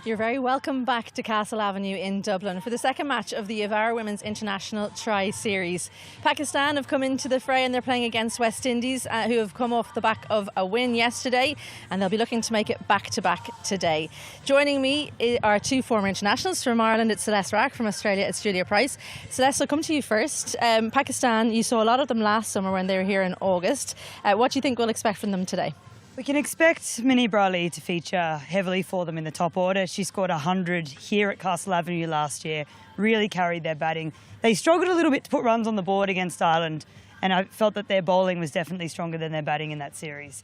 You're very welcome back to Castle Avenue in Dublin for the second match of the Avara Women's International Tri-Series. Pakistan have come into the fray and they're playing against West Indies, who have come off the back of a win yesterday, and they'll be looking to make it back-to-back today. Joining me are two former internationals. From Ireland, it's Celeste Rack. From Australia, it's Julia Price. Celeste, I'll come to you first. Pakistan, you saw a lot of them last summer when they were here in August. What do you think we'll expect from them today? We can expect Minnie Brawley to feature heavily for them in the top order. She scored 100 here at Castle Avenue last year, really carried their batting. They struggled a little bit to put runs on the board against Ireland, and I felt that their bowling was definitely stronger than their batting in that series.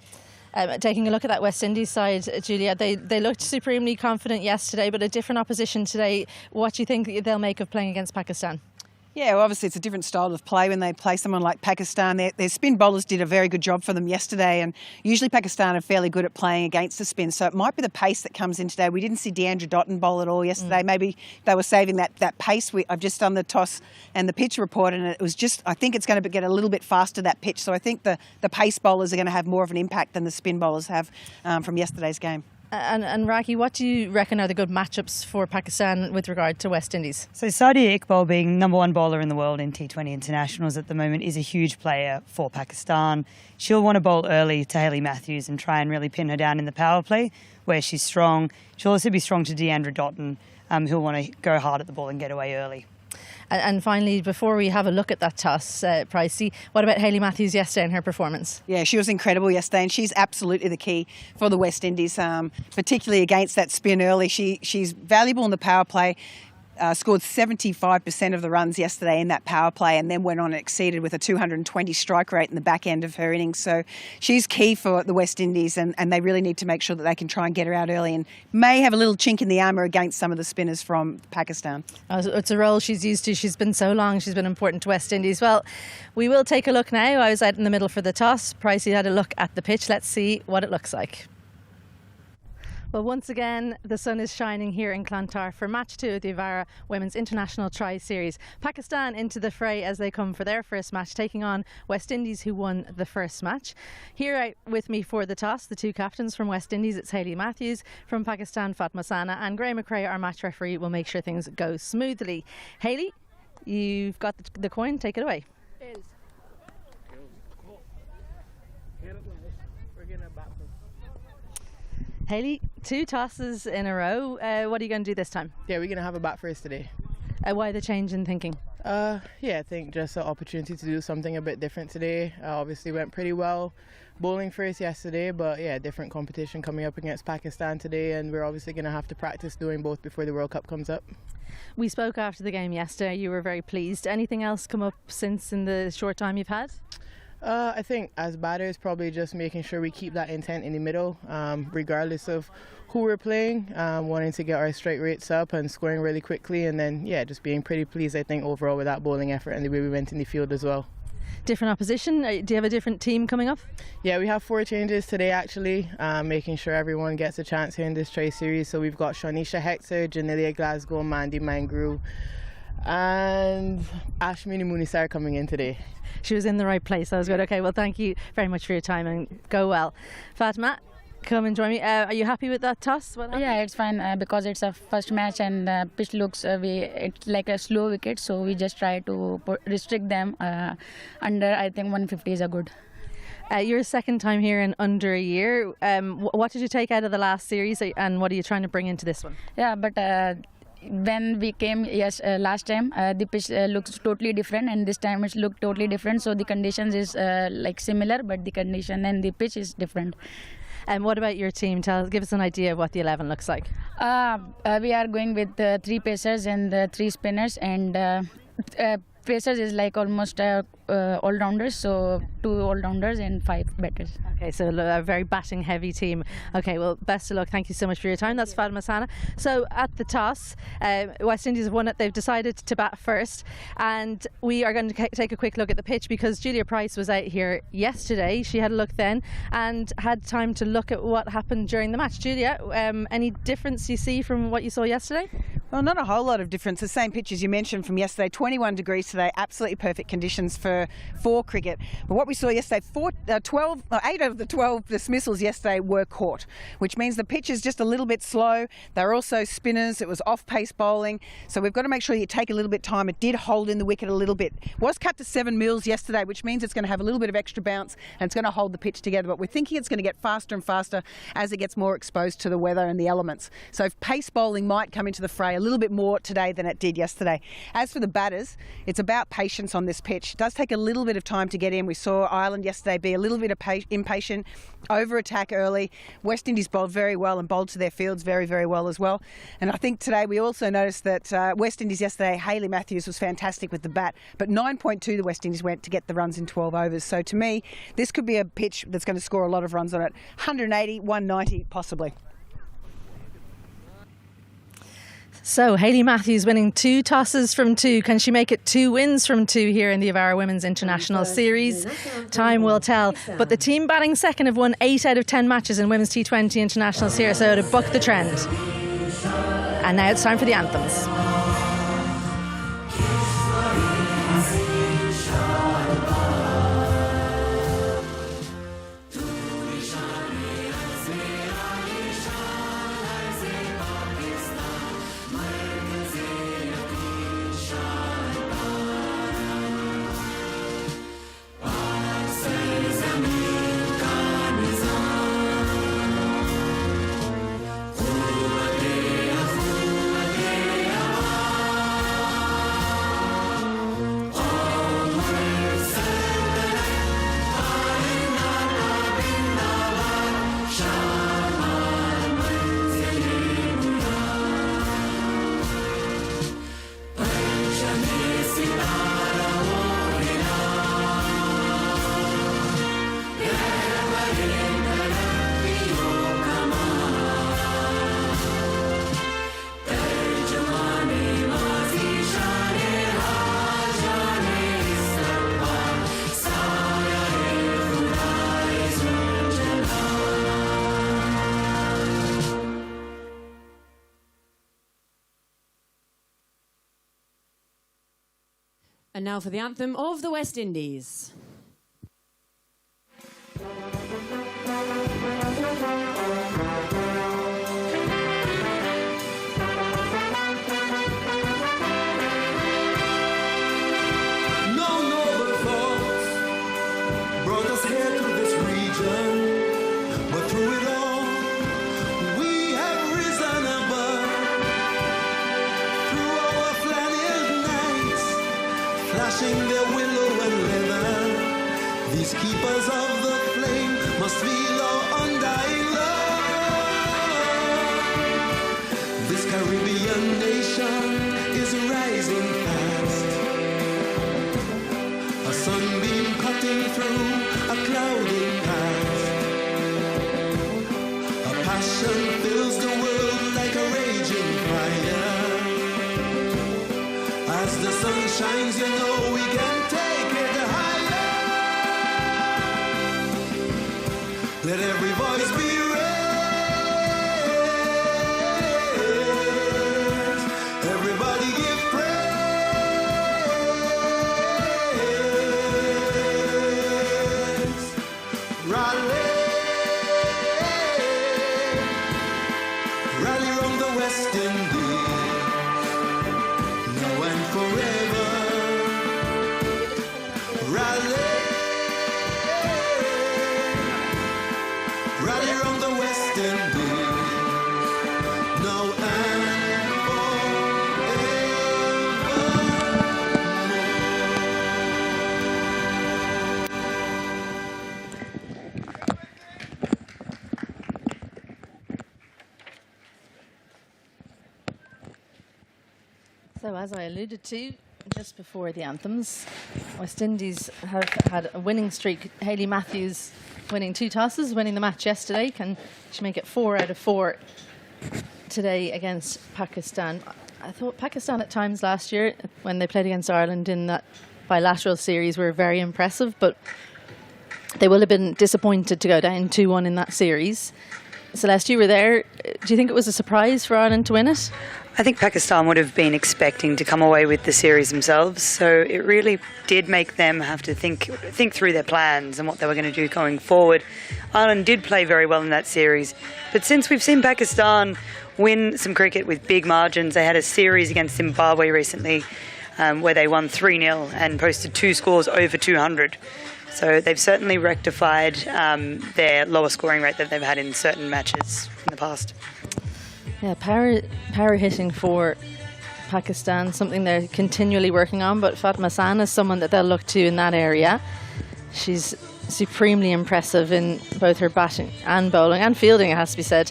Taking a look at that West Indies side, Julia, they looked supremely confident yesterday, but a different opposition today. What do you think they'll make of playing against Pakistan? Yeah, well, obviously it's a different style of play when they play someone like Pakistan. Their spin bowlers did a very good job for them yesterday, and usually Pakistan are fairly good at playing against the spin, so it might be the pace that comes in today. We didn't see Deandra Dottin bowl at all yesterday. Maybe they were saving that pace. I've just done the toss and the pitch report, and it was just, I think it's going to get a little bit faster, that pitch, so I think the pace bowlers are going to have more of an impact than the spin bowlers have from yesterday's game. And Raki, what do you reckon are the good matchups for Pakistan with regard to West Indies? So Sadia Iqbal, being number one bowler in the world in T20 internationals at the moment, is a huge player for Pakistan. She'll want to bowl early to Hayley Matthews and try and really pin her down in the power play where she's strong. She'll also be strong to Deandra Dottin, who'll want to go hard at the ball and get away early. And finally, before we have a look at that toss, Pricey, what about Hayley Matthews yesterday and her performance? Yeah, she was incredible yesterday, and she's absolutely the key for the West Indies, particularly against that spin early. She's valuable in the power play. Scored 75% of the runs yesterday in that power play, and then went on and exceeded with a 220 strike rate in the back end of her innings. So she's key for the West Indies, and they really need to make sure that they can try and get her out early, and may have a little chink in the armour against some of the spinners from Pakistan. It's a role she's used to. She's been so long. She's been important to West Indies. Well, we will take a look now. I was out in the middle for the toss. Pricey had a look at the pitch. Let's see what it looks like. Well, once again, the sun is shining here in Clontarf for match 2 of the Avara Women's International Tri-Series. Pakistan into the fray as they come for their first match, taking on West Indies, who won the first match. Here out with me for the toss, the two captains from West Indies. It's Hayley Matthews, from Pakistan, Fatma Sana, and Graham McRae, our match referee, will make sure things go smoothly. Hayley, you've got the coin. Take it away. Hayley, 2 tosses in a row. What are you going to do this time? Yeah, we're going to have a bat first today. Why the change in thinking? Yeah, I think just an opportunity to do something a bit different today. Obviously went pretty well bowling first yesterday, but yeah, different competition coming up against Pakistan today, and we're obviously going to have to practice doing both before the World Cup comes up. We spoke after the game yesterday. You were very pleased. Anything else come up since in the short time you've had? I think as batters, probably just making sure we keep that intent in the middle, regardless of who we're playing, wanting to get our strike rates up and scoring really quickly, and then yeah, just being pretty pleased, I think, overall with that bowling effort and the way we went in the field as well. Different opposition? Do you have a different team coming up? Yeah, we have 4 changes today actually, making sure everyone gets a chance here in this Tri-Series. So we've got Shanisha Hector, Janelia Glasgow, Mandy Mangru, and Ashmini Munisar coming in today. She was in the right place. That was good. Okay, well, thank you very much for your time and go well. Fatma, come and join me. Are you happy with that toss? Yeah, it's fine because it's a first match and pitch looks it's like a slow wicket, so we just try to restrict them under, I think 150 is a good. Your second time here in under a year. What did you take out of the last series and what are you trying to bring into this one? Yeah, but when we came last time, the pitch looks totally different, and this time it's looked totally different. So the conditions is like similar, but the condition and the pitch is different. And what about your team? Give us an idea of what the 11 looks like. We are going with 3 pacers and 3 spinners, and pacers is like almost all-rounders, so 2 all-rounders and 5 batters. Okay, so a very batting heavy team. Okay, well, best of luck. Thank you so much for your time. That's Fatma Sana. So at the toss, West Indies have won it. They've decided to bat first, and we are going to take a quick look at the pitch because Julia Price was out here yesterday. She had a look then and had time to look at what happened during the match. Julia, any difference you see from what you saw yesterday? Well, not a whole lot of difference. The same pitch as you mentioned from yesterday, 21 degrees today, absolutely perfect conditions for cricket. But what we saw yesterday, 8 of the 12 dismissals yesterday were caught, which means the pitch is just a little bit slow. They're also spinners. It was off-pace bowling. So we've got to make sure you take a little bit of time. It did hold in the wicket a little bit. It was capped to 7 mils yesterday, which means it's going to have a little bit of extra bounce and it's going to hold the pitch together. But we're thinking it's going to get faster and faster as it gets more exposed to the weather and the elements. So pace bowling might come into the fray a little bit more today than it did yesterday. As for the batters, it's about patience on this pitch. It does take a little bit of time to get in. We saw Ireland yesterday be a little bit impatient, over-attack early. West Indies bowled very well and bowled to their fields very, very well as well. And I think today we also noticed that West Indies yesterday, Hayley Matthews was fantastic with the bat, but 9.2 the West Indies went to get the runs in 12 overs. So to me, this could be a pitch that's going to score a lot of runs on it. 180, 190 possibly. So, Hayley Matthews winning 2 tosses from 2. Can she make it 2 wins from 2 here in the Avara Women's International Series? Time will tell. But the team batting second have won 8 out of 10 matches in Women's T20 International Series, so to buck the trend. And now it's time for the anthems. And now for the anthem of the West Indies. Their willow and leather, these keepers of the flame must feel our undying love. This Caribbean nation is rising fast, a sunbeam cutting through a cloudy past. A passion fills the world like a raging fire. As the sun shines, you know we can take it higher. Let every voice be raised. Everybody give praise. Rally, rally round the West Indies. Now and forever, rally, rally round the West Indies. Now and So, as I alluded to just before the anthems, West Indies have had a winning streak. Hayley Matthews winning 2 tosses, winning the match yesterday. Can she make it 4 out of 4 today against Pakistan? I thought Pakistan at times last year, when they played against Ireland in that bilateral series, were very impressive, but they will have been disappointed to go down 2-1 in that series. Celeste, you were there. Do you think it was a surprise for Ireland to win it? I think Pakistan would have been expecting to come away with the series themselves, so it really did make them have to think through their plans and what they were going to do going forward. Ireland did play very well in that series, but since we've seen Pakistan win some cricket with big margins, they had a series against Zimbabwe recently where they won 3-0 and posted 2 scores over 200. So they've certainly rectified their lower scoring rate that they've had in certain matches in the past. Yeah, power hitting for Pakistan, something they're continually working on, but Fatma Sana is someone that they'll look to in that area. She's supremely impressive in both her batting and bowling and fielding, it has to be said.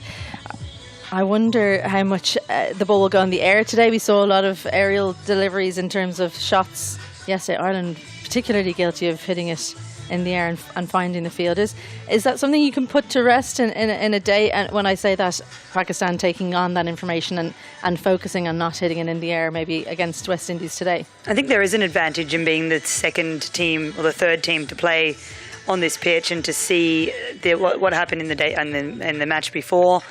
I wonder how much the ball will go in the air today. We saw a lot of aerial deliveries in terms of shots yesterday. Ireland particularly guilty of hitting it in the air and finding the field. Is that something you can put to rest in a day? And when I say that, Pakistan taking on that information and focusing on not hitting it in the air, maybe against West Indies today? I think there is an advantage in being the second team or the third team to play on this pitch and to see what happened in the day and the match before.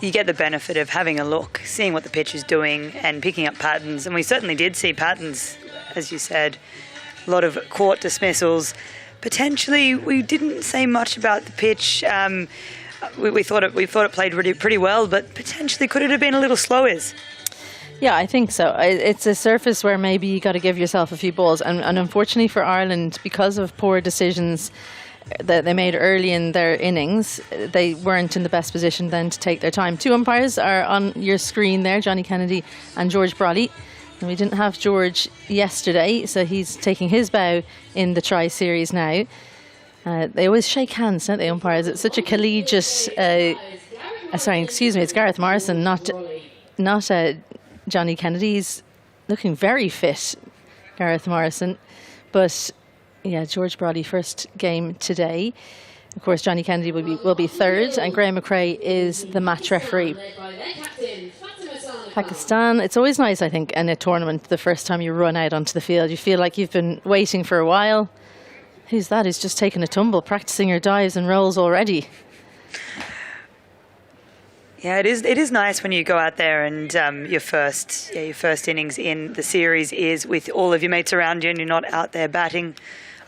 You get the benefit of having a look, seeing what the pitch is doing and picking up patterns. And we certainly did see patterns, as you said, a lot of court dismissals. Potentially, we didn't say much about the pitch. We thought it played pretty well, but potentially could it have been a little slow? Yeah, I think so. It's a surface where maybe you got to give yourself a few balls, and unfortunately for Ireland, because of poor decisions that they made early in their innings, they weren't in the best position then to take their time. 2 umpires are on your screen there, Johnny Kennedy and George Brodie. And we didn't have George yesterday, so he's taking his bow in the Tri-Series now. They always shake hands, don't they, umpires? It's such a collegiate... it's Gareth Morrison, not Johnny Kennedy. He's looking very fit, Gareth Morrison. But, yeah, George Brodie, first game today. Of course, Johnny Kennedy will be third, and Graham McRae is the match referee. Pakistan, it's always nice, I think, in a tournament, the first time you run out onto the field. You feel like you've been waiting for a while. Who's that? Who's just taken a tumble, practicing her dives and rolls already? Yeah, it is nice when you go out there and your first innings in the series is with all of your mates around you and you're not out there batting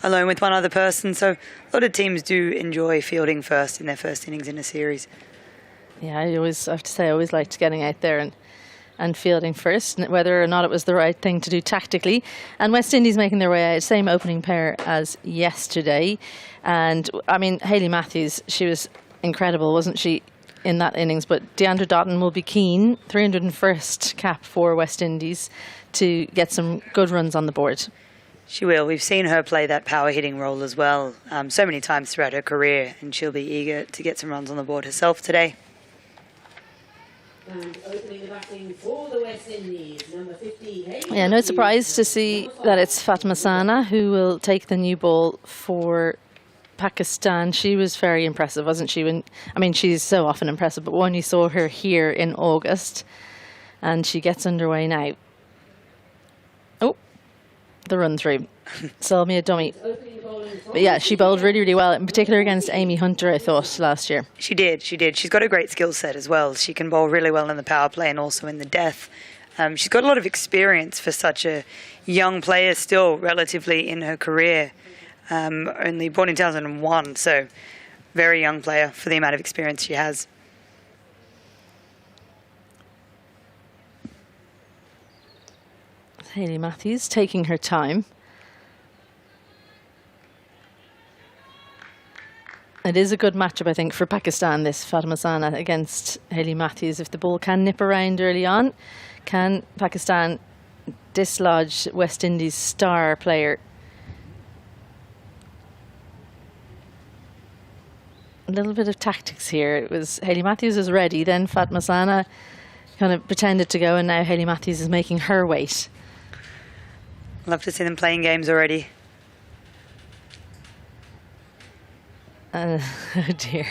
alone with one other person. So a lot of teams do enjoy fielding first in their first innings in a series. Yeah, I have to say, I always liked getting out there and fielding first, whether or not it was the right thing to do tactically. And West Indies making their way out, same opening pair as yesterday. And I mean, Hayley Matthews, she was incredible, wasn't she, in that innings? But Deandra Dotton will be keen, 301st cap for West Indies, to get some good runs on the board. She will. We've seen her play that power hitting role as well so many times throughout her career, and she'll be eager to get some runs on the board herself today. And opening the batting for the West Indies, number 50. Yeah, no surprise to see that it's Fatma Sana who will take the new ball for Pakistan. She was very impressive, wasn't she? She's so often impressive, but when you saw her here in August, and she gets underway now. Oh, the run through. Sold me a dummy. But yeah, she bowled really, really well, in particular against Amy Hunter, I thought, last year. She did. She's got a great skill set as well. She can bowl really well in the power play and also in the death. She's got a lot of experience for such a young player still, relatively, in her career. Only born in 2001, so very young player for the amount of experience she has. Hayley Matthews taking her time. It is a good matchup, I think, for Pakistan, this Fatma Sana against Hayley Matthews. If the ball can nip around early on, can Pakistan dislodge West Indies' star player? A little bit of tactics here. It was Hayley Matthews was ready, then Fatma Sana kind of pretended to go, and now Hayley Matthews is making her wait. Love to see them playing games already. Oh dear.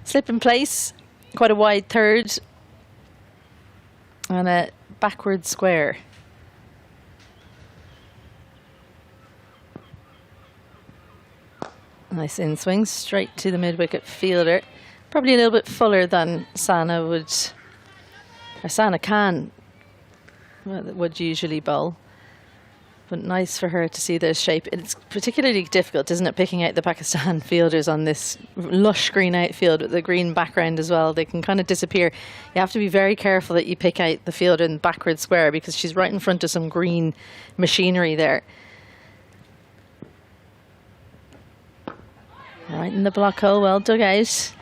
Slip in place, quite a wide third, and a backward square. Nice in swing, straight to the mid-wicket fielder. Probably a little bit fuller than Sana would, or Sana can, would usually bowl. But nice for her to see this shape. It's particularly difficult, isn't it, picking out the Pakistan fielders on this lush green outfield with the green background as well. They can kind of disappear. You have to be very careful that you pick out the fielder in the backward square because she's right in front of some green machinery there. Right in the block hole, well dug out.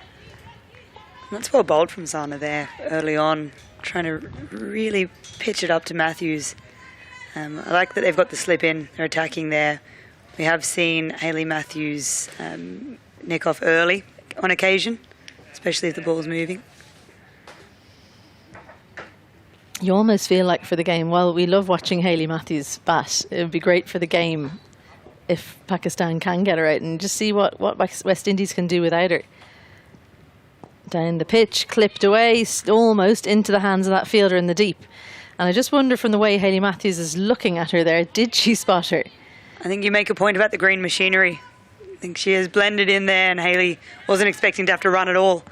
That's well bowled from Sana there early on, trying to really pitch it up to Matthews. I like that they've got the slip in, they're attacking there. We have seen Hayley Matthews nick off early on occasion, especially if the ball's moving. You almost feel like for the game, well, we love watching Hayley Matthews bat. It would be great for the game if Pakistan can get her out and just see what West Indies can do without her. Down the pitch, clipped away, almost into the hands of that fielder in the deep. And I just wonder from the way Hayley Matthews is looking at her there, did she spot her? I think you make a point about the green machinery. I think she has blended in there and Hayley wasn't expecting to have to run at all.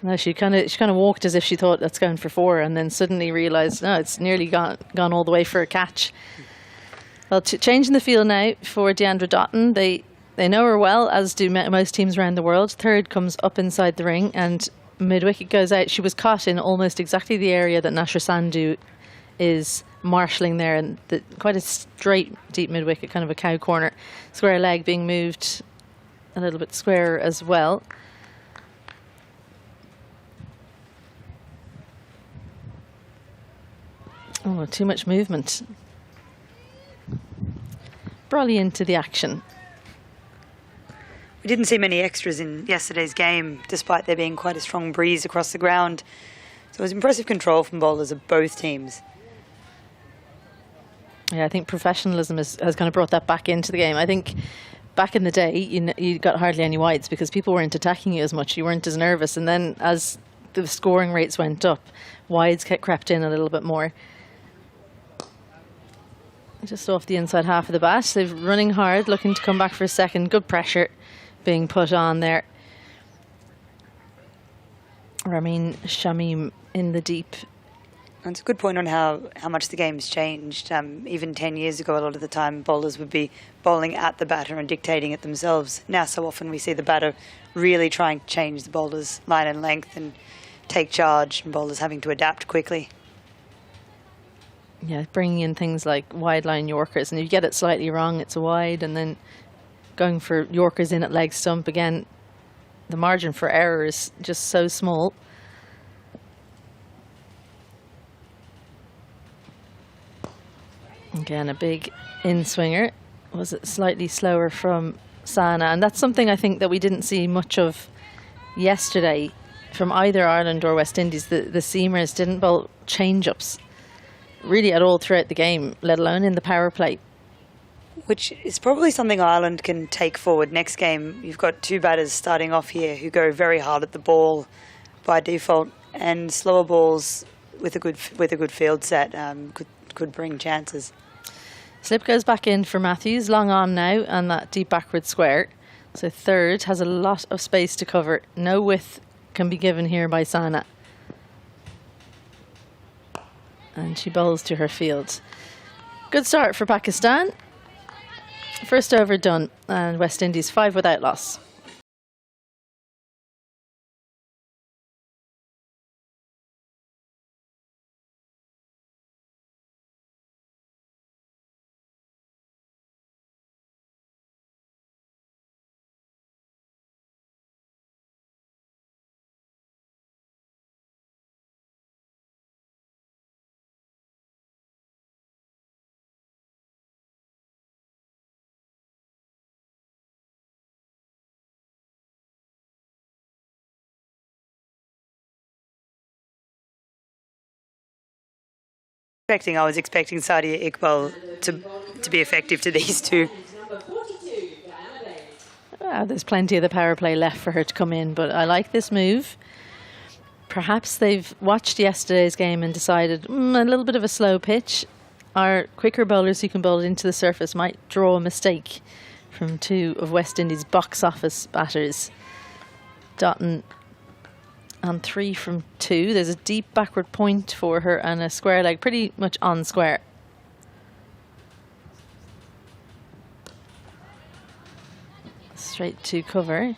No, she kind of walked as if she thought that's going for 4 and then suddenly realised, no, it's nearly gone all the way for a catch. Well, changing the field now for Deandra Dotton. They know her well, as do most teams around the world. Third comes up inside the ring and mid-wicket goes out. She was caught in almost exactly the area that Nashra Sandhu is marshalling there, and quite a straight deep mid-wicket, kind of a cow corner. Square leg being moved a little bit squarer as well. Oh, too much movement. Brolly into the action. We didn't see many extras in yesterday's game, despite there being quite a strong breeze across the ground. So it was impressive control from bowlers of both teams. Yeah, I think professionalism has kind of brought that back into the game. I think back in the day, you got hardly any wides because people weren't attacking you as much. You weren't as nervous. And then as the scoring rates went up, wides crept in a little bit more. Just off the inside half of the bat. They're running hard, looking to come back for a second. Good pressure being put on there. Ramin Shamim in the deep. That's a good point on how much the game's changed. Even 10 years ago, a lot of the time, bowlers would be bowling at the batter and dictating it themselves. Now, so often we see the batter really trying to change the bowler's line and length and take charge, and bowlers having to adapt quickly. Yeah, bringing in things like wide line Yorkers, and if you get it slightly wrong, it's a wide, and then going for Yorkers in at leg stump again. The margin for error is just so small. Again, a big in-swinger. Was it slightly slower from Sana? And that's something I think that we didn't see much of yesterday from either Ireland or West Indies. The seamers didn't bowl change-ups really at all throughout the game, let alone in the power play. Which is probably something Ireland can take forward next game. You've got two batters starting off here who go very hard at the ball by default, and slower balls with a good field set could bring chances. Slip goes back in for Matthews, long on now, and that deep backward square. So third has a lot of space to cover. No width can be given here by Sana. And she bowls to her field. Good start for Pakistan. First over done, and West Indies 5 without loss. I was expecting Sadia Iqbal to be effective to these two. There's plenty of the power play left for her to come in, but I like this move. Perhaps they've watched yesterday's game and decided a little bit of a slow pitch. Our quicker bowlers who can bowl it into the surface might draw a mistake from two of West Indies' box office batters. Dotton on 3 from 2. There's a deep backward point for her and a square leg, pretty much on square. Straight to cover.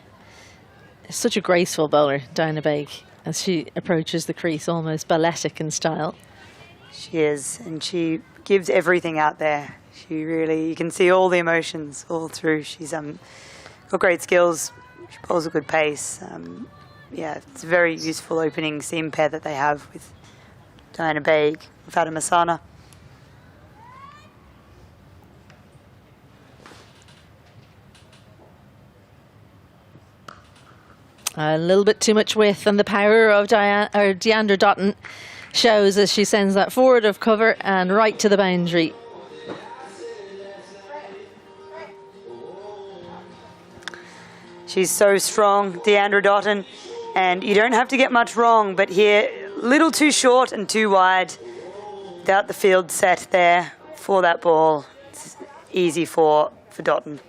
Such a graceful bowler, Diana Baig, as she approaches the crease, almost balletic in style. She is, and she gives everything out there. She really, you can see all the emotions all through. She's got great skills. She bowls a good pace. Yeah, it's a very useful opening seam pair that they have with Diana Baig, Fatima Masana. A little bit too much width, and the power of Deandra Dotton shows as she sends that forward of cover and right to the boundary. She's so strong, Deandra Dotton, and you don't have to get much wrong, but here, little too short and too wide without the field set there for that ball. It's easy for Dotton.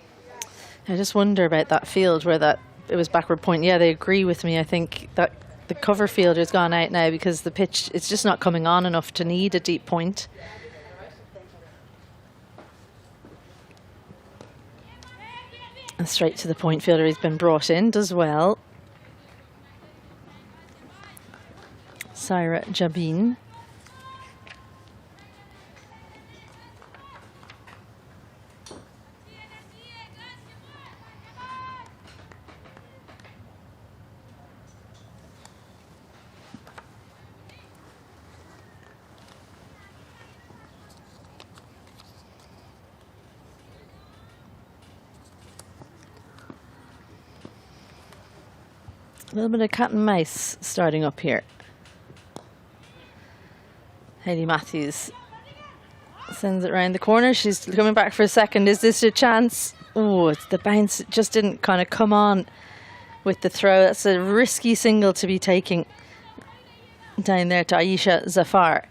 I just wonder about that field where it was backward point. Yeah, they agree with me. I think that the cover fielder's gone out now because the pitch, it's just not coming on enough to need a deep point. And straight to the point fielder has been brought in, does well. Saira Jabin. A little bit of cat and mouse starting up here. Hayley Matthews sends it round the corner. She's coming back for a second. Is this your chance? Oh, it's the bounce. It just didn't kind of come on with the throw. That's a risky single to be taking down there to Aisha Zafar.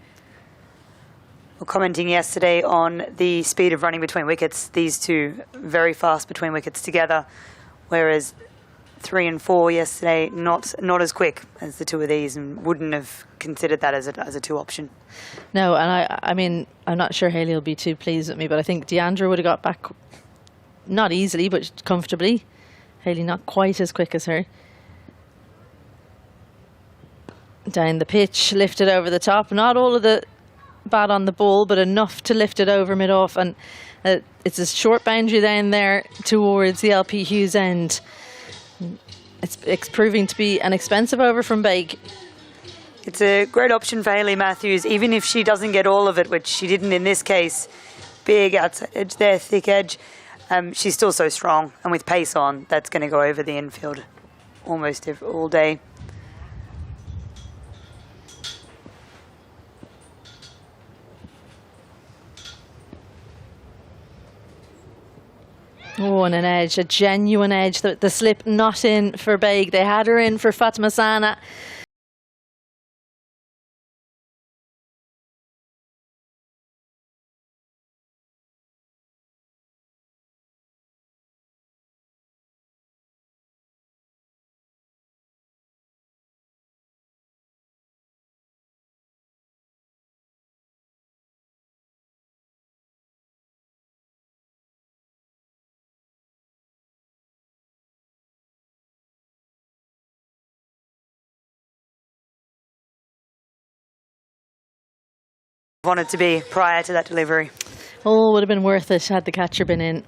Well, commenting yesterday on the speed of running between wickets, these two very fast between wickets together, whereas 3 and 4 yesterday, not as quick as the two of these, and wouldn't have considered that as a two option. No, and I mean, I'm not sure Hayley will be too pleased with me, but I think Deandra would have got back, not easily, but comfortably. Hayley not quite as quick as her. Down the pitch, lifted over the top. Not all of the bat on the ball, but enough to lift it over mid-off. And it's a short boundary down there towards the LP Hughes end. It's proving to be an expensive over from Baig. It's a great option for Hayley Matthews, even if she doesn't get all of it, which she didn't in this case. Big outside edge there, thick edge. She's still so strong, and with pace on, that's going to go over the infield almost all day. Oh, and an edge, a genuine edge. The slip not in for Baig. They had her in for Fatima Sana. Wanted to be prior to that delivery. Oh, would have been worth it had the catcher been in.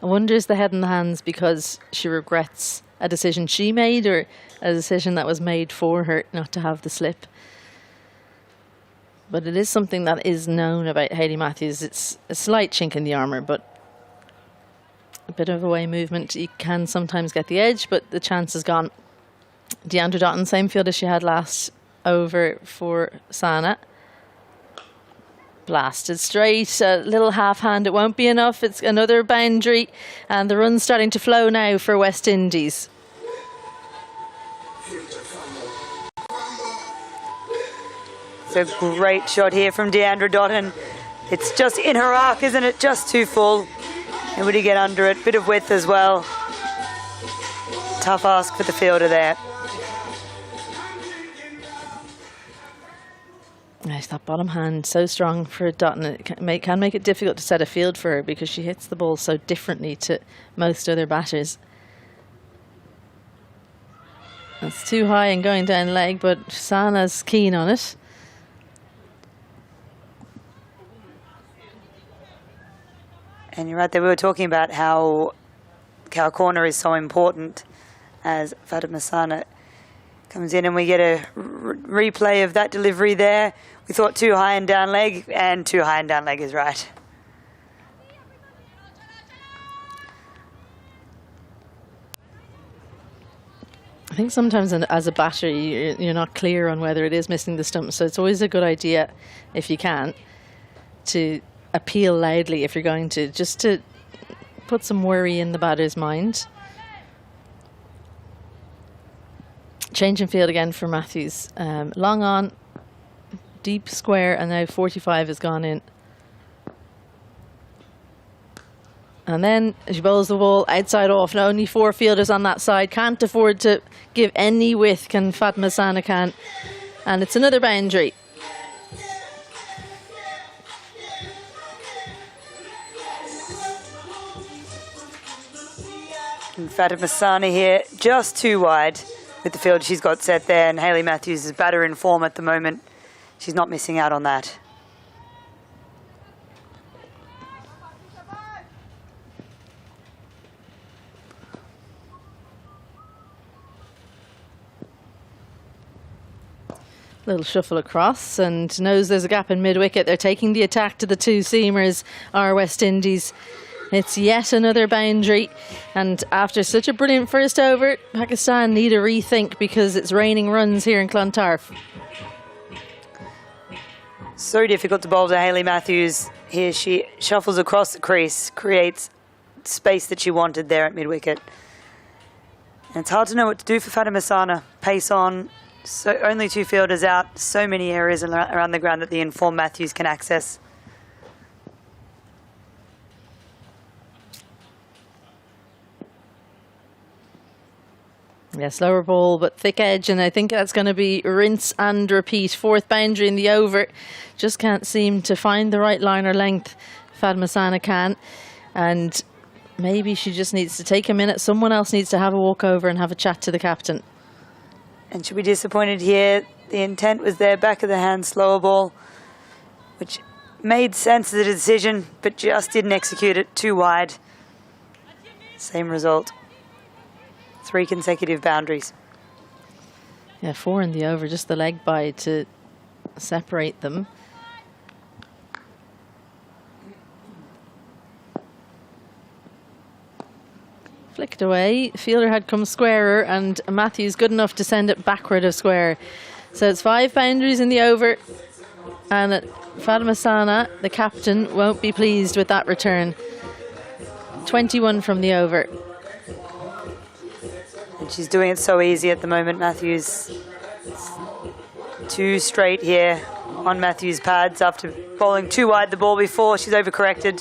I wonder is the head in the hands because she regrets a decision she made or a decision that was made for her not to have the slip. But it is something that is known about Hayley Matthews. It's a slight chink in the armour, but a bit of away movement. You can sometimes get the edge, but the chance is gone. Deandra Dotton, same field as she had last over for Sana. Blasted straight, a little half hand, it won't be enough. It's another boundary, and the run's starting to flow now for West Indies. It's a great shot here from Deandra Dotton. It's just in her arc, isn't it? Just too full. Able to get under it, bit of width as well. Tough ask for the fielder there. Nice, that bottom hand so strong for Dotton. It can make it difficult to set a field for her because she hits the ball so differently to most other batters. That's too high and going down leg, but Sana's keen on it. And you're right there, we were talking about how cow corner is so important as Fatima Sana comes in, and we get a replay of that delivery there. We thought too high and down leg, and too high and down leg is right. I think sometimes as a batter you're not clear on whether it is missing the stump, so it's always a good idea, if you can, to appeal loudly if you're going to, just to put some worry in the batter's mind. Change in field again for Matthews. Long on, deep square, and now 45 has gone in. And then she bowls the ball outside off. Now only 4 fielders on that side. Can't afford to give any width, can Fatma Sana can. And it's another boundary. And Fatima Sana here, just too wide with the field she's got set there. And Hayley Matthews is batter in form at the moment. She's not missing out on that. Little shuffle across and knows there's a gap in mid-wicket. They're taking the attack to the 2 seamers, our West Indies. It's yet another boundary, and after such a brilliant first over, Pakistan need a rethink because it's raining runs here in Clontarf. So difficult to bowl to Hayley Matthews. Here she shuffles across the crease, creates space that she wanted there at mid-wicket. And it's hard to know what to do for Fatima Sana. Pace on, so only 2 fielders out, so many areas around the ground that the informed Matthews can access. Yeah, slower ball, but thick edge, and I think that's going to be rinse and repeat. 4th boundary in the over. Just can't seem to find the right line or length. Fatma Sana can, and maybe she just needs to take a minute. Someone else needs to have a walk over and have a chat to the captain. And she'll be disappointed here. The intent was there, back of the hand, slower ball, which made sense as a decision, but just didn't execute it, too wide. Same result. 3 consecutive boundaries. Yeah, 4 in the over, just the leg by to separate them. Flicked away. Fielder had come squarer, and Matthews good enough to send it backward of square. So it's 5 boundaries in the over, and Fatma Sana, the captain, won't be pleased with that return. 21 from the over. And she's doing it so easy at the moment, Matthews. 2 straight here on Matthews' pads after bowling too wide the ball before. She's overcorrected.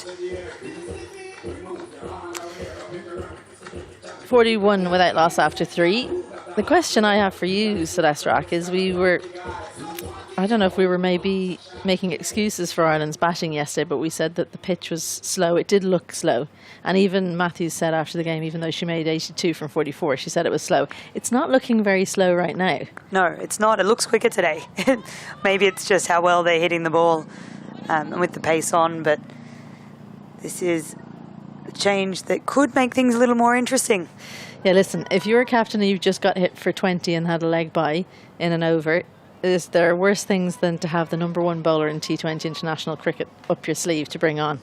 41 without loss after 3. The question I have for you, Celeste Rock, is I don't know if we were maybe making excuses for Ireland's batting yesterday, but we said that the pitch was slow. It did look slow. And even Matthews said after the game, even though she made 82 from 44, she said it was slow. It's not looking very slow right now. No, it's not. It looks quicker today. Maybe it's just how well they're hitting the ball and with the pace on, but this is a change that could make things a little more interesting. Yeah, listen, if you're a captain and you've just got hit for 20 and had a leg by in an over, there are worse things than to have the #1 bowler in T20 international cricket up your sleeve to bring on.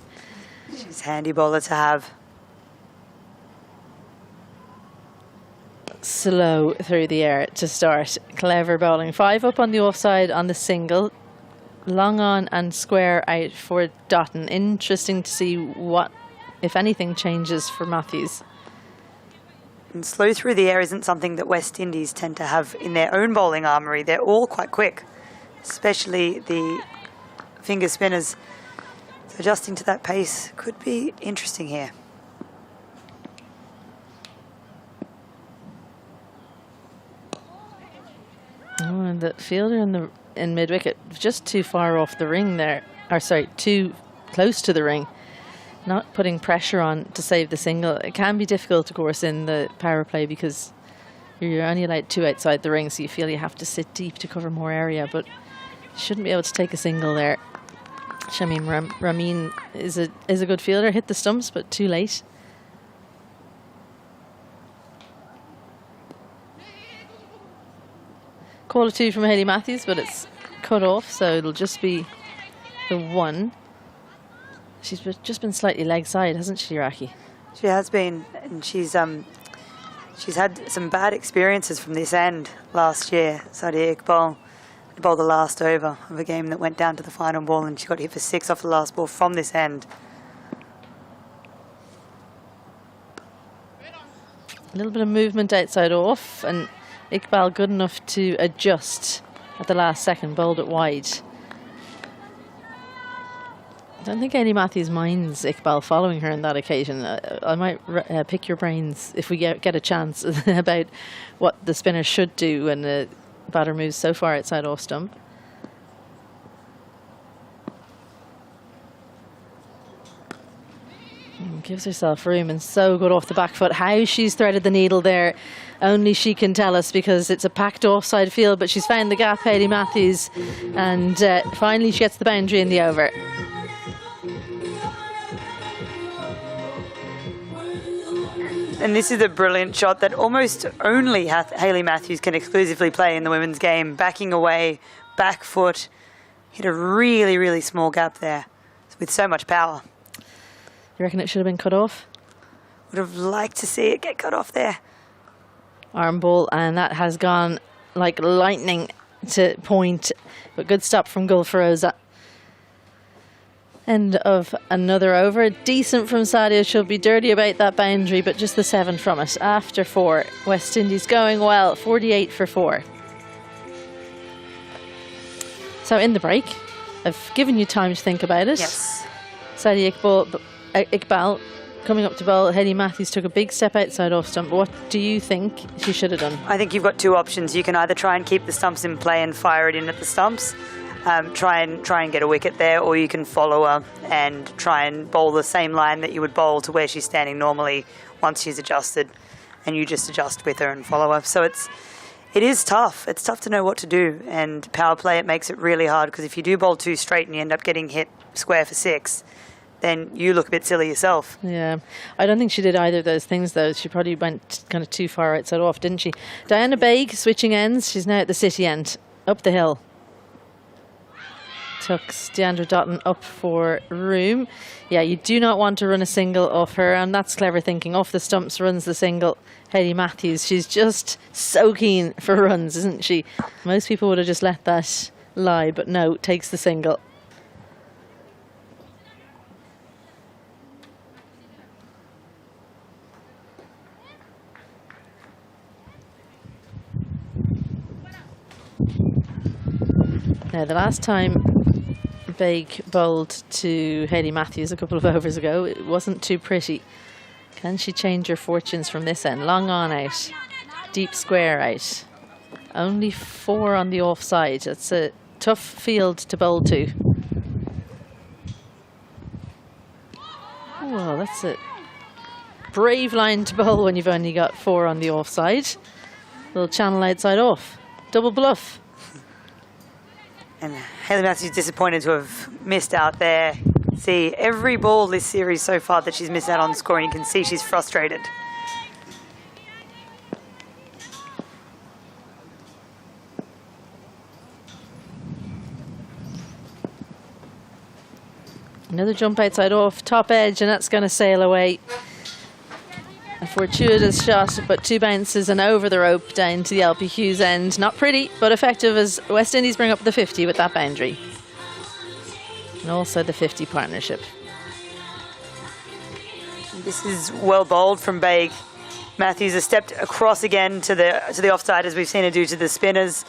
She's a handy bowler to have. Slow through the air to start. Clever bowling. 5 up on the offside on the single. Long on and square out for Dotton. Interesting to see what, if anything, changes for Matthews. And slow through the air isn't something that West Indies tend to have in their own bowling armoury. They're all quite quick, especially the finger spinners. So adjusting to that pace could be interesting here. Oh, and the fielder in mid-wicket, just too far off the ring there. Or sorry, too close to the ring. Not putting pressure on to save the single. It can be difficult, of course, in the power play because you're only allowed 2 outside the ring, so you feel you have to sit deep to cover more area, but you shouldn't be able to take a single there. Shamim Ramin is a good fielder, hit the stumps, but too late. Call a 2 from Hayley Matthews, but it's cut off, so it'll just be the 1. She's just been slightly leg side, hasn't she, Raki? She has been, and she's had some bad experiences from this end last year. Sadia Iqbal bowled the last over of a game that went down to the final ball, and she got hit for 6 off the last ball from this end. A little bit of movement outside off, and Iqbal good enough to adjust at the last second, bowled it wide. I don't think Hayley Matthews minds Iqbal following her on that occasion. I might pick your brains if we get a chance about what the spinner should do when the batter moves so far outside off stump. Gives herself room and so good off the back foot. How she's threaded the needle there, only she can tell us, because it's a packed offside field, but she's found the gap, Hayley Matthews, and finally she gets the boundary in the over. And this is a brilliant shot that almost only Hayley Matthews can exclusively play in the women's game. Backing away, back foot, hit a really, really small gap there with so much power. You reckon it should have been cut off? Would have liked to see it get cut off there. Arm ball, and that has gone like lightning to point. But good stop from Gulfaroza. End of another over. Decent from Sadia. She'll be dirty about that boundary, but just the 7 from it. After 4. West Indies going well. 48 for 4. So in the break, I've given you time to think about it. Yes. Sadia Iqbal coming up to bowl. Hayley Matthews took a big step outside off stump. What do you think she should have done? I think you've got 2 options. You can either try and keep the stumps in play and fire it in at the stumps, try and get a wicket there, or you can follow her and try and bowl the same line that you would bowl to where she's standing normally once she's adjusted, and you just adjust with her and follow her. So it is tough. It's tough to know what to do, and power play, it makes it really hard, because if you do bowl too straight and you end up getting hit square for 6, then you look a bit silly yourself. Yeah, I don't think she did either of those things, though. She probably went kind of too far outside off, didn't she? Diana Baig switching ends. She's now at the City end, up the hill. Took Deandra Dotton up for room. Yeah, you do not want to run a single off her, and that's clever thinking. Off the stumps runs the single. Hayley Matthews, she's just so keen for runs, isn't she? Most people would have just let that lie, but no, takes the single. Now, the last time Baig bowled to Hayley Matthews a couple of overs ago, it wasn't too pretty. Can she change her fortunes from this end? Long on out, deep square out. Only 4 on the offside. It's a tough field to bowl to. Well, that's a brave line to bowl when you've only got 4 on the offside. Little channel outside off. Double bluff. And Hayley Matthews disappointed to have missed out there. See, every ball this series so far that she's missed out on scoring, you can see she's frustrated. Another jump outside off, top edge, and that's going to sail away. A fortuitous shot, but 2 bounces and over the rope down to the LP Hughes end. Not pretty, but effective as West Indies bring up the 50 with that boundary. And also the 50 partnership. This is well bowled from Baig. Matthews has stepped across again to the offside, as we've seen her do to the spinners.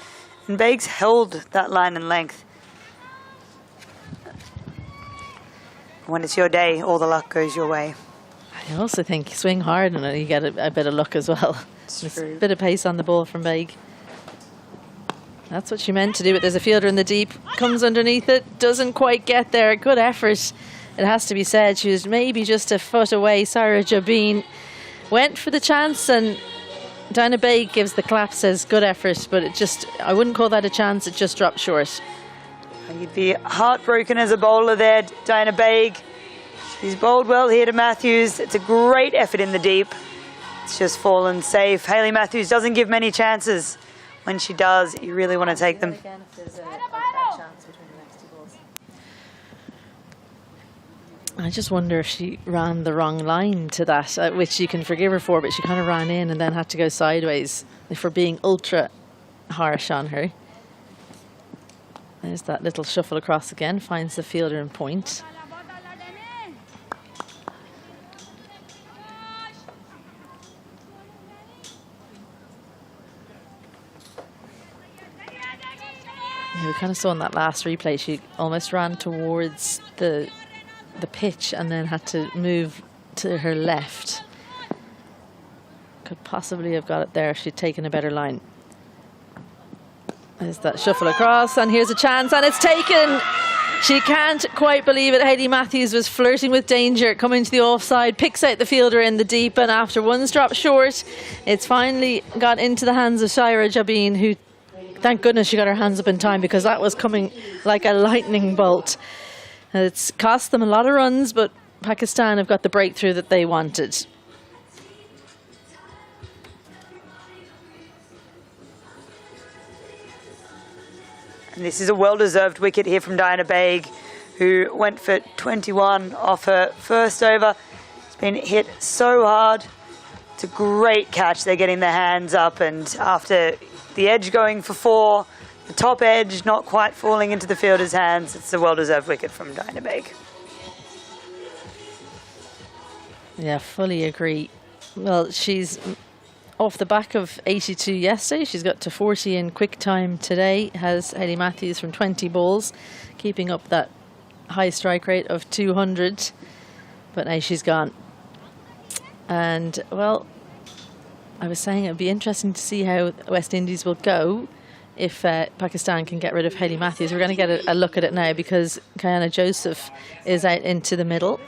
And Baig's held that line and length. When it's your day, all the luck goes your way. I also think swing hard and you get a bit of luck as well. There's a bit of pace on the ball from Baig. That's what she meant to do, but there's a fielder in the deep, comes underneath it, doesn't quite get there. Good effort, it has to be said. She was maybe just a foot away. Sarah Jabin went for the chance, and Dinah Baig gives the clap, says good effort, but it just, I wouldn't call that a chance, it just dropped short. You'd be heartbroken as a bowler there, Dinah Baig. She's bowled well here to Matthews. It's a great effort in the deep. It's just fallen safe. Hayley Matthews doesn't give many chances. When she does, you really want to take them. I just wonder if she ran the wrong line to that, which you can forgive her for, but she kind of ran in and then had to go sideways for being ultra harsh on her. There's that little shuffle across again, finds the fielder in point. Yeah, we kind of saw in that last replay, she almost ran towards the pitch and then had to move to her left. Could possibly have got it there if she'd taken a better line. There's that shuffle across, and here's a chance, and it's taken. She can't quite believe it. Hayley Matthews was flirting with danger, coming to the offside, picks out the fielder in the deep, and after one's dropped short, it's finally got into the hands of Sarah Jabin, who, thank goodness she got her hands up in time, because that was coming like a lightning bolt. It's cost them a lot of runs, but Pakistan have got the breakthrough that they wanted. And this is a well-deserved wicket here from Dinah Baig, who went for 21 off her first over. It's been hit so hard. It's a great catch. They're getting their hands up, and after the edge going for 4, the top edge not quite falling into the fielder's hands, it's a well-deserved wicket from Dinah Baig. Yeah, fully agree. Well, she's off the back of 82 yesterday. She's got to 40 in quick time today. Has Hayley Matthews from 20 balls, keeping up that high strike rate of 200. But now she's gone. And, well, I was saying it would be interesting to see how West Indies will go if Pakistan can get rid of Hayley Matthews. We're going to get a look at it now, because Kayana Joseph is out into the middle.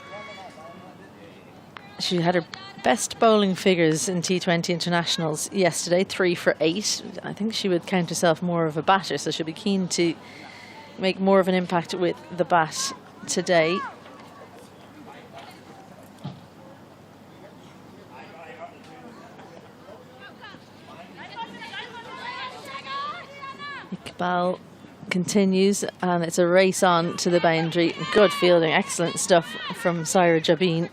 She had her best bowling figures in T20 internationals yesterday, 3 for 8. I think she would count herself more of a batter, so she'll be keen to make more of an impact with the bat today. Iqbal continues, and it's a race on to the boundary. Good fielding, excellent stuff from Sarah Jabin.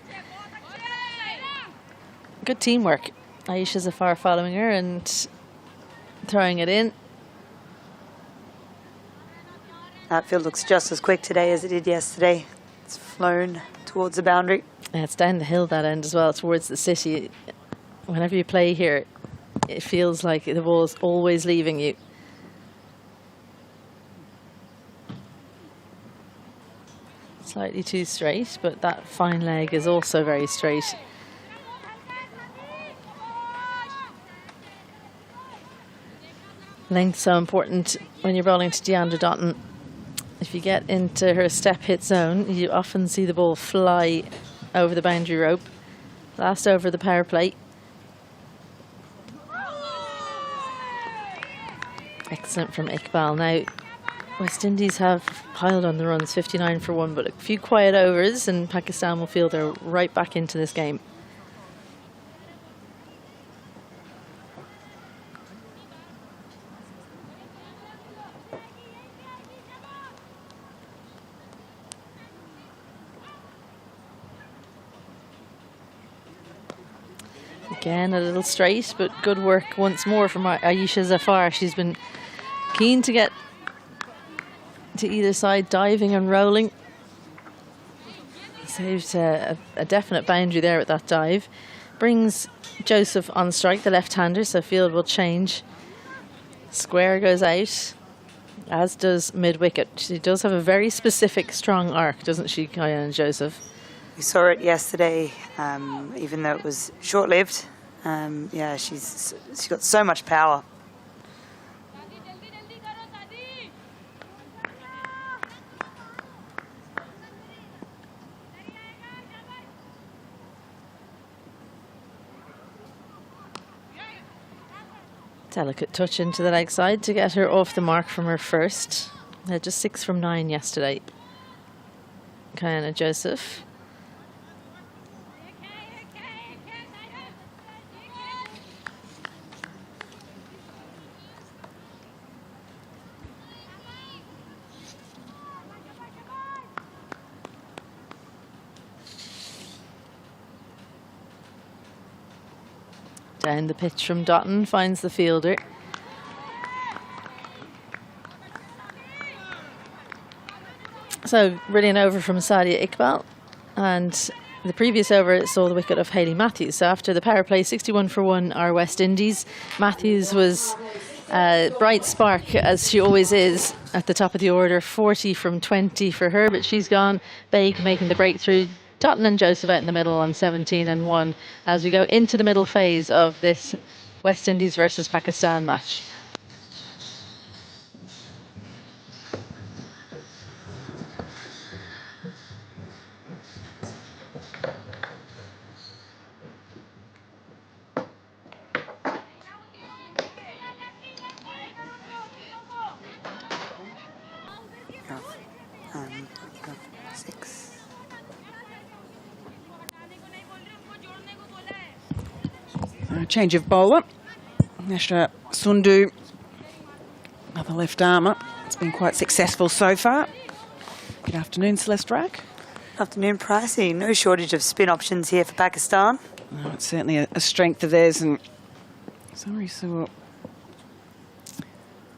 Good teamwork. Aisha Zafar following her and throwing it in. That field looks just as quick today as it did yesterday. It's flown towards the boundary. Yeah, it's down the hill that end as well, towards the city. Whenever you play here, it feels like the ball's always leaving you. Slightly too straight, but that fine leg is also very straight. Length so important when you're bowling to Deandra Dotton. If you get into her step hit zone, you often see the ball fly over the boundary rope. Last over the power play. Excellent from Iqbal. Now, West Indies have piled on the runs, 59 for 1, but a few quiet overs and Pakistan will feel they're right back into this game. Again, a little straight, but good work once more from Aisha Zafar. She's been keen to get to either side, diving and rolling. Saved a definite boundary there with that dive. Brings Joseph on strike, the left-hander, so field will change. Square goes out, as does mid-wicket. She does have a very specific strong arc, doesn't she, Kayana Joseph? We saw it yesterday, even though it was short-lived. Yeah, she's got so much power. Delicate touch into the leg side to get her off the mark from her first. Just 6 from 9 yesterday. Kiana Joseph. Down the pitch from Dotton, finds the fielder. So, brilliant over from Sadia Iqbal. And the previous over saw the wicket of Hayley Matthews. So after the power play, 61 for 1 are West Indies. Matthews was a bright spark, as she always is, at the top of the order. 40 from 20 for her, but she's gone. Baig making the breakthrough. Dotton and Joseph out in the middle on 17 and 1 as we go into the middle phase of this West Indies versus Pakistan match. Change of bowler. Nashra Sundu, another left armour. It's been quite successful so far. Good afternoon, Celeste Rack. Afternoon, Pricey. No shortage of spin options here for Pakistan. Oh, it's certainly a strength of theirs. And sorry, saw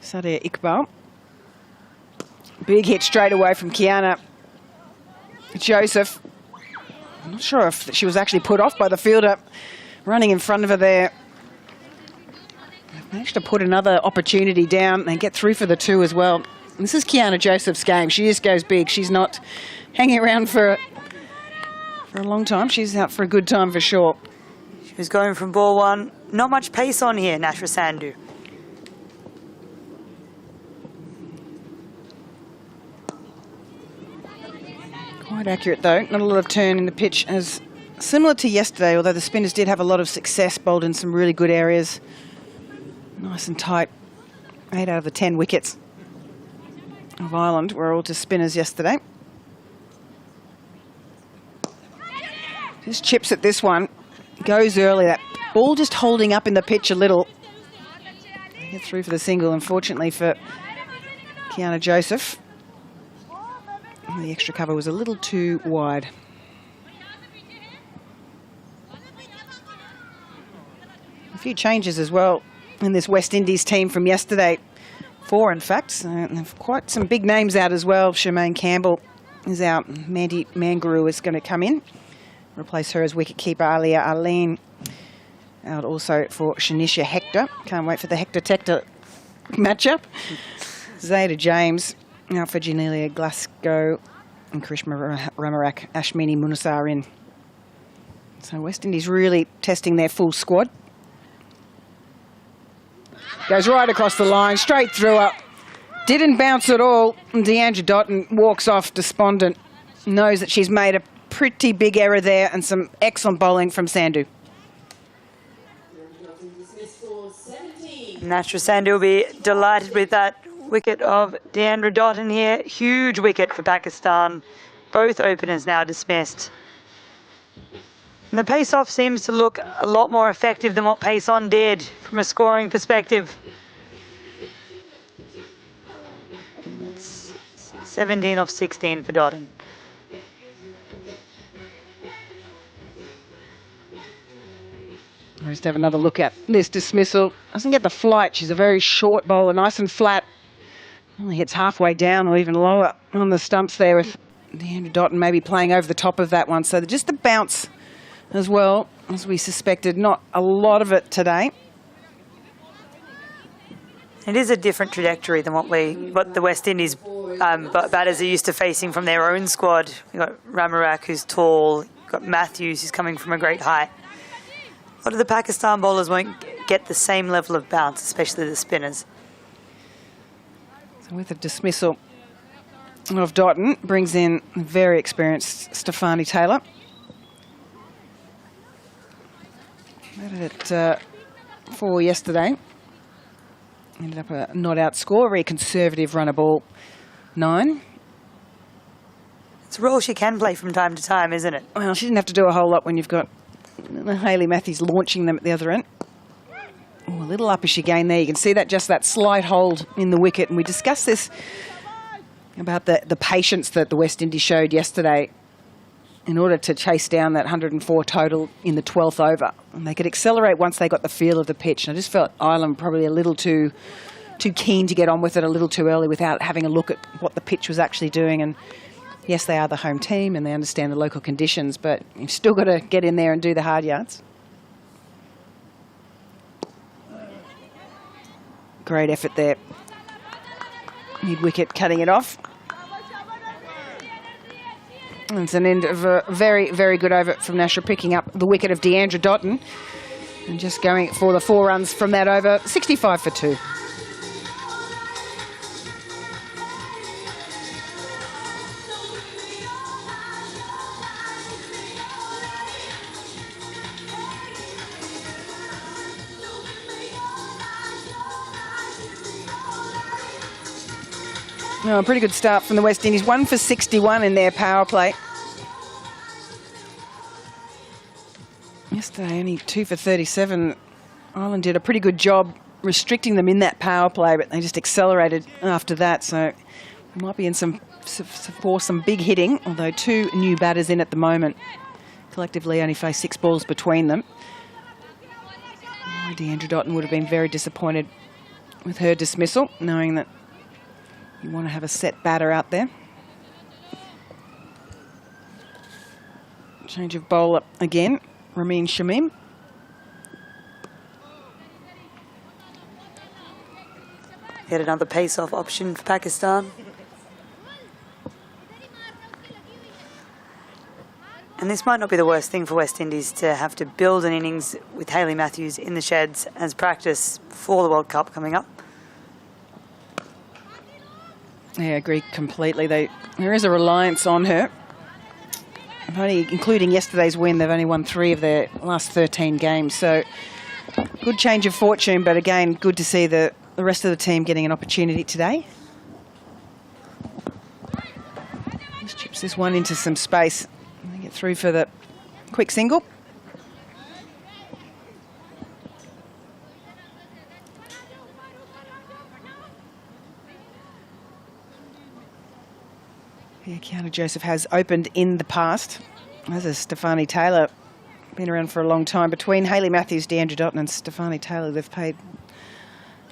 Sadia Iqbal. Big hit straight away from Kiana Joseph. I'm not sure if she was actually put off by the fielder running in front of her there. They've managed to put another opportunity down and get through for the 2 as well. And this is Kiana Joseph's game. She just goes big. She's not hanging around for a long time. She's out for a good time for sure. She was going from ball 1. Not much pace on here, Nashra Sandhu. Quite accurate though. Not a lot of turn in the pitch, as similar to yesterday, although the spinners did have a lot of success, bowled in some really good areas. Nice and tight. 8 out of the 10 wickets of Ireland were all to spinners yesterday. Just chips at this one. Goes early. That ball just holding up in the pitch a little. They get through for the single, unfortunately for Kiana Joseph. The extra cover was a little too wide. A few changes as well in this West Indies team from yesterday. 4, in fact. And quite some big names out as well. Shemaine Campbell is out. Mandy Manguru is going to come in. Replace her as wicketkeeper. Alia Aline out also for Shanisha Hector. Can't wait for the Hector-Tector matchup. Zayda James out for Janelia Glasgow and Karishma Ramarak, Ashmini Munasar in. So West Indies really testing their full squad. Goes right across the line, straight through her. Didn't bounce at all. And Deandra Dotton walks off despondent. Knows that she's made a pretty big error there, and some excellent bowling from Sandhu. Nashra Sandhu will be delighted with that wicket of Deandra Dotton here. Huge wicket for Pakistan. Both openers now dismissed. And the pace-off seems to look a lot more effective than what pace-on did from a scoring perspective. It's 17 off 16 for Dotton. Let's have another look at this dismissal. Doesn't get the flight. She's a very short bowler, nice and flat. Only hits halfway down or even lower on the stumps there, with Deandra Dotton maybe playing over the top of that one. So just the bounce as well, as we suspected. Not a lot of it today. It is a different trajectory than what the West Indies batters are used to facing from their own squad. You've got Ramarak, who's tall. You've got Matthews, who's coming from a great height. A lot of the Pakistan bowlers won't get the same level of bounce, especially the spinners. So with the dismissal of Dotton, brings in very experienced Stefani Taylor. Batted at 4 yesterday. Ended up a not-out score, very conservative runner ball, 9. It's a role she can play from time to time, isn't it? Well, she didn't have to do a whole lot when you've got Hayley Matthews launching them at the other end. Oh, a little uppish again there. You can see that, just that slight hold in the wicket. And we discussed this about the patience that the West Indies showed yesterday in order to chase down that 104 total in the 12th over. And they could accelerate once they got the feel of the pitch. And I just felt Ireland probably a little too keen to get on with it a little too early without having a look at what the pitch was actually doing. And yes, they are the home team and they understand the local conditions, but you've still got to get in there and do the hard yards. Great effort there. Mid-wicket cutting it off. And it's an end of a very, very good over from Nashra, picking up the wicket of Deandra Dottin and just going for the 4 runs from that over, 65 for 2. Oh, a pretty good start from the West Indies. 1 for 61 in their power play. Yesterday, only 2 for 37. Ireland did a pretty good job restricting them in that power play, but they just accelerated after that. So we might be in for some big hitting, although 2 new batters in at the moment. Collectively only face 6 balls between them. Oh, Deandra Dottin would have been very disappointed with her dismissal, knowing that you want to have a set batter out there. Change of bowler again, Ramin Shamim. Yet another pace-off option for Pakistan. And this might not be the worst thing for West Indies to have to build an innings with Hayley Matthews in the sheds as practice for the World Cup coming up. Yeah, I agree completely. There is a reliance on her. Including yesterday's win, they've only won 3 of their last 13 games. So good change of fortune, but again, good to see the rest of the team getting an opportunity today. Just chips this one into some space. They get through for the quick single. Yeah, Kiana Joseph has opened in the past, as has Stefani Taylor. Been around for a long time. Between Hayley Matthews, Deandra Dottin and Stefani Taylor, they've played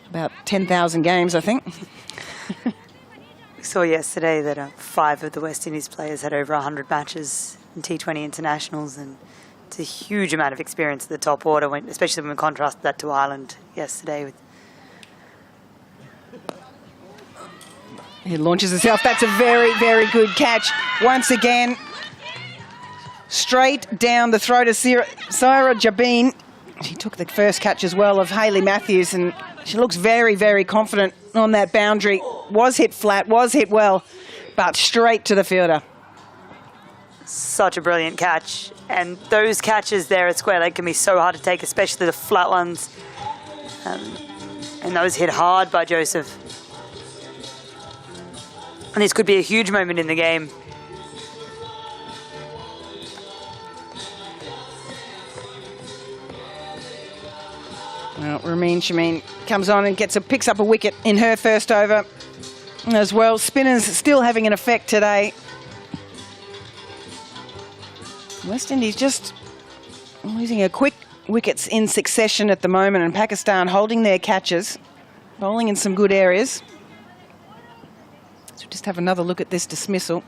about 10,000 games, I think. We saw yesterday that 5 of the West Indies players had over 100 matches in T20 internationals, and it's a huge amount of experience at the top order, especially when we contrast that to Ireland yesterday. He launches himself. That's a very, very good catch. Once again, straight down the throat of Sarah Jabin. She took the first catch as well of Hayley Matthews, and she looks very, very confident on that boundary. Was hit flat, was hit well, but straight to the fielder. Such a brilliant catch. And those catches there at square leg can be so hard to take, especially the flat ones. And those hit hard by Joseph. And this could be a huge moment in the game. Well, Ramin Shamim comes on and picks up a wicket in her first over as well. Spinners still having an effect today. West Indies just losing a quick wickets in succession at the moment, and Pakistan holding their catches, bowling in some good areas. So just have another look at this dismissal.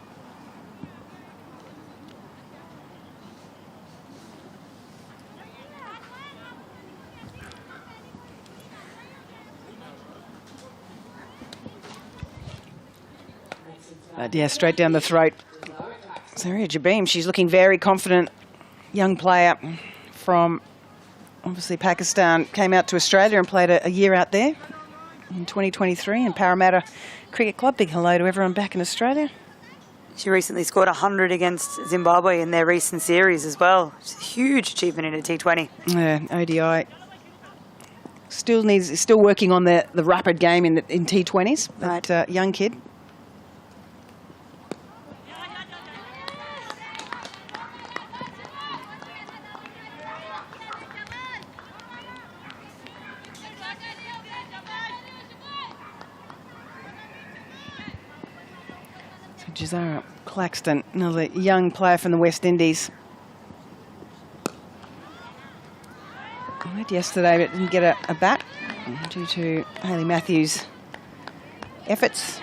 Yeah, straight down the throat. Sarah Jabin, she's looking very confident. Young player from, obviously, Pakistan. Came out to Australia and played a year out there in 2023 in Parramatta Cricket Club. Big hello to everyone back in Australia. She recently scored 100 against Zimbabwe in their recent series as well. It's a huge achievement in a T20. Yeah, ODI Still working on the rapid game in T20s. Right. That young kid. So Jazara Claxton, another young player from the West Indies. Played yesterday but didn't get a bat due to Hayley Matthews' efforts.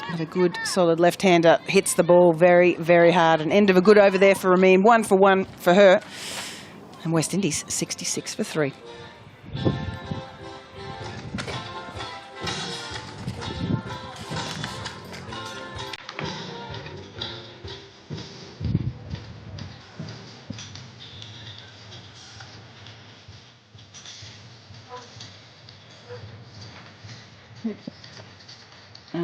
But a good, solid left-hander hits the ball very, very hard. An end of a good over there for Ramin. 1 for 1 for her. And West Indies 66 for 3.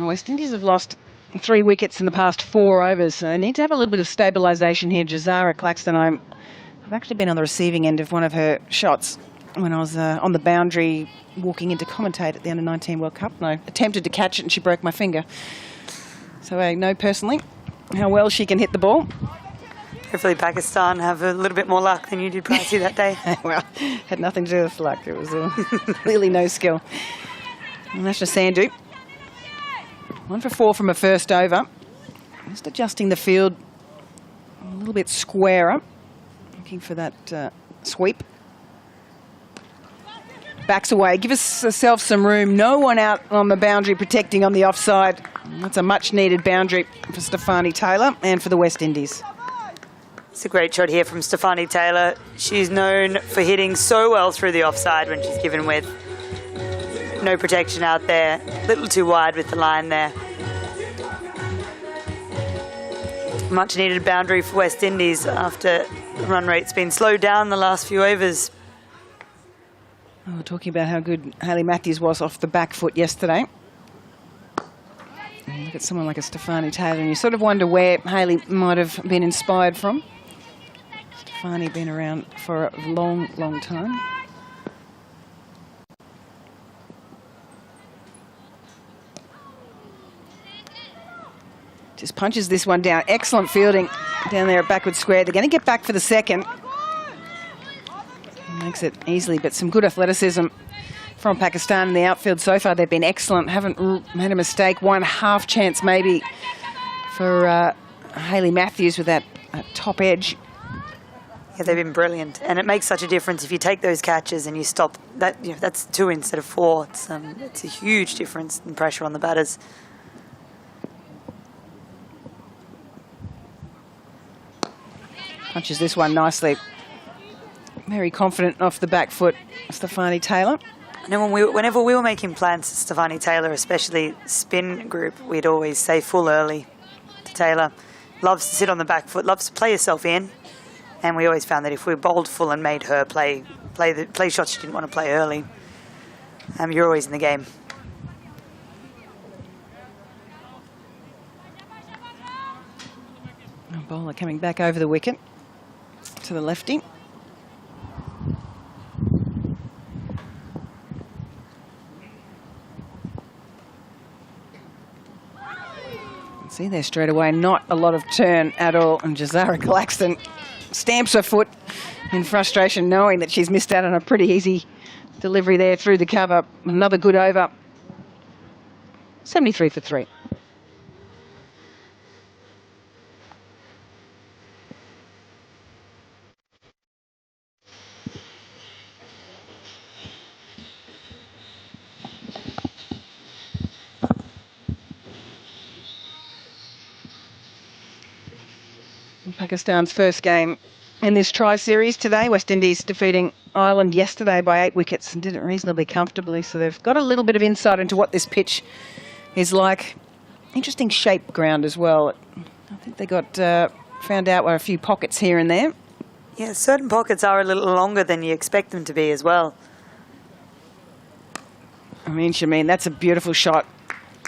West Indies have lost 3 wickets in the past 4 overs, so they need to have a little bit of stabilisation here. Jazara Claxton, I've actually been on the receiving end of one of her shots when I was on the boundary walking in to commentate at the Under-19 World Cup, and I attempted to catch it and she broke my finger. So I know personally how well she can hit the ball. Hopefully Pakistan have a little bit more luck than you did, Pricey, that day. Well, had nothing to do with luck. It was clearly no skill. And that's just Sandhu. 1 for 4 from a first over. Just adjusting the field a little bit squarer. Looking for that sweep. Backs away. Give herself some room. No one out on the boundary protecting on the offside. That's a much needed boundary for Stefanie Taylor and for the West Indies. It's a great shot here from Stefanie Taylor. She's known for hitting so well through the offside when she's given with. No protection out there. A little too wide with the line there. Much needed boundary for West Indies after the run rate's been slowed down the last few overs. Oh, we're talking about how good Hayley Matthews was off the back foot yesterday. And look at someone like a Stefanie Taylor and you sort of wonder where Hayley might have been inspired from. Stefanie been around for a long, long time. Just punches this one down. Excellent fielding down there at backward square. They're going to get back for the second. Makes it easily, but some good athleticism from Pakistan in the outfield so far. They've been excellent. Haven't made a mistake. 1 half chance maybe for Hayley Matthews with that top edge. Yeah, they've been brilliant, and it makes such a difference if you take those catches and you stop. That that's 2 instead of 4. It's a huge difference in pressure on the batters. Punches this one nicely. Very confident off the back foot, Stefanie Taylor. I know whenever we were making plans for Stefanie Taylor, especially spin group, we'd always say full early to Taylor. Loves to sit on the back foot, loves to play herself in. And we always found that if we bowled full and made her play shots she didn't want to play early, you're always in the game. Bowler coming back over the wicket to the lefty. See there straight away, not a lot of turn at all. And Jazara Claxton stamps her foot in frustration, knowing that she's missed out on a pretty easy delivery there through the cover. Another good over. 73 for 3. Pakistan's first game in this tri-series today. West Indies defeating Ireland yesterday by 8 wickets and did it reasonably comfortably. So they've got a little bit of insight into what this pitch is like. Interesting shape ground as well. I think they got found out were a few pockets here and there. Yeah, certain pockets are a little longer than you expect them to be as well. Shameen, that's a beautiful shot.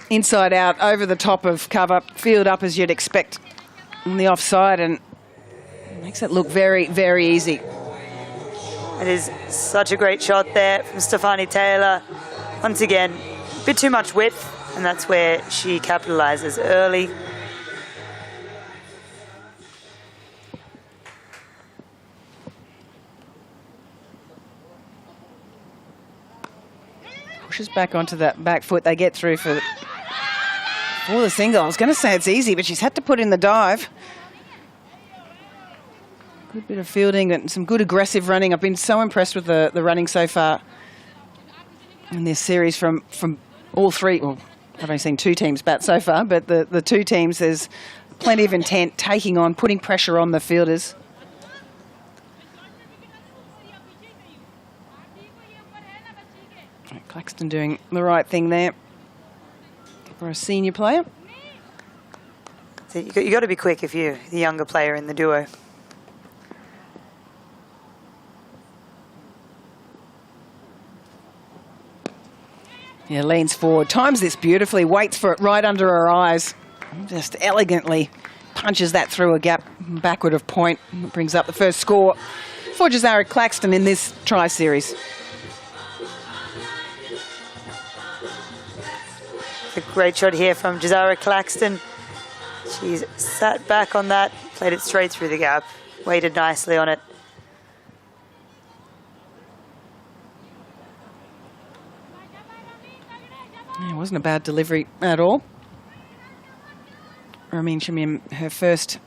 Inside out, over the top of cover, field up as you'd expect on the offside, and makes it look very, very easy. It is such a great shot there from Stefani Taylor. Once again, a bit too much width, and that's where she capitalises early. Pushes back onto that back foot. They get through for the single. I was going to say it's easy, but she's had to put in the dive. Good bit of fielding and some good aggressive running. I've been so impressed with the running so far in this series from all three. Well, I've only seen two teams bat so far, but the two teams, there's plenty of intent, taking on, putting pressure on the fielders. Claxton doing the right thing there for a senior player. So you got to be quick if you're the younger player in the duo. Yeah, leans forward, times this beautifully, waits for it right under her eyes. Just elegantly punches that through a gap backward of point. Brings up the first score for Jazara Claxton in this tri-series. A great shot here from Jazara Claxton. She's sat back on that, played it straight through the gap, waited nicely on it. It wasn't a bad delivery at all. Ramin Shamim, her first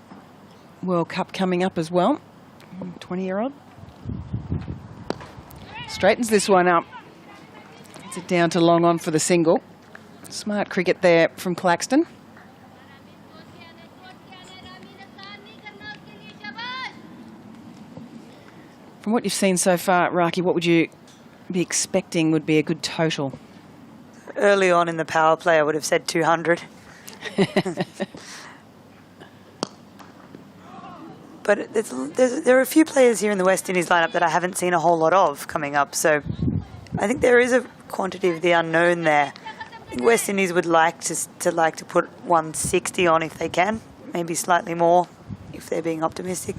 World Cup coming up as well. 20-year-old. Straightens this one up. Gets it down to long on for the single. Smart cricket there from Claxton. From what you've seen so far, Raki, what would you be expecting would be a good total? Early on in the power play, I would have said 200. But there are a few players here in the West Indies lineup that I haven't seen a whole lot of coming up. So I think there is a quantity of the unknown there. I think West Indies would like to put 160 on if they can, maybe slightly more if they're being optimistic.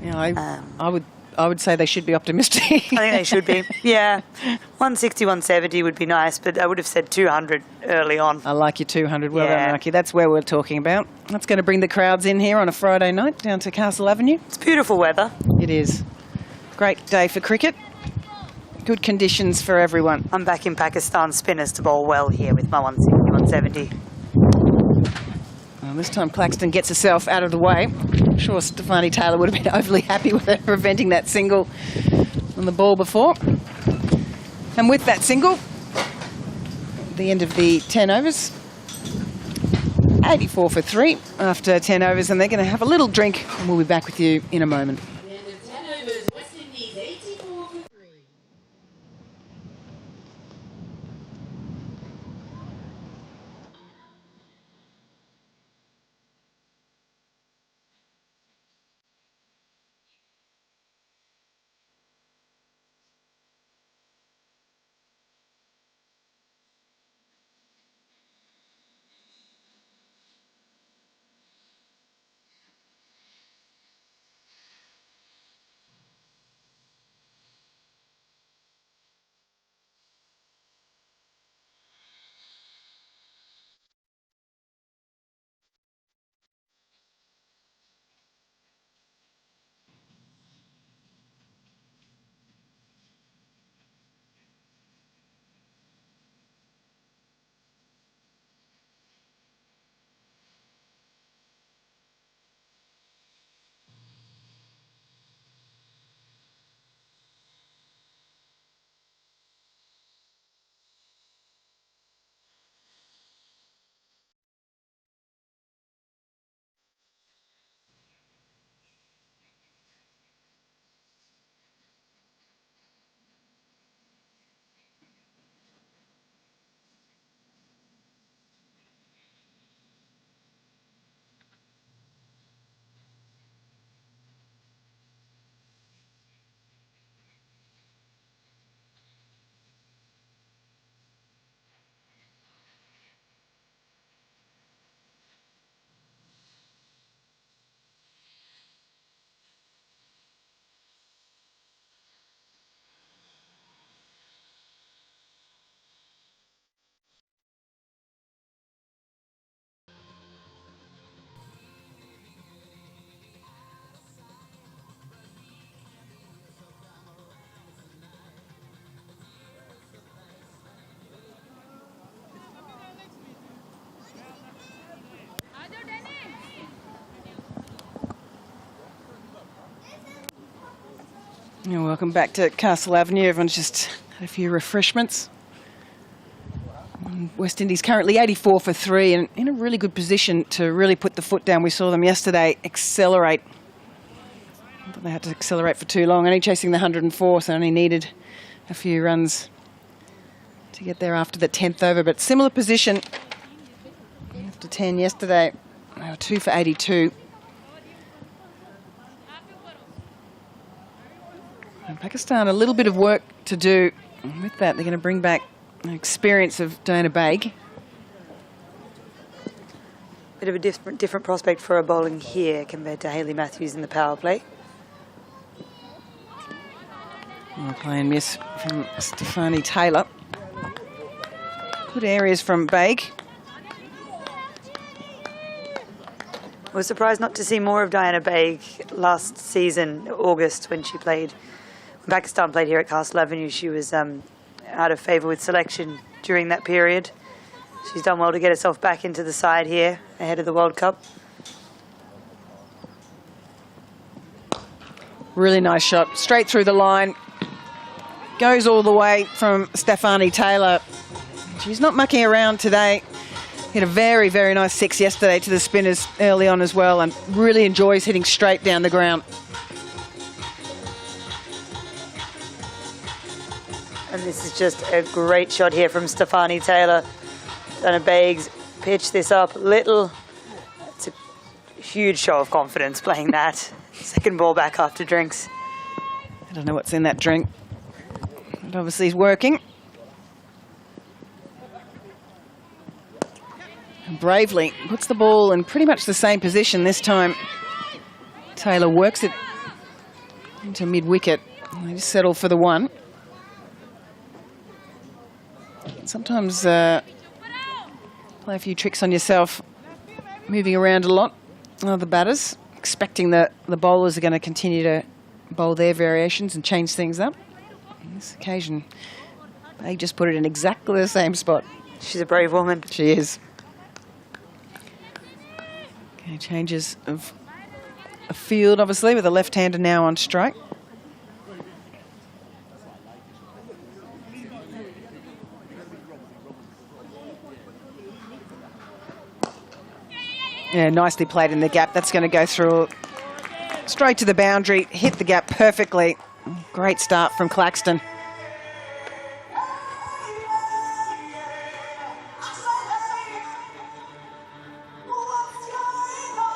Yeah, I would say they should be optimistic. I think they should be. Yeah, 160, 170 would be nice, but I would have said 200 early on. I like your 200. Well done, Raki. That's where we're talking about. That's going to bring the crowds in here on a Friday night down to Castle Avenue. It's beautiful weather. It is. Great day for cricket. Good conditions for everyone. I'm back in Pakistan spinners to bowl well here with my 160, 170. Well, this time Claxton gets herself out of the way. I'm sure Stefani Taylor would have been overly happy with her preventing that single on the ball before. And with that single, the end of the 10 overs, 84 for 3 after 10 overs, and they're going to have a little drink, and we'll be back with you in a moment. The end of 10 overs, West Indies 84 for 3. Yeah, welcome back to Castle Avenue. Everyone's just had a few refreshments. West Indies currently 84 for 3 and in a really good position to really put the foot down. We saw them yesterday accelerate. Not that they had to accelerate for too long, only chasing the 104, so only needed a few runs to get there after the 10th over. But similar position after 10 yesterday. They were 2 for 82. And Pakistan, a little bit of work to do. And with that, they're going to bring back the experience of Diana Baig. Bit of a different prospect for her bowling here compared to Hayley Matthews in the power play. Well, play and miss from Stefani Taylor. Good areas from Baig. I was surprised not to see more of Diana Baig last season, August, when she played. When Pakistan played here at Castle Avenue, she was out of favour with selection during that period. She's done well to get herself back into the side here ahead of the World Cup. Really nice shot, straight through the line. Goes all the way from Stefani Taylor. She's not mucking around today. Hit a very, very nice 6 yesterday to the spinners early on as well, and really enjoys hitting straight down the ground. And this is just a great shot here from Stefani Taylor. Diana Baig's pitched this up a little. It's a huge show of confidence playing that. Second ball back after drinks. I don't know what's in that drink. It obviously is working. And bravely puts the ball in pretty much the same position this time. Taylor works it into mid-wicket. They just settle for the 1. Sometimes play a few tricks on yourself, moving around a lot. The batters, expecting that the bowlers are going to continue to bowl their variations and change things up. On this occasion, they just put it in exactly the same spot. She's a brave woman. She is. Okay, changes of a field, obviously, with a left-hander now on strike. Yeah, nicely played in the gap. That's going to go through straight to the boundary, hit the gap perfectly. Great start from Claxton.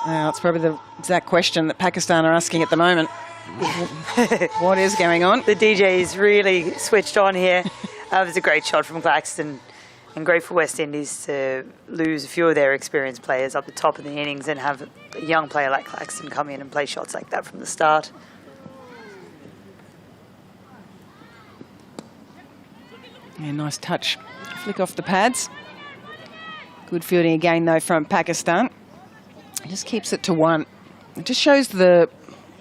Now, it's probably the exact question that Pakistan are asking at the moment. What is going on? The DJ is really switched on here. It was a great shot from Claxton, and great for West Indies to lose a few of their experienced players up the top of the innings and have a young player like Claxton come in and play shots like that from the start. Yeah, nice touch. Flick off the pads. Good fielding again, though, from Pakistan. It just keeps it to 1. It just shows the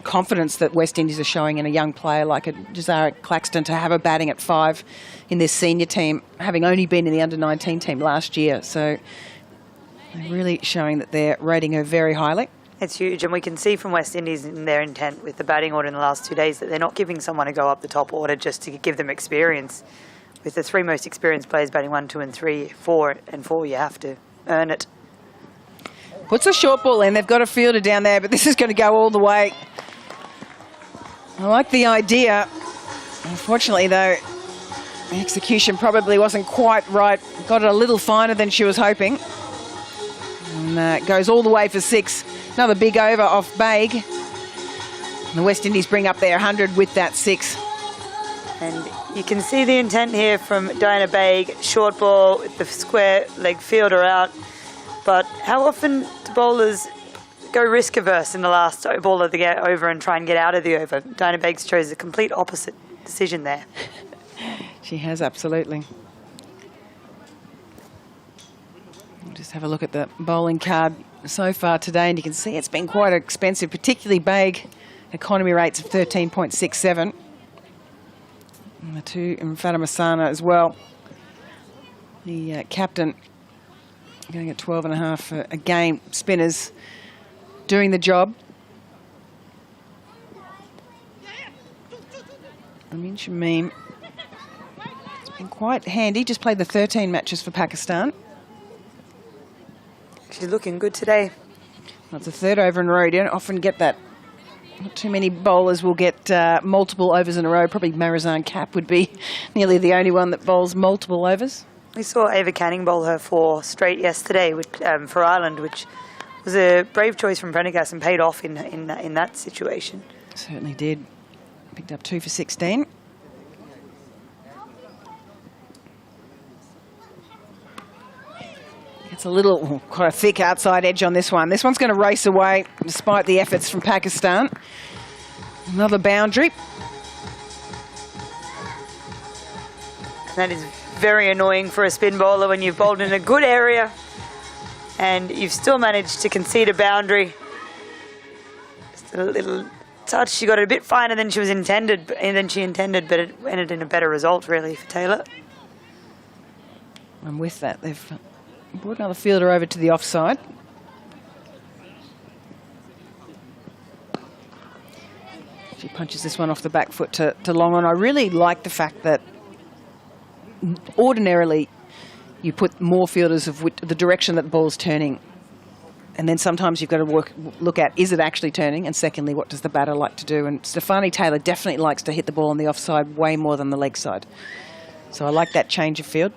confidence that West Indies are showing in a young player like a Jazara Claxton to have her batting at 5 in this senior team, having only been in the under-19 team last year. So they're really showing that they're rating her very highly. It's huge, and we can see from West Indies in their intent with the batting order in the last 2 days that they're not giving someone to go up the top order just to give them experience. With the 3 most experienced players batting 1, 2 and 3, 4 and 4, you have to earn it. Puts a short ball in. They've got a fielder down there, but this is going to go all the way. I like the idea. Unfortunately, though, the execution probably wasn't quite right. Got it a little finer than she was hoping. And goes all the way for 6. Another big over off Baig. And the West Indies bring up their 100 with that 6. And you can see the intent here from Diana Baig. Short ball with the square leg fielder out. But how often do bowlers go risk averse in the last ball of the over and try and get out of the over? Diana Baig chose the complete opposite decision there. She has, absolutely. We'll just have a look at the bowling card so far today, and you can see it's been quite expensive, particularly Baig. Economy rates of 13.67. And the 2 in Fatima Sana as well. The captain going at 12.5 for a game. Spinners doing the job. Amin Shamim. It's been quite handy. Just played the 13 matches for Pakistan. She's looking good today. That's a third over in a row. You don't often get that. Not too many bowlers will get multiple overs in a row. Probably Marizan Kapp would be nearly the only one that bowls multiple overs. We saw Ava Canning bowl her 4 straight yesterday for Ireland, which was a brave choice from Prendergast and paid off in that situation. Certainly did. Picked up 2 for 16. It's a little, quite a thick outside edge on this one. This one's going to race away despite the efforts from Pakistan. Another boundary. That is very annoying for a spin bowler when you've bowled in a good area and you've still managed to concede a boundary. Just a little touch. She got it a bit finer than she intended, but it ended in a better result, really, for Taylor. And with that, they've brought another fielder over to the offside. She punches this one off the back foot to long on. I really like the fact that ordinarily you put more fielders of the direction that the ball's turning, and then sometimes you've got to look at, is it actually turning, and secondly, what does the batter like to do? And Stefani Taylor definitely likes to hit the ball on the offside way more than the leg side. So I like that change of field.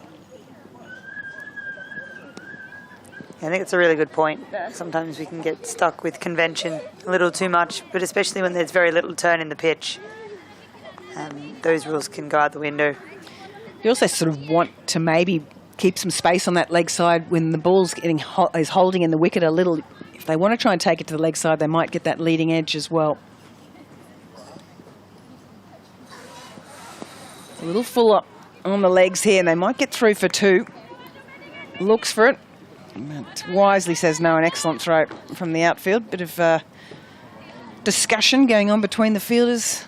I think it's a really good point. Sometimes we can get stuck with convention a little too much, but especially when there's very little turn in the pitch. Those rules can go out the window. You also sort of want to maybe keep some space on that leg side when the ball's is holding in the wicket a little. If they want to try and take it to the leg side, they might get that leading edge as well. A little full up on the legs here, and they might get through for 2. Looks for it. But wisely says no. An excellent throw from the outfield. Bit of discussion going on between the fielders,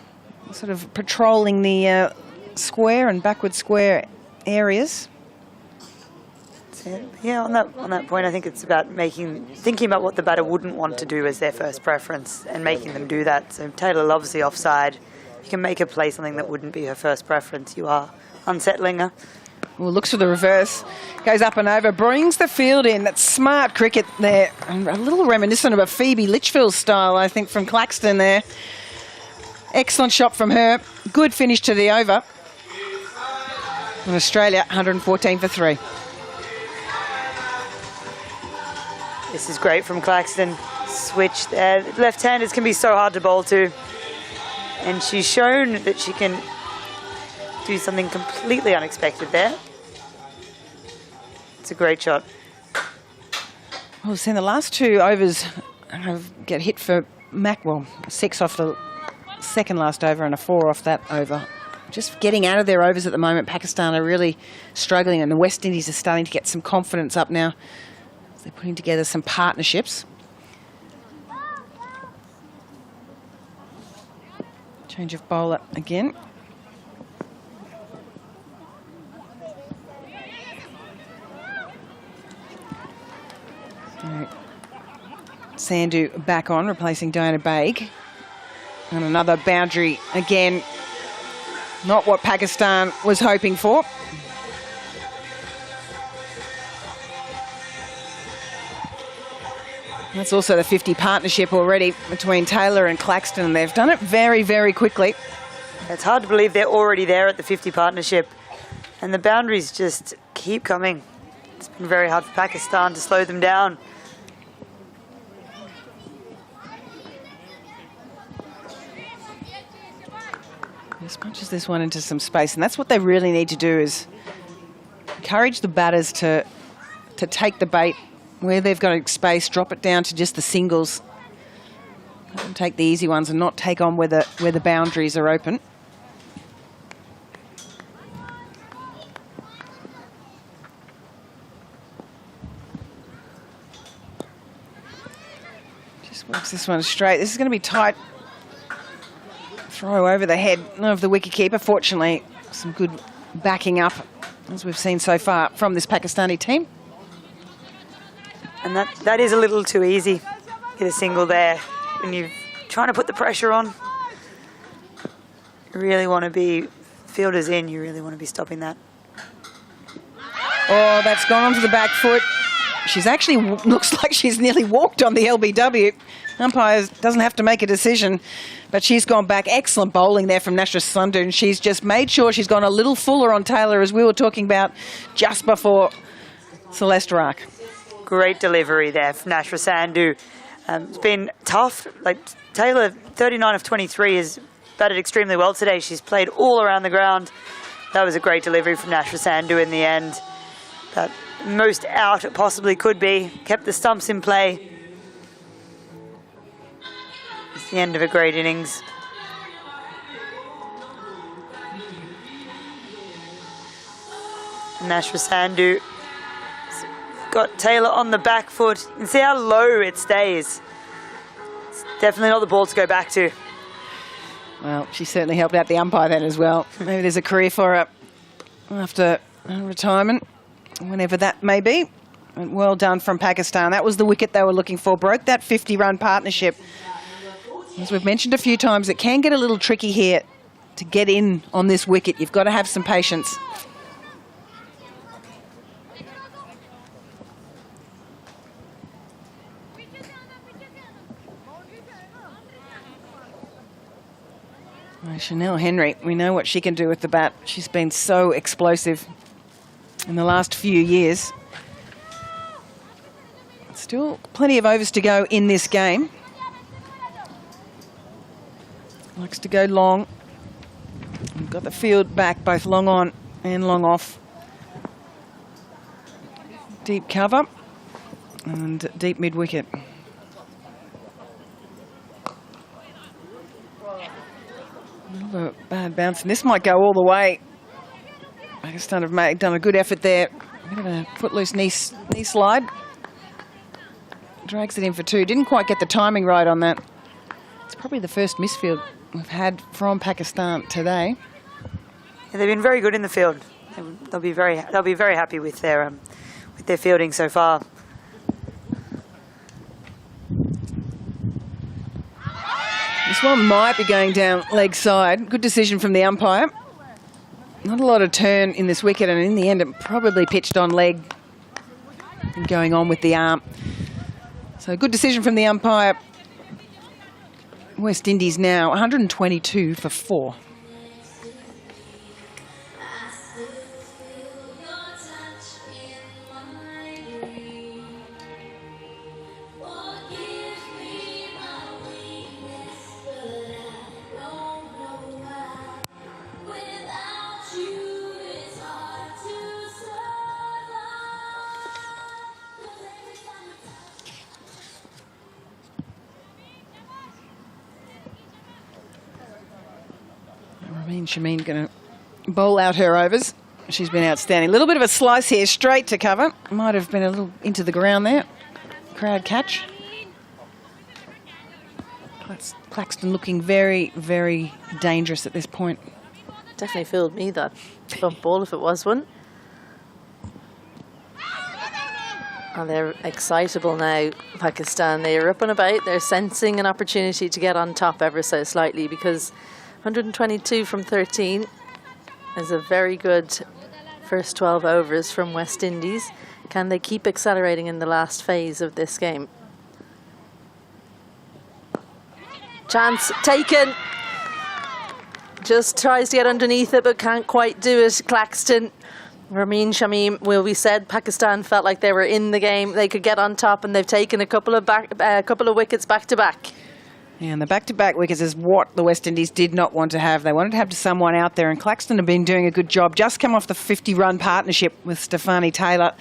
sort of patrolling the square and backward square areas. Yeah, on that point, I think it's about thinking about what the batter wouldn't want to do as their first preference and making them do that. So Taylor loves the offside. You can make her play something that wouldn't be her first preference. You are unsettling her. Well, looks for the reverse, goes up and over, brings the field in. That's smart cricket there. And a little reminiscent of a Phoebe Litchfield style, I think, from Claxton there. Excellent shot from her. Good finish to the over. And Australia, 114 for 3. This is great from Claxton. Switch there. Left-handers can be so hard to bowl to. And she's shown that she can do something completely unexpected there. It's a great shot. Well, we've seen the last 2 overs get hit for Mackwell. 6 off the second last over and a 4 off that over. Just getting out of their overs at the moment. Pakistan are really struggling, and the West Indies are starting to get some confidence up now. They're putting together some partnerships. Change of bowler again. Sandhu back on, replacing Diana Baig. And another boundary again. Not what Pakistan was hoping for. That's also the 50 partnership already between Taylor and Claxton. They've done it very, very quickly. It's hard to believe they're already there at the 50 partnership. And the boundaries just keep coming. It's been very hard for Pakistan to slow them down. Just punches this one into some space, and that's what they really need to do, is encourage the batters to take the bait where they've got space, drop it down to just the singles, and take the easy ones and not take on where the boundaries are open. Just works this one straight. This is going to be tight. Throw over the head of the wicketkeeper. Fortunately, some good backing up, as we've seen so far from this Pakistani team. And that is a little too easy. Get a single there when you're trying to put the pressure on. really want to be, fielders in, you really want to be stopping that. Oh, that's gone onto the back foot. She's actually, looks like she's nearly walked on the LBW. Umpire doesn't have to make a decision, but she's gone back. Excellent bowling there from Nashra Sandhu, and she's just made sure she's gone a little fuller on Taylor, as we were talking about just before Celeste Raak. Great delivery there from Nashra Sandhu. It's been tough. Like Taylor, 39 of 23, has batted extremely well today. She's played all around the ground. That was a great delivery from Nashra Sandhu in the end. That most out it possibly could be. Kept the stumps in play. It's the end of a great innings. Nashra Sandhu got Taylor on the back foot. And see how low it stays. It's definitely not the ball to go back to. Well, she certainly helped out the umpire then as well. Maybe there's a career for her after retirement, whenever that may be. And well done from Pakistan. That was the wicket they were looking for. Broke that 50-run partnership. As we've mentioned a few times, it can get a little tricky here to get in on this wicket. You've got to have some patience. Chanel Henry, we know what she can do with the bat. She's been so explosive in the last few years. Still plenty of overs to go in this game. Likes to go long. We've got the field back, both long on and long off. Deep cover and deep mid-wicket. A bad bounce, and this might go all the way. Pakistan have done a good effort there. A bit of a footloose knee slide. Drags it in for two. Didn't quite get the timing right on that. It's probably the first misfield we've had from Pakistan today. Yeah, they've been very good in the field. They'll be very happy with their fielding so far. This one might be going down leg side. Good decision from the umpire. Not a lot of turn in this wicket, and in the end it probably pitched on leg and going on with the arm. So good decision from the umpire. West Indies now 122 for 4. Shameen going to bowl out her overs. She's been outstanding. A little bit of a slice here, straight to cover. Might have been a little into the ground there. Crowd catch. Claxton looking very, very dangerous at this point. Definitely fooled me, that bump ball, if it was one. And they're excitable now, Pakistan. They're up and about. They're sensing an opportunity to get on top ever so slightly, because 122 from 13 is a very good first 12 overs from West Indies. Can they keep accelerating in the last phase of this game? Chance taken. Just tries to get underneath it, but can't quite do it. Claxton. Ramin Shamim, we said Pakistan felt like they were in the game. They could get on top, and they've taken a couple of wickets back to back. Yeah, and the back-to-back wickets is what the West Indies did not want to have. They wanted to have someone out there, and Claxton have been doing a good job. Just come off the 50-run partnership with Stefani Taylor.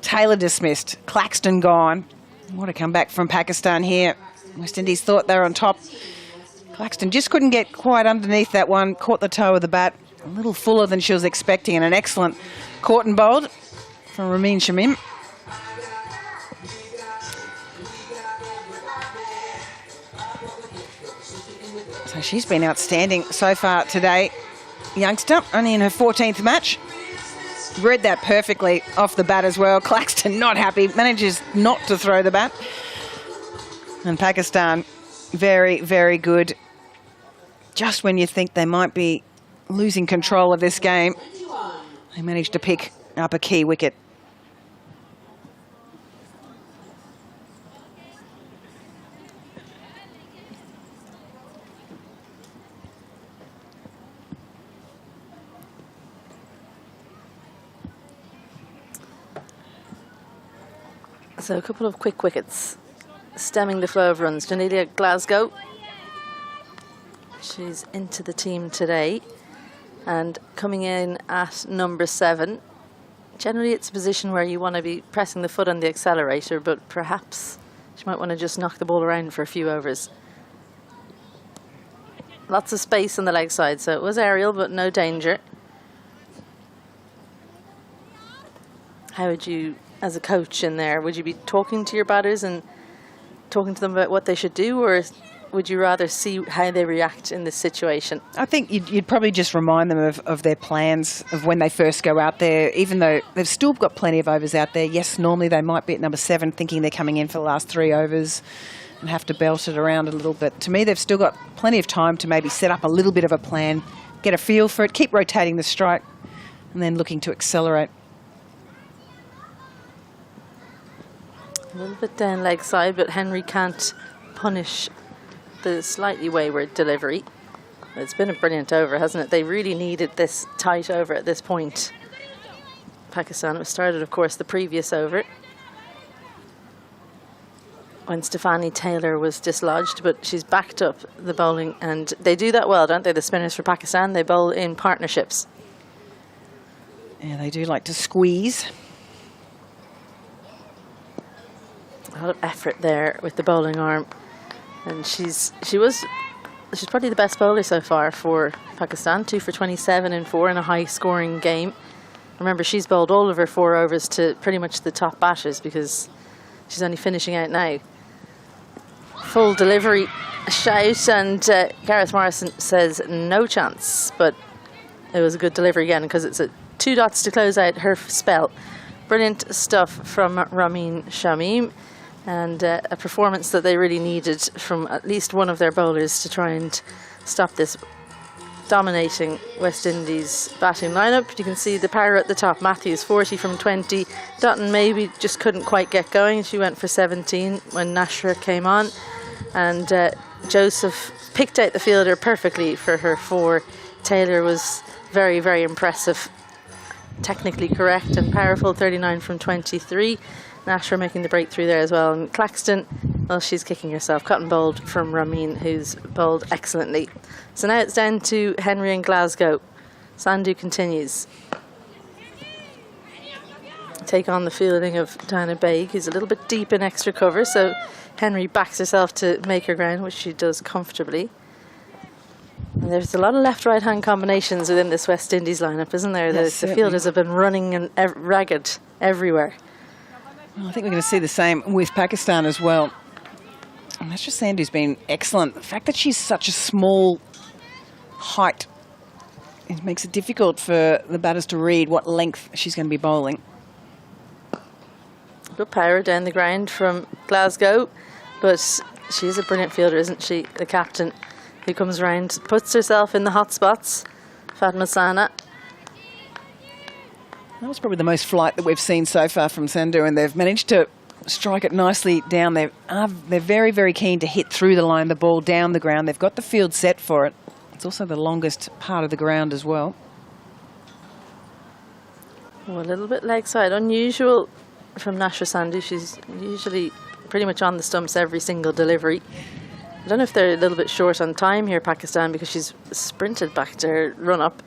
Taylor dismissed, Claxton gone. What a comeback from Pakistan here. West Indies thought they were on top. Claxton just couldn't get quite underneath that one, caught the toe of the bat. A little fuller than she was expecting, and an excellent caught and bowled from Ramin Shamim. So she's been outstanding so far today. Youngster, only in her 14th match. Read that perfectly off the bat as well. Claxton not happy, manages not to throw the bat. And Pakistan, very, very good. just when you think they might be losing control of this game, they managed to pick up a key wicket. So a couple of quick wickets stemming the flow of runs. Janelia Glasgow, she's into the team today and coming in at number 7. Generally it's a position where you want to be pressing the foot on the accelerator, but perhaps she might want to just knock the ball around for a few overs. Lots of space on the leg side, so it was aerial but no danger. How would you, as a coach in there, would you be talking to your batters and talking to them about what they should do, or would you rather see how they react in this situation? I think you'd probably just remind them of their plans of when they first go out there, even though they've still got plenty of overs out there. Yes, normally they might be at number 7 thinking they're coming in for the last 3 overs and have to belt it around a little bit. To me, they've still got plenty of time to maybe set up a little bit of a plan, get a feel for it, keep rotating the strike, and then looking to accelerate. A little bit down leg side, but Henry can't punish the slightly wayward delivery. It's been a brilliant over, hasn't it? They really needed this tight over at this point. Pakistan, it was started, of course, the previous over when Stefani Taylor was dislodged, but she's backed up the bowling, and they do that well, don't they? The spinners for Pakistan, they bowl in partnerships. Yeah, they do like to squeeze. A lot of effort there with the bowling arm, and she's probably the best bowler so far for Pakistan. 2 for 27 and 4 in a high scoring game. Remember, she's bowled all of her 4 overs to pretty much the top batters because she's only finishing out now. Full delivery, a shout, and Gareth Morrison says no chance, but it was a good delivery again because it's 2 dots to close out her spell. Brilliant stuff from Ramin Shamim. And a performance that they really needed from at least one of their bowlers to try and stop this dominating West Indies batting lineup. You can see the power at the top. Matthews 40 from 20. Dutton maybe just couldn't quite get going. She went for 17 when Nashra came on. And Joseph picked out the fielder perfectly for her 4. Taylor was very, very impressive. Technically correct and powerful, 39 from 23. Nashra making the breakthrough there as well. And Claxton, well, she's kicking herself. Cotton bowled from Ramin, who's bowled excellently. So now it's down to Henry and Glasgow. Sandhu continues. Take on the fielding of Diana Baig, who's a little bit deep in extra cover. So Henry backs herself to make her ground, which she does comfortably. And there's a lot of left-right hand combinations within this West Indies lineup, isn't there? Yes, the fielders have been running and ragged everywhere. Well, I think we're going to see the same with Pakistan as well. And Nashra Sandhu's been excellent. The fact that she's such a small height, it makes it difficult for the batters to read what length she's going to be bowling. Good power down the ground from Glasgow, but she's a brilliant fielder, isn't she? The captain who comes round, puts herself in the hot spots. Fatma Sana. That was probably the most flight that we've seen so far from Sandhu, and they've managed to strike it nicely down. They're very, very keen to hit through the line, the ball down the ground. They've got the field set for it. It's also the longest part of the ground as well. Well, a little bit leg side. Unusual from Nashra Sandhu. She's usually pretty much on the stumps every single delivery. I don't know if they're a little bit short on time here, Pakistan, because she's sprinted back to her run-up.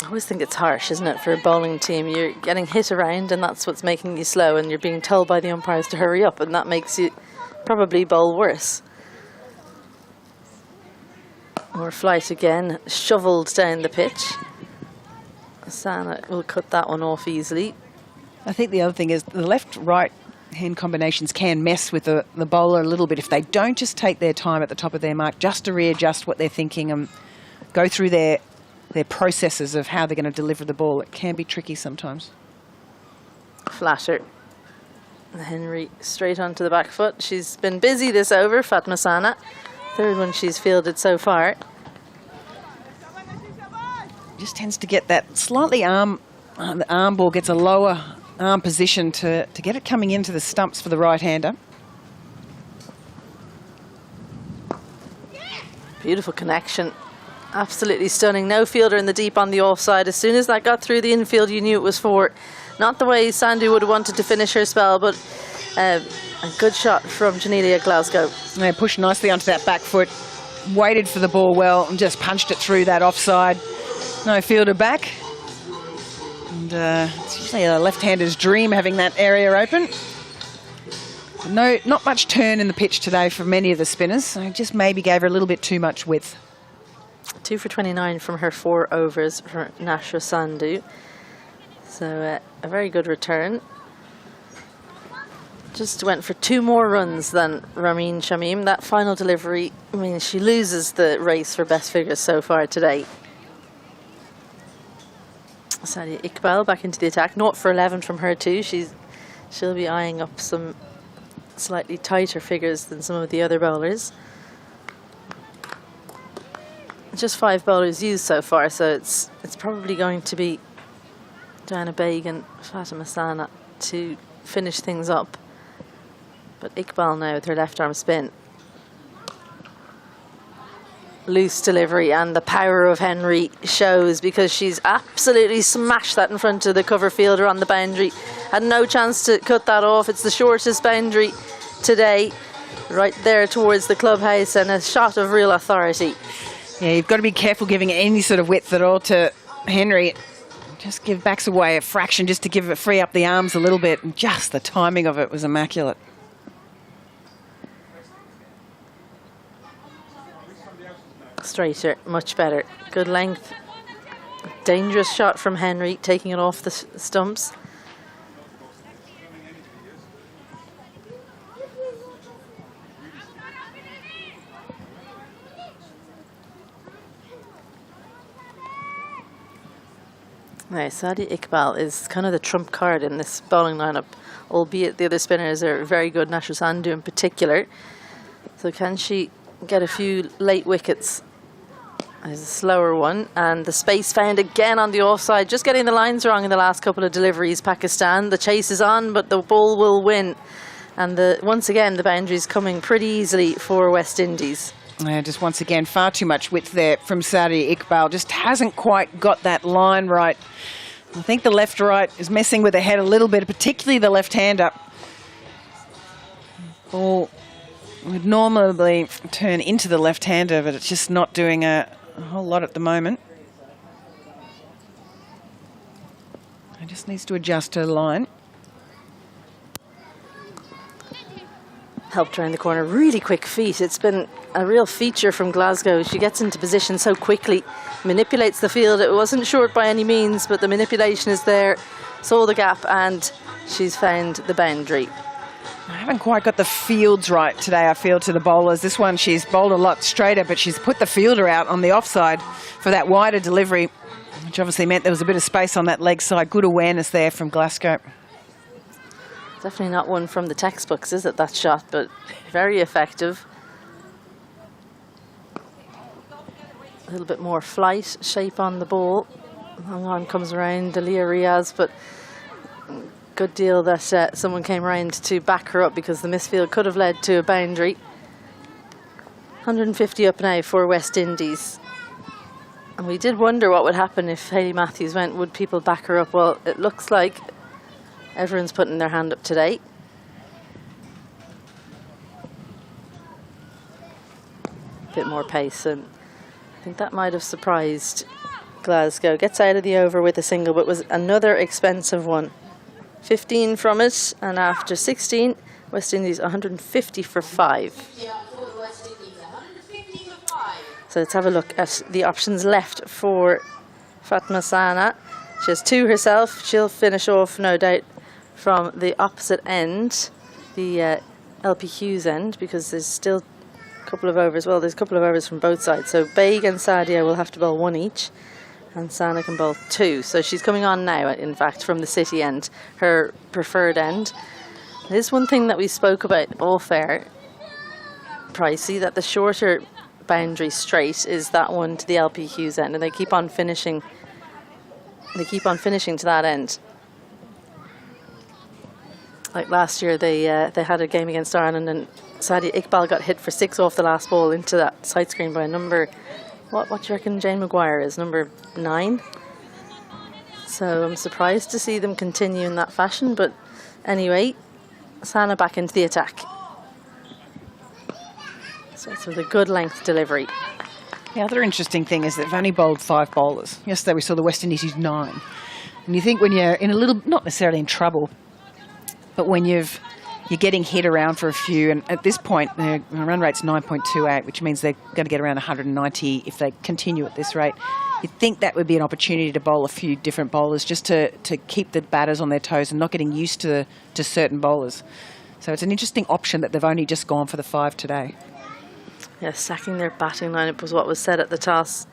I always think it's harsh, isn't it, for a bowling team? You're getting hit around and that's what's making you slow, and you're being told by the umpires to hurry up, and that makes you probably bowl worse. More flight again, shovelled down the pitch. Sana will cut that one off easily. I think the other thing is the left-right hand combinations can mess with the bowler a little bit if they don't just take their time at the top of their mark just to readjust what they're thinking and go through their processes of how they're going to deliver the ball. It can be tricky sometimes. Flatter. Henry straight onto the back foot. She's been busy this over, Fatma Sana. Third one she's fielded so far. Just tends to get that slightly the arm ball gets a lower arm position to get it coming into the stumps for the right-hander. Beautiful connection. Absolutely stunning. No fielder in the deep on the offside. As soon as that got through the infield, you knew it was four. Not the way Sandhu would have wanted to finish her spell, but a good shot from Janelia Glasgow. They pushed nicely onto that back foot, waited for the ball well and just punched it through that offside. No fielder back. And it's usually a left-hander's dream having that area open. No, not much turn in the pitch today for many of the spinners. So just maybe gave her a little bit too much width. 2 for 29 from her 4 overs for Nashra Sandhu. So a very good return. Just went for 2 more runs than Ramin Shamim. That final delivery, I mean, she loses the race for best figures so far today. Sadia Iqbal back into the attack. 0 for 11 from her too. She'll be eyeing up some slightly tighter figures than some of the other bowlers. Just 5 bowlers used so far, so it's probably going to be Diana Baig and Fatima Sana to finish things up. But Iqbal now with her left arm spin. Loose delivery, and the power of Henry shows because she's absolutely smashed that in front of the cover fielder on the boundary. Had no chance to cut that off. It's the shortest boundary today, right there towards the clubhouse, and a shot of real authority. Yeah, you've got to be careful giving any sort of width at all to Henry. Just give backs away a fraction just to give it, free up the arms a little bit, and just the timing of it was immaculate. Straighter, much better. Good length. Dangerous shot from Henry, taking it off the stumps. Now, Sadia Iqbal is kind of the trump card in this bowling lineup, albeit the other spinners are very good, Nashra Sandhu in particular. So can she get a few late wickets? There's a slower one, and the space found again on the offside, just getting the lines wrong in the last couple of deliveries. Pakistan, the chase is on, but the ball will win, and once again the boundary's coming pretty easily for West Indies. Yeah, just once again far too much width there from Sadia Iqbal. Just hasn't quite got that line right. I think the left-right is messing with the head a little bit, particularly the left-hander. Ball would normally turn into the left-hander, but it's just not doing a whole lot at the moment. It just needs to adjust her line. Helped around the corner, really quick feet. It's been a real feature from Glasgow. She gets into position so quickly, manipulates the field. It wasn't short by any means, but the manipulation is there. Saw the gap, and she's found the boundary. I haven't quite got the fields right today, I feel, to the bowlers. This one, she's bowled a lot straighter, but she's put the fielder out on the offside for that wider delivery, which obviously meant there was a bit of space on that leg side. Good awareness there from Glasgow. Definitely not one from the textbooks, is it, that shot, but very effective. A little bit more flight, shape on the ball. Long on comes around Dalia Riaz, but good deal that someone came around to back her up, because the misfield could have led to a boundary. 150 up now for West Indies. And we did wonder what would happen if Hayley Matthews went. Would people back her up? Well, it looks like everyone's putting their hand up today. Bit more pace, and I think that might have surprised Glasgow. Gets out of the over with a single, but was another expensive one. 15 from it, and after 16, West Indies 150 for 5. So let's have a look at the options left for Fatma Sana. She has 2 herself. She'll finish off, no doubt, from the opposite end, the LP Hughes end, because there's still a couple of overs. Well, there's a couple of overs from both sides. So Baig and Sadia will have to bowl 1 each, and Sana can bowl 2. So she's coming on now, in fact, from the City end, her preferred end. There's one thing that we spoke about off air, Pricey, that the shorter boundary straight is that one to the LPQ's end, and they keep on finishing. They keep on finishing to that end. Like last year, they had a game against Ireland, and Sadia Iqbal got hit for 6 off the last ball into that side screen by a number. What do you reckon Jane Maguire is? Number 9. So I'm surprised to see them continue in that fashion. But anyway, Sana back into the attack. So it's with a good length delivery. The other interesting thing is that they've only bowled 5 bowlers. Yesterday we saw the West Indies use 9. And you think when you're in a little, not necessarily in trouble, but when you're getting hit around for a few, and at this point their run rate's 9.28, which means they're going to get around 190 if they continue at this rate. You'd think that would be an opportunity to bowl a few different bowlers just to keep the batters on their toes and not getting used to certain bowlers. So it's an interesting option that they've only just gone for the 5 today. Yeah, sacking their batting lineup was what was said at the toss.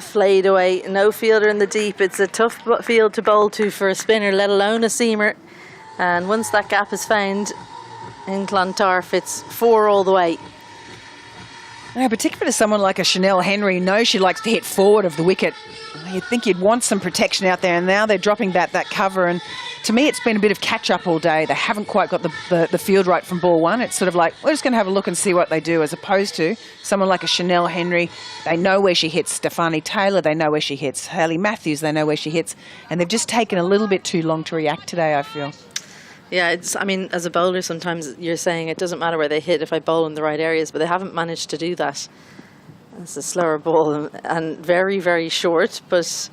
Flayed away, no fielder in the deep. It's a tough field to bowl to for a spinner, let alone a seamer. And once that gap is found in Clontarf, it's 4 all the way. Now, particularly to someone like a Chanel Henry, knows she likes to hit forward of the wicket. You'd think you'd want some protection out there, and now they're dropping that cover. And to me, it's been a bit of catch-up all day. They haven't quite got the field right from ball 1. It's sort of like, we're just going to have a look and see what they do, as opposed to someone like a Chanel Henry. They know where she hits Stefani Taylor. They know where she hits Hayley Matthews. They know where she hits. And they've just taken a little bit too long to react today, I feel. Yeah, I mean, as a bowler, sometimes you're saying it doesn't matter where they hit if I bowl in the right areas, but they haven't managed to do that. It's a slower ball and very, very short, but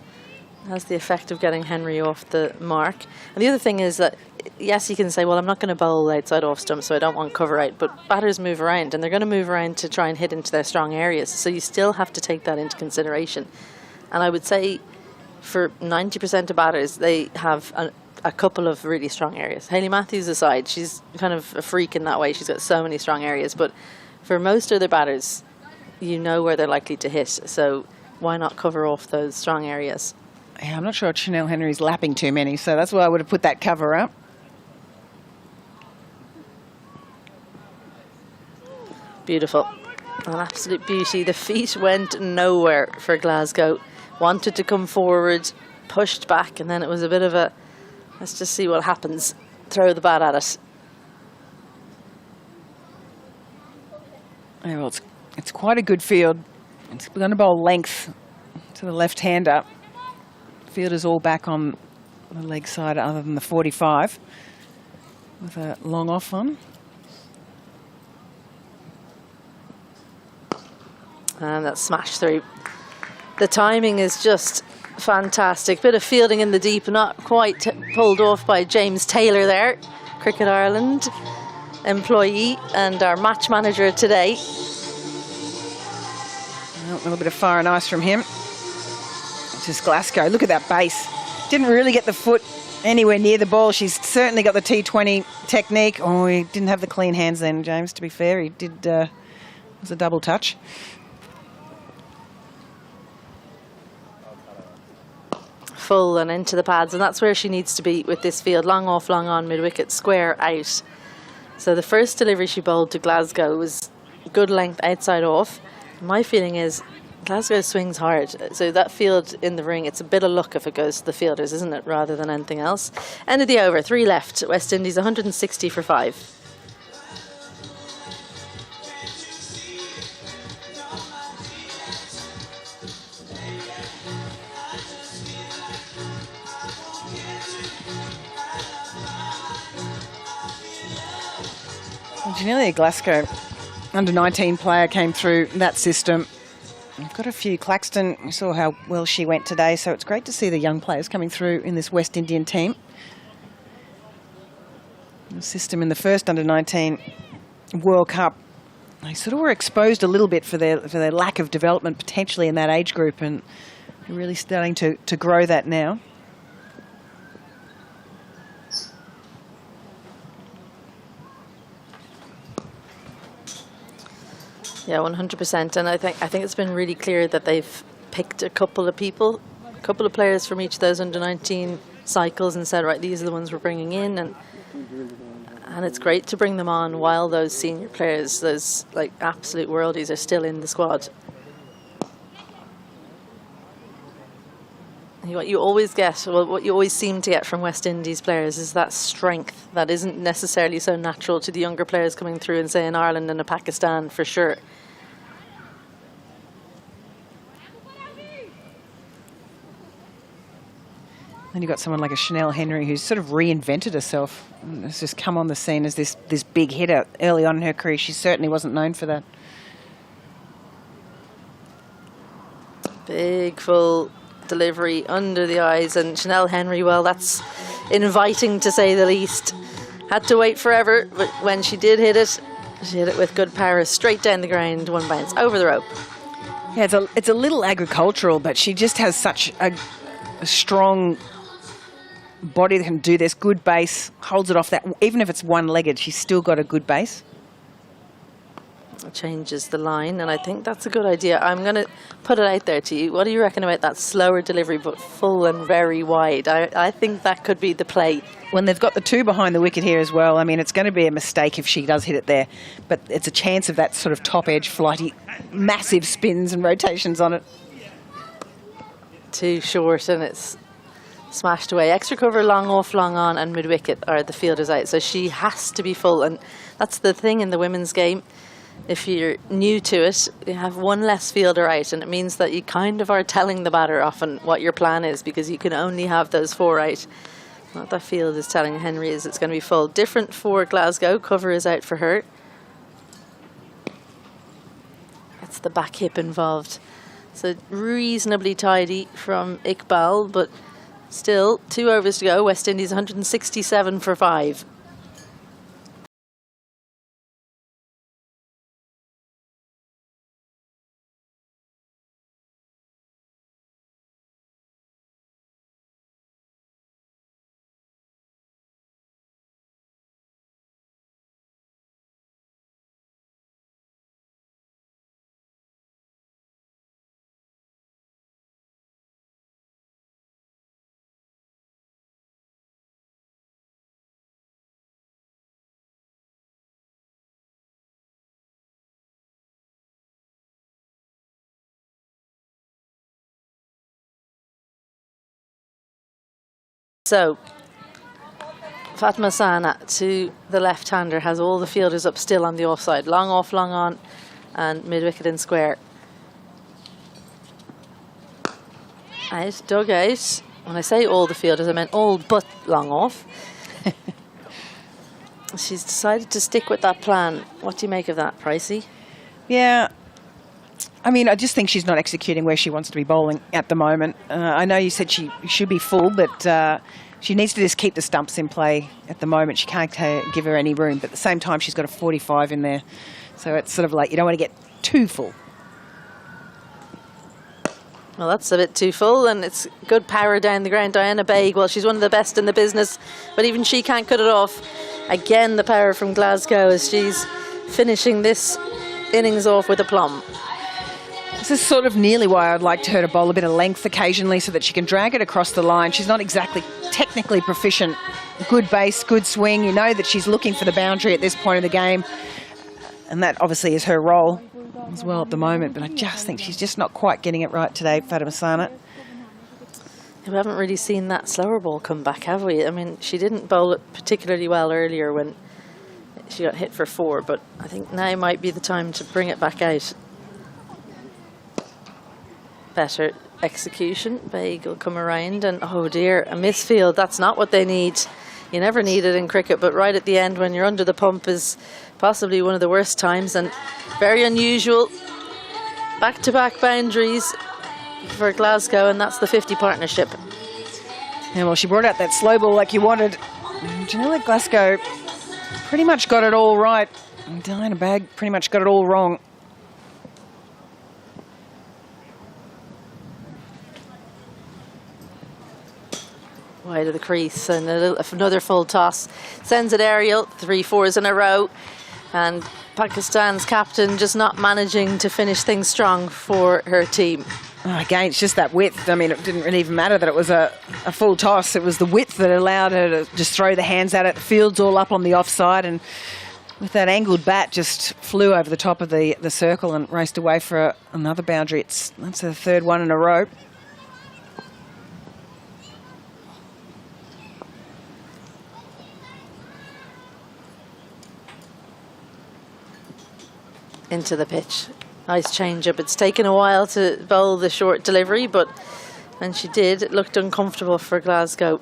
has the effect of getting Henry off the mark. And the other thing is that, yes, you can say, well, I'm not going to bowl outside off stump, so I don't want cover out, but batters move around, and they're going to move around to try and hit into their strong areas, so you still have to take that into consideration. And I would say for 90% of batters, they have a couple of really strong areas. Hayley Matthews aside, she's kind of a freak in that way. She's got so many strong areas, but for most other batters, you know where they're likely to hit, so why not cover off those strong areas? Yeah, I'm not sure Chanel Henry's lapping too many, so that's why I would have put that cover up. Beautiful. An absolute beauty. The feet went nowhere for Glasgow. Wanted to come forward, pushed back, and then it was a bit of a, let's just see what happens. Throw the bat at it. Yeah, well, it's quite a good field. It's going to bowl length to the left-hander. Fielders all back on the leg side other than the 45 with a long off on. And that's smashed through. The timing is just fantastic. Bit of fielding in the deep, not quite pulled off by James Taylor there, Cricket Ireland employee and our match manager today. Well, a little bit of fire and ice from him. It's just Glasgow. Look at that base. Didn't really get the foot anywhere near the ball. She's certainly got the T20 technique. Oh, he didn't have the clean hands then, James, to be fair. He did, it was a double touch. Full and into the pads, and that's where she needs to be with this field. Long off, long on, mid-wicket, square out. So the first delivery she bowled to Glasgow was good length outside off. My feeling is Glasgow swings hard, so that field in the ring, it's a bit of luck if it goes to the fielders, isn't it, rather than anything else. End of the over, 3 left. West Indies 160 for 5. Janelia Glasgow, under-19 player, came through that system. We've got a few. Claxton, we saw how well she went today, so it's great to see the young players coming through in this West Indian team. The system in the first under-19 World Cup, they sort of were exposed a little bit for their lack of development potentially in that age group, and they're really starting to grow that now. Yeah, 100%. And I think it's been really clear that they've picked a couple of players from each of those under-19 cycles and said, right, these are the ones we're bringing in, and it's great to bring them on while those senior players, those like absolute worldies, are still in the squad. What you always get, well, what you always seem to get from West Indies players is that strength that isn't necessarily so natural to the younger players coming through, and say in Ireland and in Pakistan for sure. Then you've got someone like a Chanel Henry who's sort of reinvented herself. Has just come on the scene as this big hitter early on in her career. She certainly wasn't known for that. Big full delivery under the eyes, and Chanel Henry, well, that's inviting to say the least. Had to wait forever, but when she did hit it, she hit it with good power, straight down the ground, one bounce over the rope. Yeah, it's a little agricultural, but she just has such a strong body that can do this. Good base, holds it off that. Even if it's one-legged, she's still got a good base. Changes the line, and I think that's a good idea. I'm going to put it out there to you. What do you reckon about that slower delivery but full and very wide? I think that could be the play. When they've got the two behind the wicket here as well, I mean, it's going to be a mistake if she does hit it there, but it's a chance of that sort of top edge flighty, massive spins and rotations on it. Too short, and it's smashed away. Extra cover, long off, long on, and mid-wicket are the fielders out, so she has to be full, and that's the thing in the women's game. If you're new to it, you have one less fielder out, and it means that you kind of are telling the batter often what your plan is, because you can only have those four out. What that field is telling Henry is it's going to be full. Different for Glasgow. Cover is out for her. That's the back hip involved. So reasonably tidy from Iqbal, but still 2 overs to go. West Indies 167 for 5. So, Fatma Sana to the left-hander has all the fielders up still on the offside. Long off, long on, and mid-wicket and square. Out, dug out. When I say all the fielders, I meant all but long off. She's decided to stick with that plan. What do you make of that, Pricey? Yeah, I mean, I just think she's not executing where she wants to be bowling at the moment. I know you said she should be full, but she needs to just keep the stumps in play at the moment. She can't give her any room, but at the same time, she's got a 45 in there. So it's sort of like you don't want to get too full. Well, that's a bit too full, and it's good power down the ground. Diana Baig, well, she's one of the best in the business, but even she can't cut it off. Again, the power from Glasgow as she's finishing this innings off with aplomb. This is sort of nearly why I'd like her to bowl a bit of length occasionally so that she can drag it across the line. She's not exactly technically proficient. Good base, good swing. You know that she's looking for the boundary at this point of the game. And that obviously is her role as well at the moment. But I just think she's just not quite getting it right today, Fatma Sana. We haven't really seen that slower ball come back, have we? I mean, she didn't bowl it particularly well earlier when she got hit for 4, but I think now might be the time to bring it back out. Better execution. Baig will come around, and oh dear, a misfield. That's not what they need. You never need it in cricket, but right at the end when you're under the pump is possibly one of the worst times, and very unusual. Back-to-back boundaries for Glasgow, and that's the 50 partnership. Yeah, well, she brought out that slow ball like you wanted. Janella Glasgow pretty much got it all right. And Diana Baig pretty much got it all wrong. Wide of the crease, and another full toss. Sends it aerial, 3 4s in a row. And Pakistan's captain just not managing to finish things strong for her team. Oh, again, it's just that width. I mean, it didn't really even matter that it was a full toss. It was the width that allowed her to just throw the hands at it. The field's all up on the offside, and with that angled bat, just flew over the top of the circle and raced away for another boundary. That's her third one in a row. Into the pitch. Nice change-up. It's taken a while to bowl the short delivery, but when she did, it looked uncomfortable for Glasgow.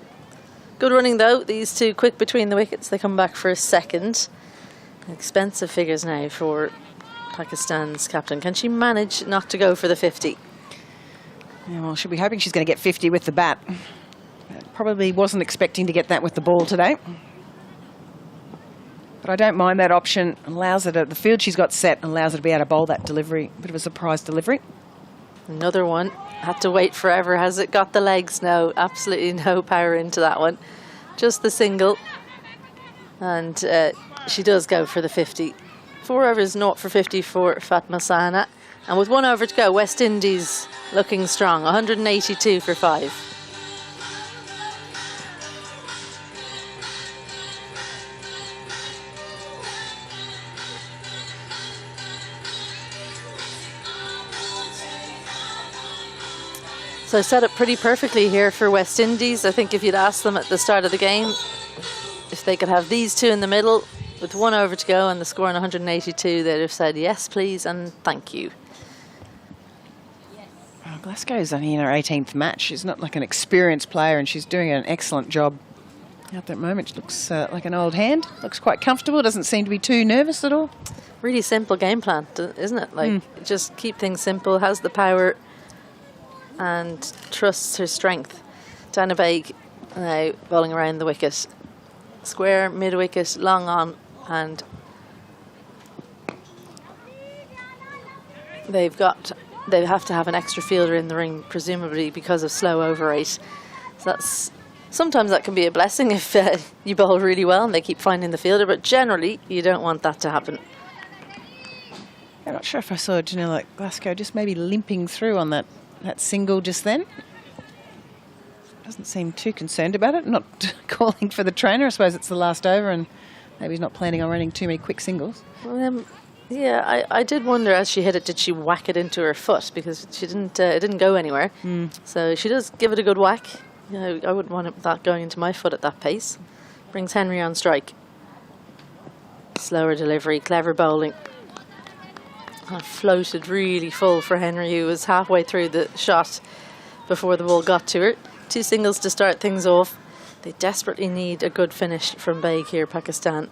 Good running, though. These two quick between the wickets. They come back for a second. Expensive figures now for Pakistan's captain. Can she manage not to go for the 50? Yeah, well, she'll be hoping she's going to get 50 with the bat. Probably wasn't expecting to get that with the ball today. But I don't mind that option. Allows her to, the field she's got set allows her to be able to bowl that delivery. Bit of a surprise delivery. Another one. Had to wait forever. Has it got the legs? No, absolutely no power into that one. Just the single. And she does go for the 50. 4 overs, 0 for 50 for Fatma Sana. And with 1 over to go, West Indies looking strong. 182 for 5. So set up pretty perfectly here for West Indies. I think if you'd asked them at the start of the game if they could have these two in the middle with 1 over to go and the score on 182, they'd have said yes, please, and thank you. Well, Glasgow's only in her 18th match. She's not like an experienced player, and she's doing an excellent job at that moment. She looks like an old hand. Looks quite comfortable. Doesn't seem to be too nervous at all. Really simple game plan, isn't it? Like, just keep things simple, has the power and trusts her strength. Dana Baig now bowling around the wicket. Square, mid-wicket, long on, and they have to have an extra fielder in the ring, presumably because of slow over rate. So sometimes that can be a blessing if you bowl really well and they keep finding the fielder, but generally you don't want that to happen. I'm not sure if I saw Janella Glasgow just maybe limping through on that single just then. Doesn't seem too concerned about it. Not calling for the trainer. I suppose it's the last over and maybe he's not planning on running too many quick singles. Yeah, I did wonder as she hit it, did she whack it into her foot? Because she didn't. It didn't go anywhere. So she does give it a good whack. You know, I wouldn't want that going into my foot at that pace. Brings Henry on strike. Slower delivery, clever bowling. And floated really full for Henry, who was halfway through the shot before the ball got to her. 2 singles to start things off. They desperately need a good finish from Baig here, Pakistan.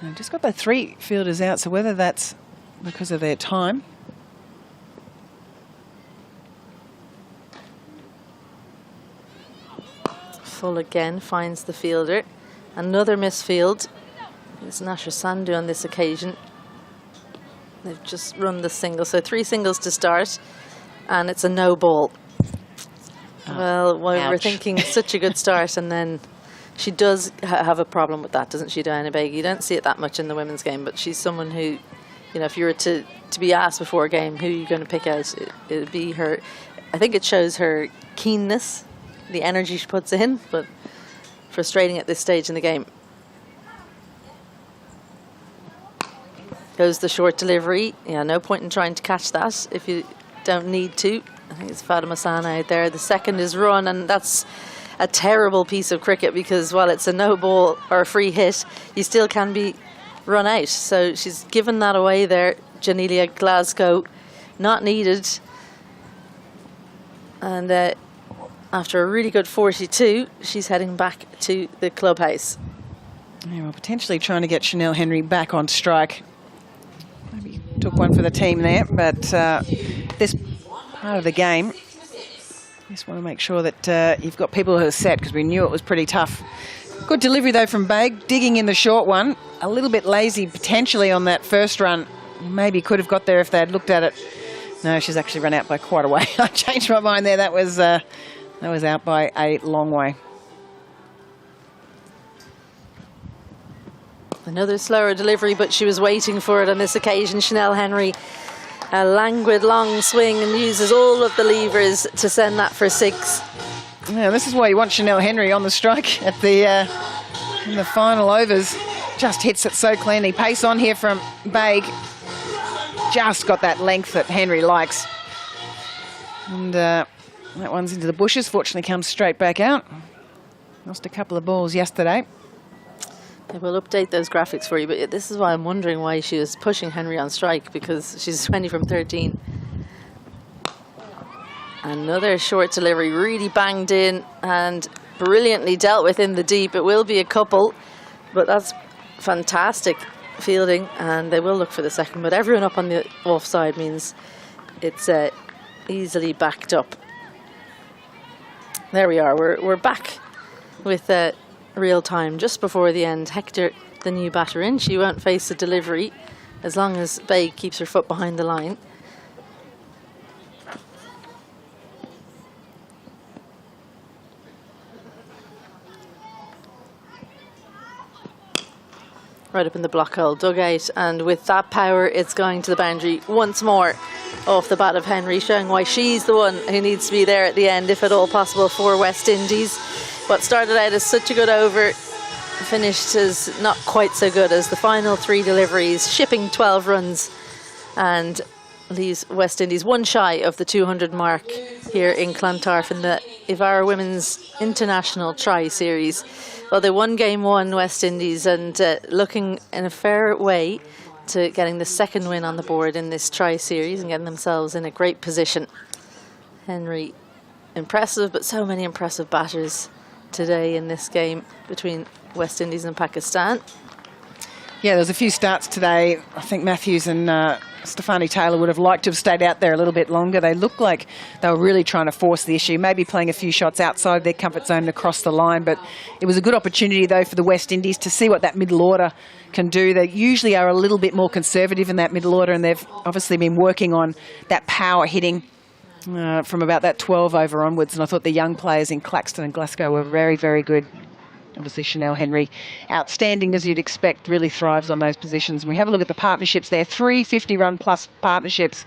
I've just got the 3 fielders out, so whether that's because of their time. Full again, finds the fielder. Another misfield. It's Nasher Sandhu on this occasion. They've just run the single, so 3 singles to start, and it's a no ball. Well, we're thinking such a good start, and then she does have a problem with that, doesn't she, Diana Baig? You don't see it that much in the women's game, but she's someone who, you know, if you were to be asked before a game who are you going to pick out, it would be her. I think it shows her keenness, the energy she puts in, but frustrating at this stage in the game. Goes the short delivery. Yeah, no point in trying to catch that if you don't need to. I think it's Fatma Sana out there. The second is run, and that's a terrible piece of cricket because while it's a no ball or a free hit, you still can be run out. So she's given that away there. Janelia Glasgow, not needed. And after a really good 42, she's heading back to the clubhouse. Yeah, well, potentially trying to get Chanel Henry back on strike. Maybe took one for the team there, but this part of the game, just want to make sure that you've got people who are set, because we knew it was pretty tough. Good delivery though from Baig, digging in the short one. A little bit lazy potentially on that first run. Maybe could have got there if they had looked at it. No, she's actually run out by quite a way. I changed my mind there. That was out by a long way. Another slower delivery, but she was waiting for it on this occasion. Chanel Henry, a languid long swing, and uses all of the levers to send that for 6. Yeah, this is why you want Chanel Henry on the strike at the in the final overs. Just hits it so cleanly. Pace on here from Baig. Just got that length that Henry likes. And that one's into the bushes. Fortunately comes straight back out. Lost a couple of balls yesterday. I will update those graphics for you, but this is why I'm wondering why she was pushing Henry on strike, because she's 20 from 13. Another short delivery, really banged in and brilliantly dealt with in the deep. It will be a couple, but that's fantastic fielding, and they will look for the second. But everyone up on the offside means it's easily backed up. There we are. We're back with real time just before the end. Hector, the new batter in, she won't face a delivery as long as Baig keeps her foot behind the line. Right up in the block hole, dugout, and with that power it's going to the boundary once more off the bat of Henry, showing why she's the one who needs to be there at the end if at all possible for West Indies. What started out as such a good over finished as not quite so good, as the final 3 deliveries, shipping 12 runs, and leaves West Indies one shy of the 200 mark here in Clontarf in the Ivara Women's International Tri-Series. Well, they won game 1, West Indies, and looking in a fair way to getting the second win on the board in this Tri-Series and getting themselves in a great position. Henry, impressive, but so many impressive batters today in this game between West Indies and Pakistan. Yeah, there's a few starts today. I think Matthews and Stefani Taylor would have liked to have stayed out there a little bit longer. They looked like they were really trying to force the issue, maybe playing a few shots outside their comfort zone across the line. But it was a good opportunity, though, for the West Indies to see what that middle order can do. They usually are a little bit more conservative in that middle order, and they've obviously been working on that power hitting from about that 12 over onwards. And I thought the young players in Claxton and Glasgow were very, very good. Obviously, Chanel Henry, outstanding as you'd expect, really thrives on those positions. And we have a look at the partnerships there. 3 50-run-plus partnerships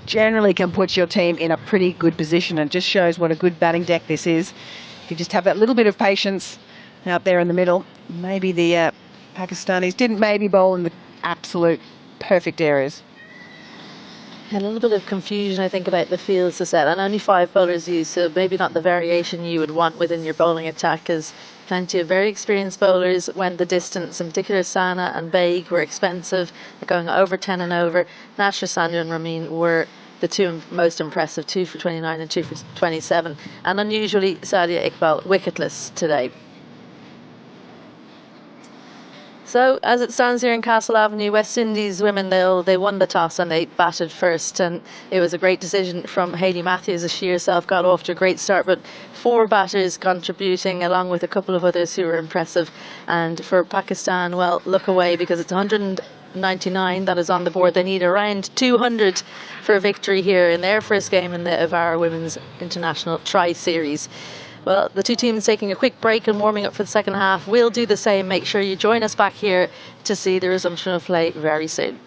generally can put your team in a pretty good position, and just shows what a good batting deck this is. If you just have that little bit of patience out there in the middle. Maybe the Pakistanis didn't maybe bowl in the absolute perfect areas. A little bit of confusion, I think, about the fields to set, and only 5 bowlers used, so maybe not the variation you would want within your bowling attack, as plenty of very experienced bowlers went the distance. In particular, Sana and Baig were expensive, going over 10 and over. Nashra, Sandhya and Ramin were the 2 most impressive, 2 for 29 and 2 for 27. And unusually, Sadia Iqbal wicketless today. So, as it stands here in Castle Avenue, West Indies women, they won the toss and they batted first, and it was a great decision from Hayley Matthews, as she herself got off to a great start, but 4 batters contributing along with a couple of others who were impressive. And for Pakistan, well, look away, because it's 199 that is on the board. They need around 200 for a victory here in their first game in the Ivara Women's International Tri-Series. Well, the 2 teams taking a quick break and warming up for the second half. We'll do the same. Make sure you join us back here to see the resumption of play very soon.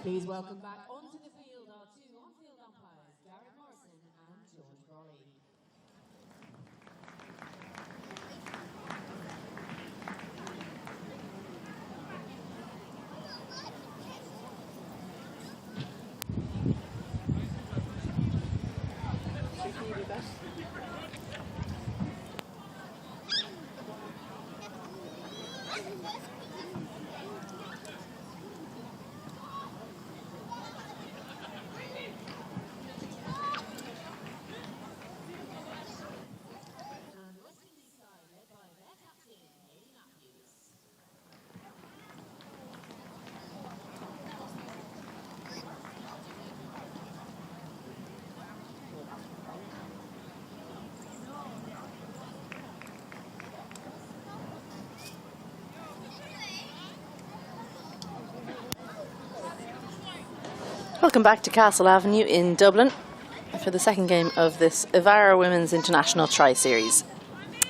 Please welcome back onto the field our two on-field umpires, Gareth Morrison and George Brawley. Welcome back to Castle Avenue in Dublin for the second game of this Ivara Women's International Tri-Series.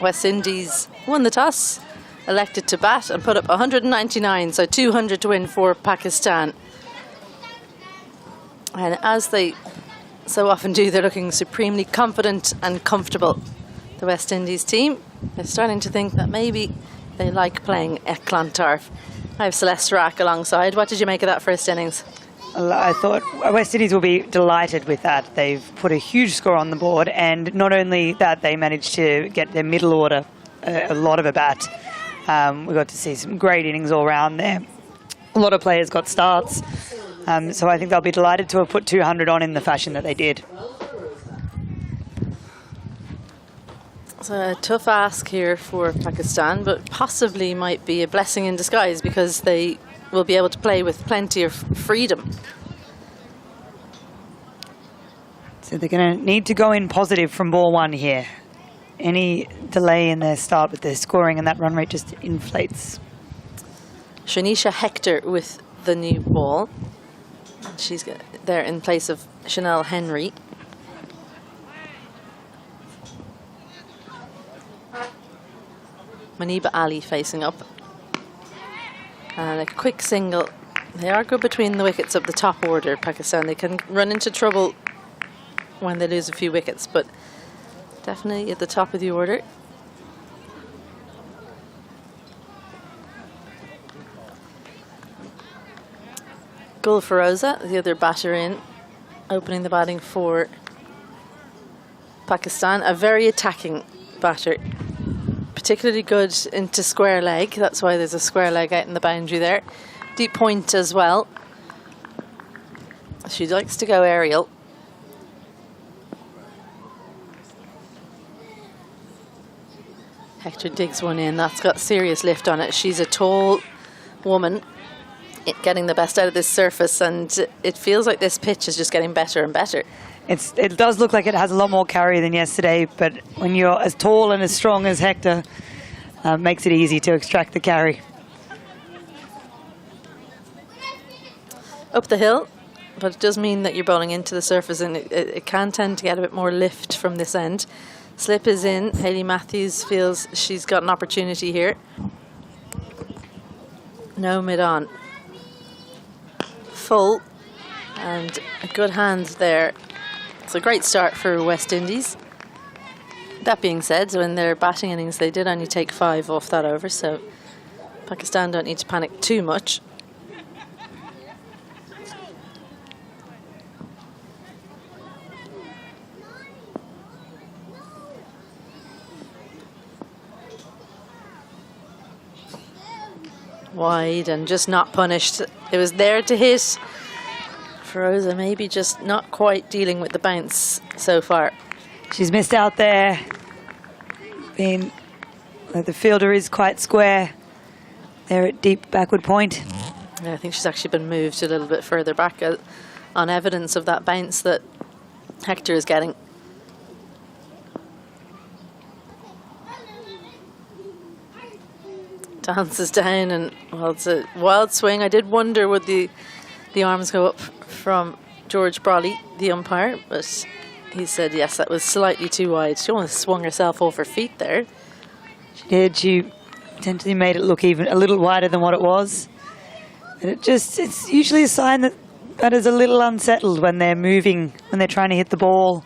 West Indies won the toss, elected to bat and put up 199, so 200 to win for Pakistan. And as they so often do, they're looking supremely confident and comfortable. The West Indies team, they're starting to think that maybe they like playing at Clontarf. I have Celeste Rack alongside. What did you make of that first innings? I thought West Indies will be delighted with that. They've put a huge score on the board, and not only that, they managed to get their middle order a lot of a bat. We got to see some great innings all round there. A lot of players got starts, so I think they'll be delighted to have put 200 on in the fashion that they did. It's a tough ask here for Pakistan, but possibly might be a blessing in disguise because they will be able to play with plenty of freedom. So they're going to need to go in positive from ball one here. Any delay in their start with their scoring and that run rate just inflates. Shanisha Hector with the new ball. She's there in place of Chanel Henry. Maniba Ali facing up. And a quick single. They are good between the wickets of the top order, Pakistan. They can run into trouble when they lose a few wickets, but definitely at the top of the order. Gul Feroza, the other batter in, opening the batting for Pakistan. A very attacking batter. Particularly good into square leg. That's why there's a square leg out in the boundary there. Deep point as well. She likes to go aerial. Hector digs one in. That's got serious lift on it. She's a tall woman getting the best out of this surface, and it feels like this pitch is just getting better and better. It does look like it has a lot more carry than yesterday, but when you're as tall and as strong as Hector, makes it easy to extract the carry. Up the hill, but it does mean that you're bowling into the surface, and it can tend to get a bit more lift from this end. Slip is in. Hayley Matthews feels she's got an opportunity here. No mid-on. Full, and a good hand there. It's a great start for West Indies. That being said, in their batting innings, they did only take 5 off that over, so Pakistan don't need to panic too much. Wide and just not punished. It was there to hit. Feroza maybe just not quite dealing with the bounce so far. She's missed out there. The fielder is quite square there at deep backward point. Yeah, I think she's actually been moved a little bit further back on evidence of that bounce that Hector is getting. Dances down, and well, it's a wild swing. I did wonder would the arms go up from George Brawley, the umpire, but he said yes, that was slightly too wide. She almost swung herself off her feet there. She did. She potentially made it look even a little wider than what it was. And it's usually a sign that batter's a little unsettled when they're moving, when they're trying to hit the ball.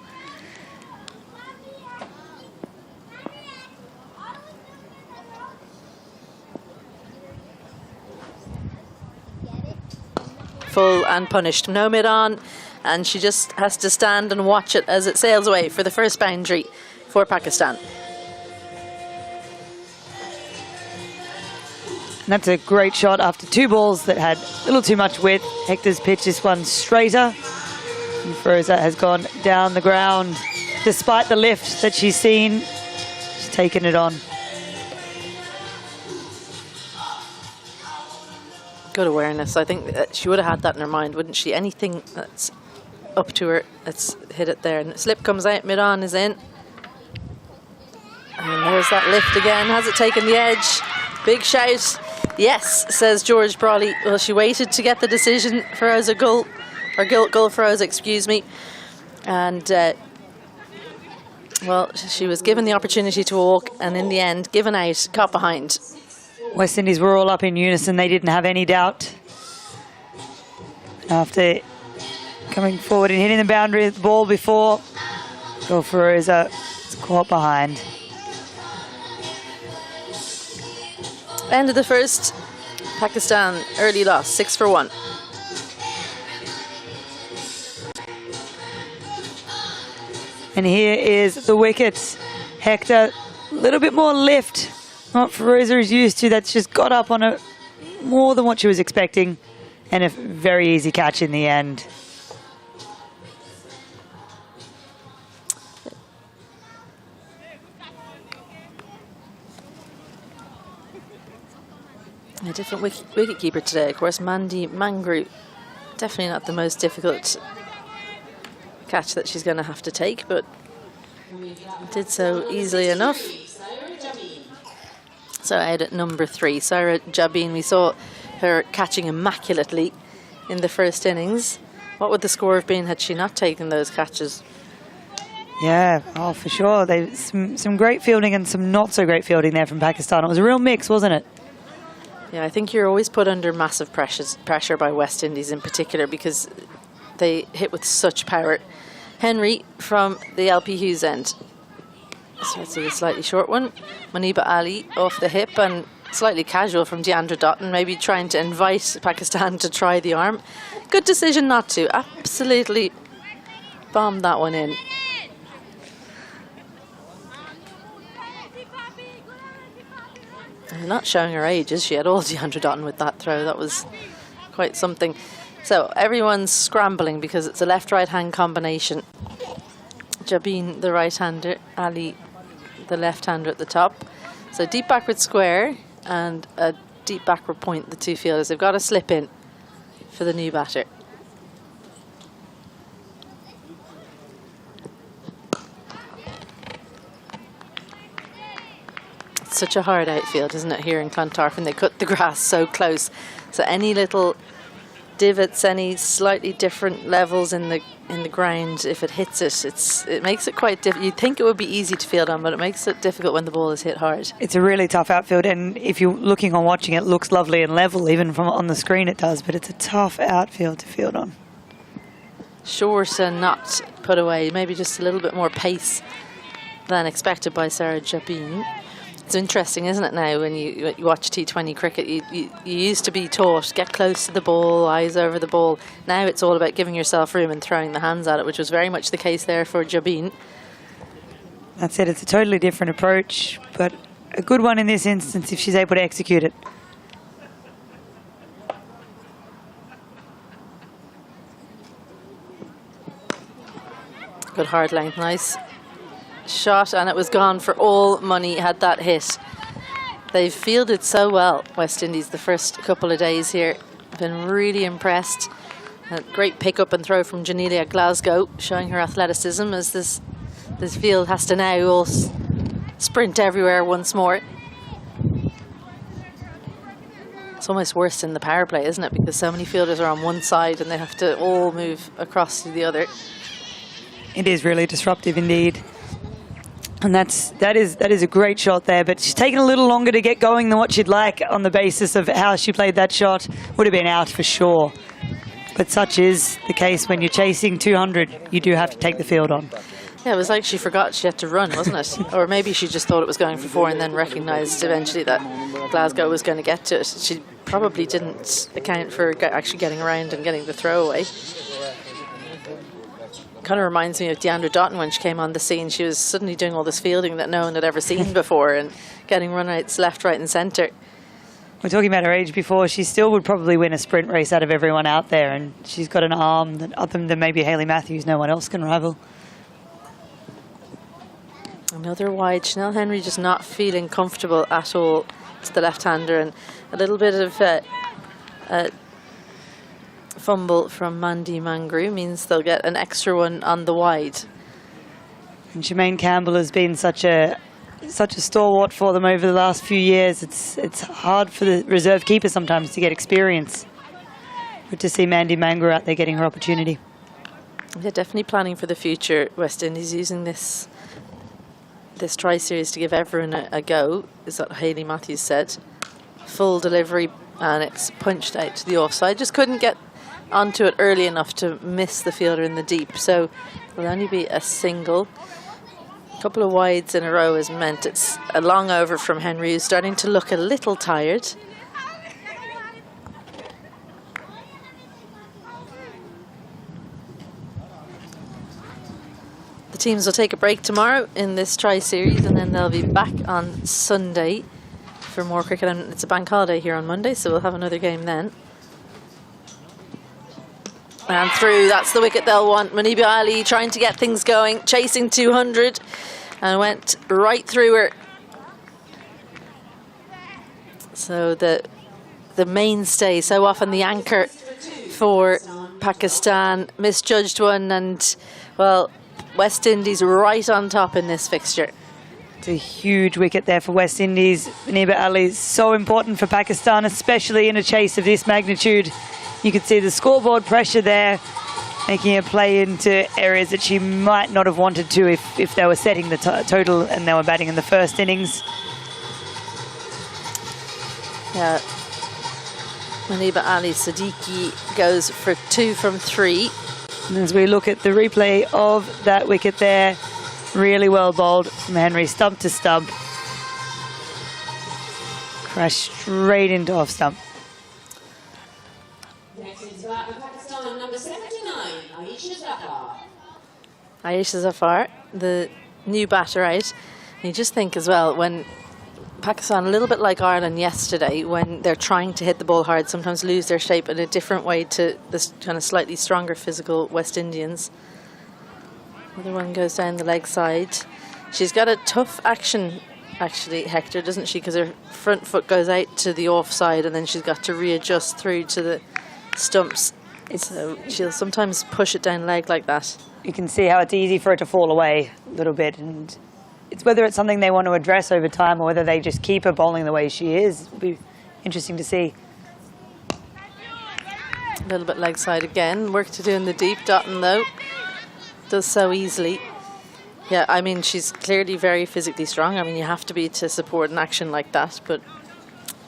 Full and punished. No mid-on, and she just has to stand and watch it as it sails away for the first boundary for Pakistan. And that's a great shot after 2 balls that had a little too much width. Hector's pitched this one straighter. And Feroza has gone down the ground. Despite the lift that she's seen, she's taken it on. Good awareness. I think that she would have had that in her mind, wouldn't she? Anything that's up to her, let's hit it there. And the slip comes out, mid-on is in. And there's that lift again. Has it taken the edge? Big shout. Yes, says George Brawley. Well, she waited to get the decision. Feroza Gul, or Gul Feroza, excuse me. And, well, she was given the opportunity to walk, and in the end, given out, caught behind. West Indies were all up in unison. They didn't have any doubt. After coming forward and hitting the boundary with the ball before, Gul Feroza is caught behind. End of the first. Pakistan early loss, 6 for 1. And here is the wicket. Hector, a little bit more lift. What Feroza is used to. That's just got up on it more than what she was expecting. And a very easy catch in the end. A different wicketkeeper today, of course. Mandi Mangru. Definitely not the most difficult catch that she's going to have to take, but did so easily enough. So out at number 3, Sarah Jabin, we saw her catching immaculately in the first innings. What would the score have been had she not taken those catches? Yeah, oh, for sure. Some great fielding and some not so great fielding there from Pakistan. It was a real mix, wasn't it? Yeah, I think you're always put under massive pressure by West Indies in particular because they hit with such power. Henry from the LP Hughes end. So let's see a slightly short one. Muniba Ali off the hip and slightly casual from Deandra Dotton, maybe trying to invite Pakistan to try the arm. Good decision not to. Absolutely bombed that one in. And not showing her age, is she, at all, Deandra Dotton, with that throw. That was quite something. So everyone's scrambling because it's a left-right hand combination. Jabin, the right-hander, Ali, the left-hander at the top. So deep backward square and a deep backward point, the two fielders. They've got to slip in for the new batter. It's such a hard outfield, isn't it, here in Clontarf, and they cut the grass so close. So any little divots, any slightly different levels in the ground, if it hits it, it makes it quite difficult. You'd think it would be easy to field on, but it makes it difficult when the ball is hit hard. It's a really tough outfield, and if you're looking on watching it, looks lovely and level, even from on the screen it does, but it's a tough outfield to field on. Short and not put away, maybe just a little bit more pace than expected by Sarah Jabin. It's interesting, isn't it, now, when you watch T20 cricket, you used to be taught, get close to the ball, eyes over the ball. Now it's all about giving yourself room and throwing the hands at it, which was very much the case there for Jabin. That's it, it's a totally different approach, but a good one in this instance if she's able to execute it. Good hard length, nice shot, and it was gone for all money had that hit. They've fielded so well, West Indies, the first couple of days here. Been really impressed. A great pick up and throw from Janelia Glasgow, showing her athleticism as this field has to now all sprint everywhere once more. It's almost worse in the power play, isn't it? Because so many fielders are on one side and they have to all move across to the other. It is really disruptive indeed. And that is a great shot there, but she's taken a little longer to get going than what she'd like on the basis of how she played that shot. Would have been out for sure. But such is the case when you're chasing 200, you do have to take the field on. Yeah, it was like she forgot she had to run, wasn't it? Or maybe she just thought it was going for 4 and then recognised eventually that Glasgow was going to get to it. She probably didn't account for actually getting around and getting the throw away. Kind of reminds me of Deandra Doughton when she came on the scene. She was suddenly doing all this fielding that no one had ever seen before and getting run outs left, right and centre. We're talking about her age before. She still would probably win a sprint race out of everyone out there, and she's got an arm that, other than maybe Hayley Matthews, no one else can rival. Another wide. Chanel Henry just not feeling comfortable at all to the left-hander, and a little bit of fumble from Mandy Mangru means they'll get an extra one on the wide. And Shemaine Campbell has been such a stalwart for them over the last few years. It's hard for the reserve keeper sometimes to get experience. Good to see Mandy Mangru out there getting her opportunity. They're definitely planning for the future. West Indies using this tri-series to give everyone a go, is what Hayley Matthews said. Full delivery, and it's punched out to the offside. Just couldn't get onto it early enough to miss the fielder in the deep. So it'll only be a single. A couple of wides in a row has meant it's a long over from Henry, who's starting to look a little tired. The teams will take a break tomorrow in this tri-series, and then they'll be back on Sunday for more cricket. And it's a bank holiday here on Monday, so we'll have another game then. And through, that's the wicket they'll want. Muniba Ali trying to get things going, chasing 200, and went right through her. So the mainstay, so often the anchor for Pakistan, misjudged one, and, well, West Indies right on top in this fixture. It's a huge wicket there for West Indies. Muniba Ali is so important for Pakistan, especially in a chase of this magnitude. You could see the scoreboard pressure there, making her play into areas that she might not have wanted to if they were setting the total and they were batting in the first innings. Yeah, Muniba Ali Siddiqui goes for 2 from 3. And as we look at the replay of that wicket there, really well bowled from Henry, stump to stump. Crashed straight into off stump. Next is back with Pakistan, number 79, Aisha Zafar. Aisha Zafar, the new batter out. And you just think as well, when Pakistan, a little bit like Ireland yesterday, when they're trying to hit the ball hard, sometimes lose their shape in a different way to this kind of slightly stronger physical West Indians. Another one goes down the leg side. She's got a tough action, actually, Hector, doesn't she? Because her front foot goes out to the offside and then she's got to readjust through to the stumps. So she'll sometimes push it down leg like that. You can see how it's easy for her to fall away a little bit, and it's whether it's something they want to address over time or whether they just keep her bowling the way she is. It'll be interesting to see. A little bit leg side again. Work to do in the deep. Doughton, though, does so easily. Yeah, I mean, she's clearly very physically strong. I mean, you have to be to support an action like that, but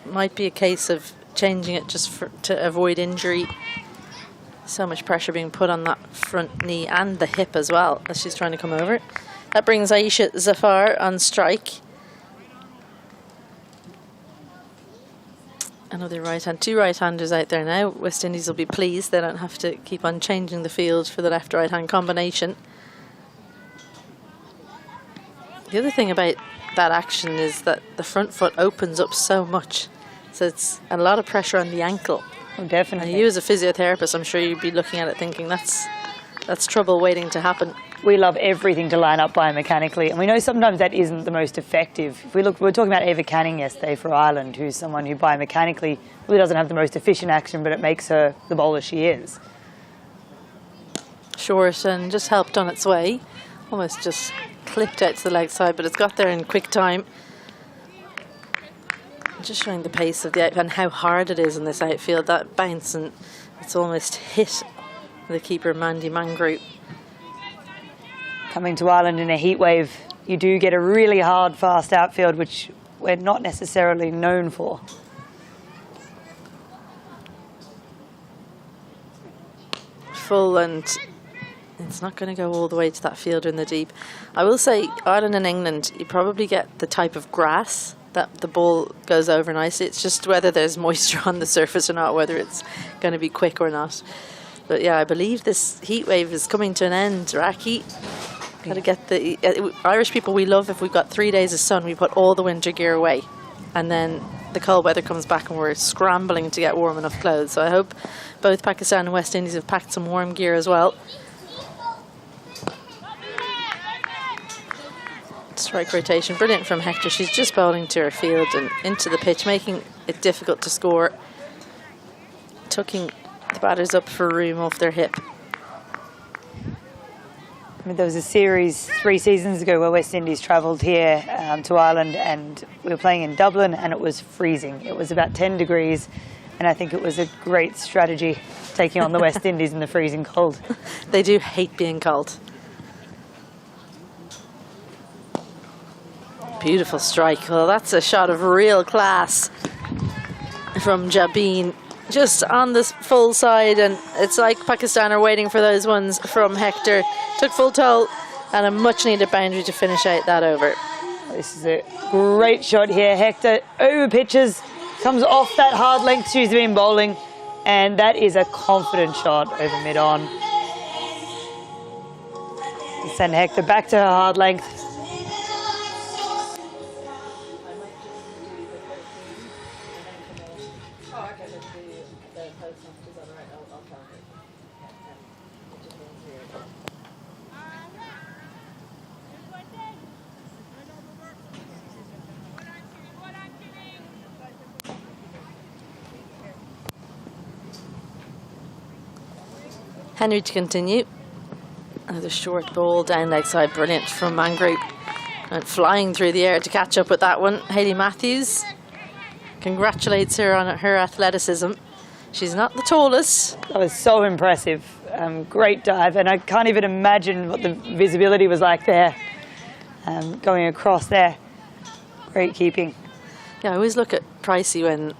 it might be a case of changing it just to avoid injury. So much pressure being put on that front knee and the hip as well as she's trying to come over. That brings Aisha Zafar on strike. Another right-hand, 2 right-handers out there now. West Indies will be pleased. They don't have to keep on changing the field for the left-right-hand combination. The other thing about that action is that the front foot opens up so much. So it's a lot of pressure on the ankle. Oh, definitely. And you as a physiotherapist, I'm sure you'd be looking at it thinking that's trouble waiting to happen. We love everything to line up biomechanically, and we know sometimes that isn't the most effective. If we look, we were talking about Eva Canning yesterday for Ireland, who's someone who biomechanically really doesn't have the most efficient action, but it makes her the bowler she is. Short and just helped on its way. Almost just clipped out to the leg side, but it's got there in quick time. Just showing the pace of the outfield and how hard it is in this outfield. That bounce, and it's almost hit the keeper, Mandy Mangru. Coming to Ireland in a heat wave, you do get a really hard, fast outfield, which we're not necessarily known for. full, and it's not going to go all the way to that fielder in the deep. I will say, Ireland and England, you probably get the type of grass that the ball goes over nicely. It's just whether there's moisture on the surface or not, whether it's going to be quick or not. But yeah, I believe this heat wave is coming to an end, Raki. Got to get the Irish people, we love if we've got 3 days of sun, we put all the winter gear away, and then the cold weather comes back and we're scrambling to get warm enough clothes. So I hope both Pakistan and West Indies have packed some warm gear as well. Strike rotation, brilliant from Hector. She's just bowling to her field and into the pitch, making it difficult to score, tucking the batters up for room off their hip. I mean, there was a series 3 seasons ago where West Indies travelled here to Ireland, and we were playing in Dublin, and it was freezing. It was about 10 degrees, and I think it was a great strategy taking on the West Indies in the freezing cold. They do hate being cold. Beautiful strike. Well, that's a shot of real class from Jabin, just on the full side, and it's like Pakistan are waiting for those ones from Hector. Took full toll, and a much needed boundary to finish out that over. This is a great shot here. Hector over pitches, comes off that hard length she's been bowling, and that is a confident shot over mid-on. Send Hector back to her hard length. Henry to continue. Another short ball down leg side, brilliant from Mangru. And flying through the air to catch up with that one. Hayley Matthews congratulates her on her athleticism. She's not the tallest. That was so impressive. Great dive, and I can't even imagine what the visibility was like there, going across there. Great keeping. Yeah, I always look at Pricey when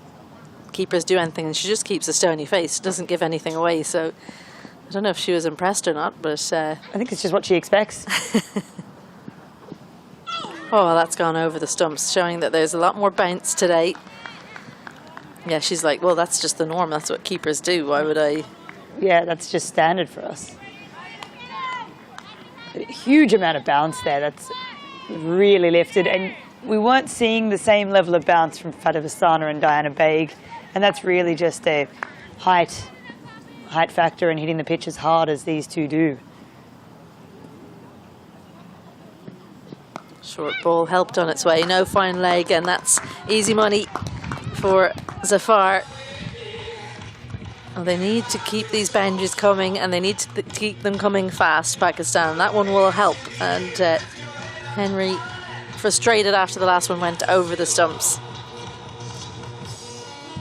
keepers do anything, and she just keeps a stony face, doesn't give anything away. So I don't know if she was impressed or not, but I think it's just what she expects. Oh, well, that's gone over the stumps, showing that there's a lot more bounce today. Yeah, she's like, well, that's just the norm. That's what keepers do. Why would I? Yeah, that's just standard for us. A huge amount of bounce there. That's really lifted. And we weren't seeing the same level of bounce from Fateh Vastana and Diana Baig. And that's really just a height factor and hitting the pitch as hard as these two do. Short ball helped on its way. No fine leg, and that's easy money for Zafar. Well, they need to keep these boundaries coming, and they need to keep them coming fast, Pakistan. That one will help. And Henry, frustrated after the last one, went over the stumps.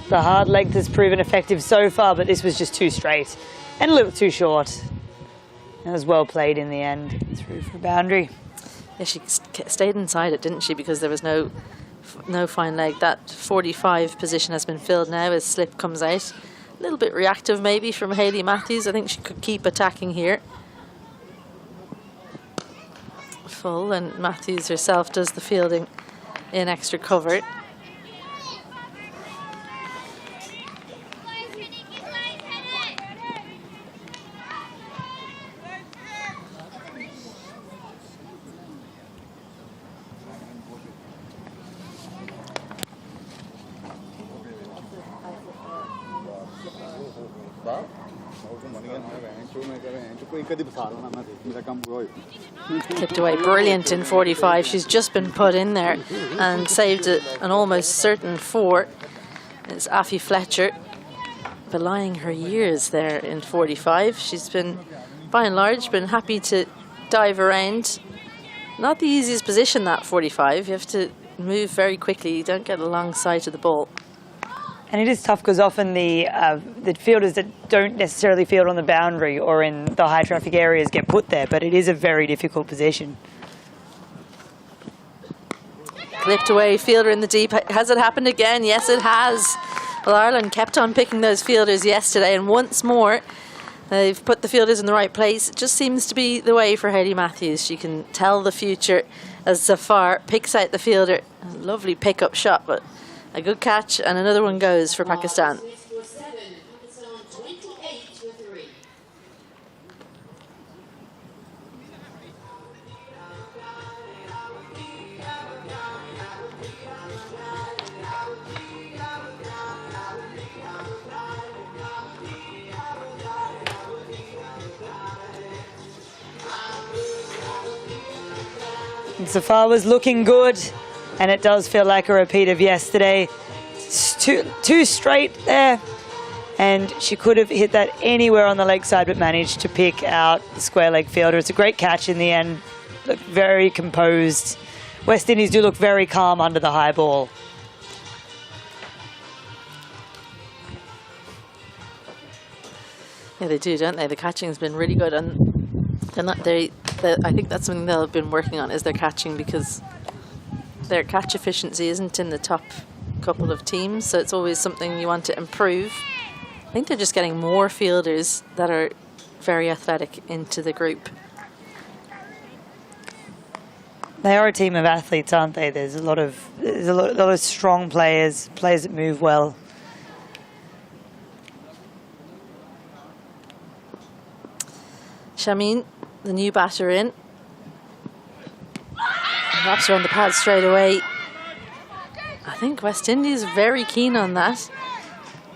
The hard length has proven effective so far, but this was just too straight and a little too short. It was well played in the end. Through for a boundary. Yeah, she stayed inside it, didn't she? Because there was no fine leg. That 45 position has been filled now as slip comes out. A little bit reactive maybe from Hayley Matthews. I think she could keep attacking here. Full, and Matthews herself does the fielding in extra cover. Clipped away, brilliant in 45. She's just been put in there and saved an almost certain 4. It's Afi Fletcher, belying her years there in 45. She's been, by and large, been happy to dive around. Not the easiest position, that 45. You have to move very quickly. You don't get a long sight of the ball. And it is tough because often the fielders that don't necessarily field on the boundary or in the high traffic areas get put there, but it is a very difficult position. Clipped away, fielder in the deep. Has it happened again? Yes, it has. Well, Ireland kept on picking those fielders yesterday, and once more They've put the fielders in the right place. It just seems to be the way for Hayley Matthews. She can tell the future as Zafar picks out the fielder. A lovely pick-up shot, but a good catch, and another one goes for Pakistan. Zafar was looking good, and it does feel like a repeat of yesterday. It's too straight there, and she could have hit that anywhere on the leg side but managed to pick out the square leg fielder. It's a great catch in the end. Looked very composed. West Indies do look very calm under the high ball. Yeah, they do, don't they? The catching's been really good, and I think that's something they'll have been working on, is their catching, because their catch efficiency isn't in the top couple of teams, so it's always something you want to improve. I think they're just getting more fielders that are very athletic into the group. They are a team of athletes, aren't they? There's a lot of strong players that move well. Shameen, the new batter in. Wraps her on the pad straight away. I think West Indies are very keen on that.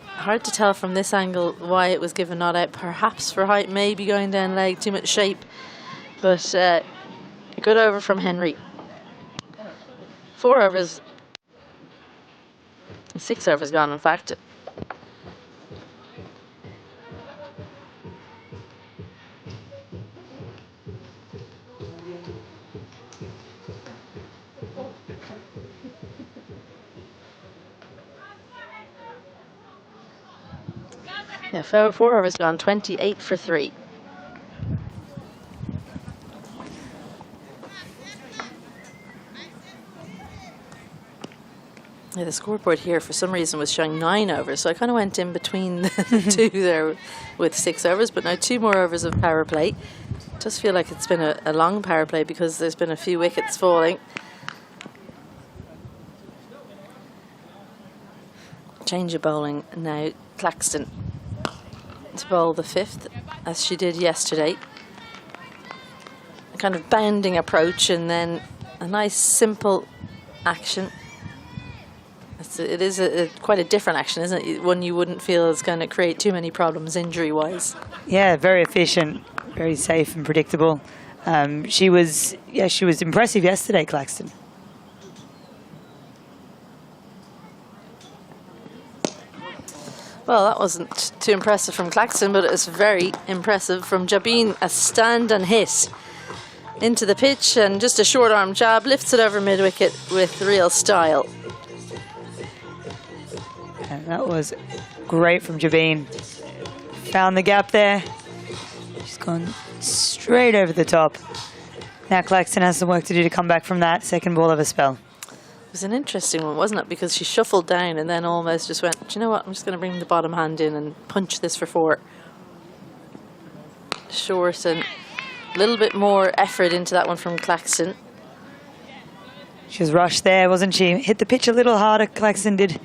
Hard to tell from this angle why it was given not out. Perhaps for height, maybe going down leg, too much shape. But a good over from Henry. 4 overs. 6 overs gone, in fact. Yeah, 4 overs gone, 28 for 3. Yeah, the scoreboard here for some reason was showing 9 overs, so I kind of went in between the two there with 6 overs, but now 2 more overs of power play. It does feel like it's been a long power play because there's been a few wickets falling. Change of bowling now. Claxton to bowl the 5th, as she did yesterday. A kind of bounding approach and then a nice simple action. It is quite a different action, isn't it? One you wouldn't feel is going to create too many problems injury-wise. Yeah, very efficient, very safe and predictable. She was impressive yesterday, Claxton. Well, that wasn't too impressive from Claxton, but it was very impressive from Jabin. A stand and hit into the pitch, and just a short arm jab lifts it over mid-wicket with real style. And that was great from Jabin. Found the gap there. She's gone straight over the top. Now Claxton has some work to do to come back from that second ball of a spell. It was an interesting one, wasn't it? Because she shuffled down and then almost just went, do you know what, I'm just going to bring the bottom hand in and punch this for 4. Short, and a little bit more effort into that one from Claxton. She was rushed there, wasn't she? Hit the pitch a little harder, Claxton did.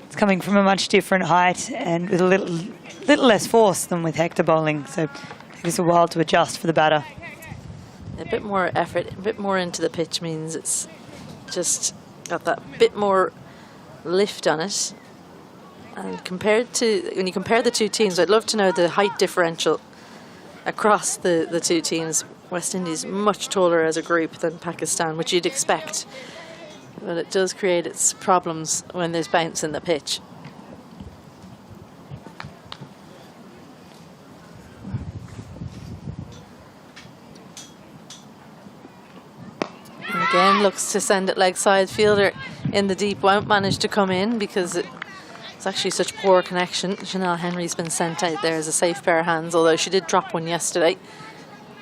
It's coming from a much different height and with a little less force than with Hector bowling, so it takes a while to adjust for the batter. A bit more effort, a bit more into the pitch means it's just got that bit more lift on it. And when you compare the two teams, I'd love to know the height differential across the two teams. West Indies much taller as a group than Pakistan, which you'd expect, but it does create its problems when there's bounce in the pitch. And again, looks to send it leg side. Fielder in the deep won't manage to come in because it's actually such poor connection. Chanel Henry's been sent out there as a safe pair of hands, although she did drop one yesterday.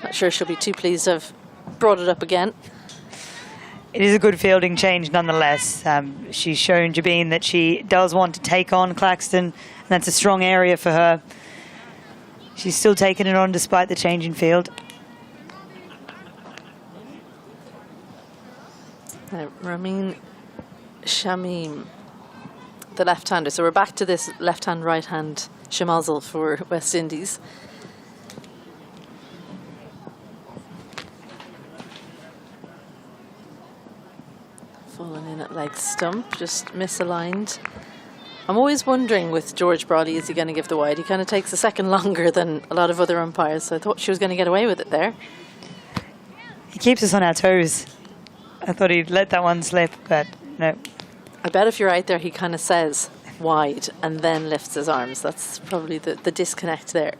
Not sure she'll be too pleased to have brought it up again. It is a good fielding change nonetheless. She's shown Jabin that she does want to take on Claxton, and that's a strong area for her. She's still taking it on despite the change in field. Ramin Shamim, the left-hander. So we're back to this left-hand, right-hand shemazel for West Indies. Fallen in at leg stump, just misaligned. I'm always wondering with George Brawley, is he going to give the wide? He kind of takes a second longer than a lot of other umpires, so I thought she was going to get away with it there. He keeps us on our toes. I thought he'd let that one slip, but no. I bet if you're out there, he kind of says wide and then lifts his arms. That's probably the disconnect there.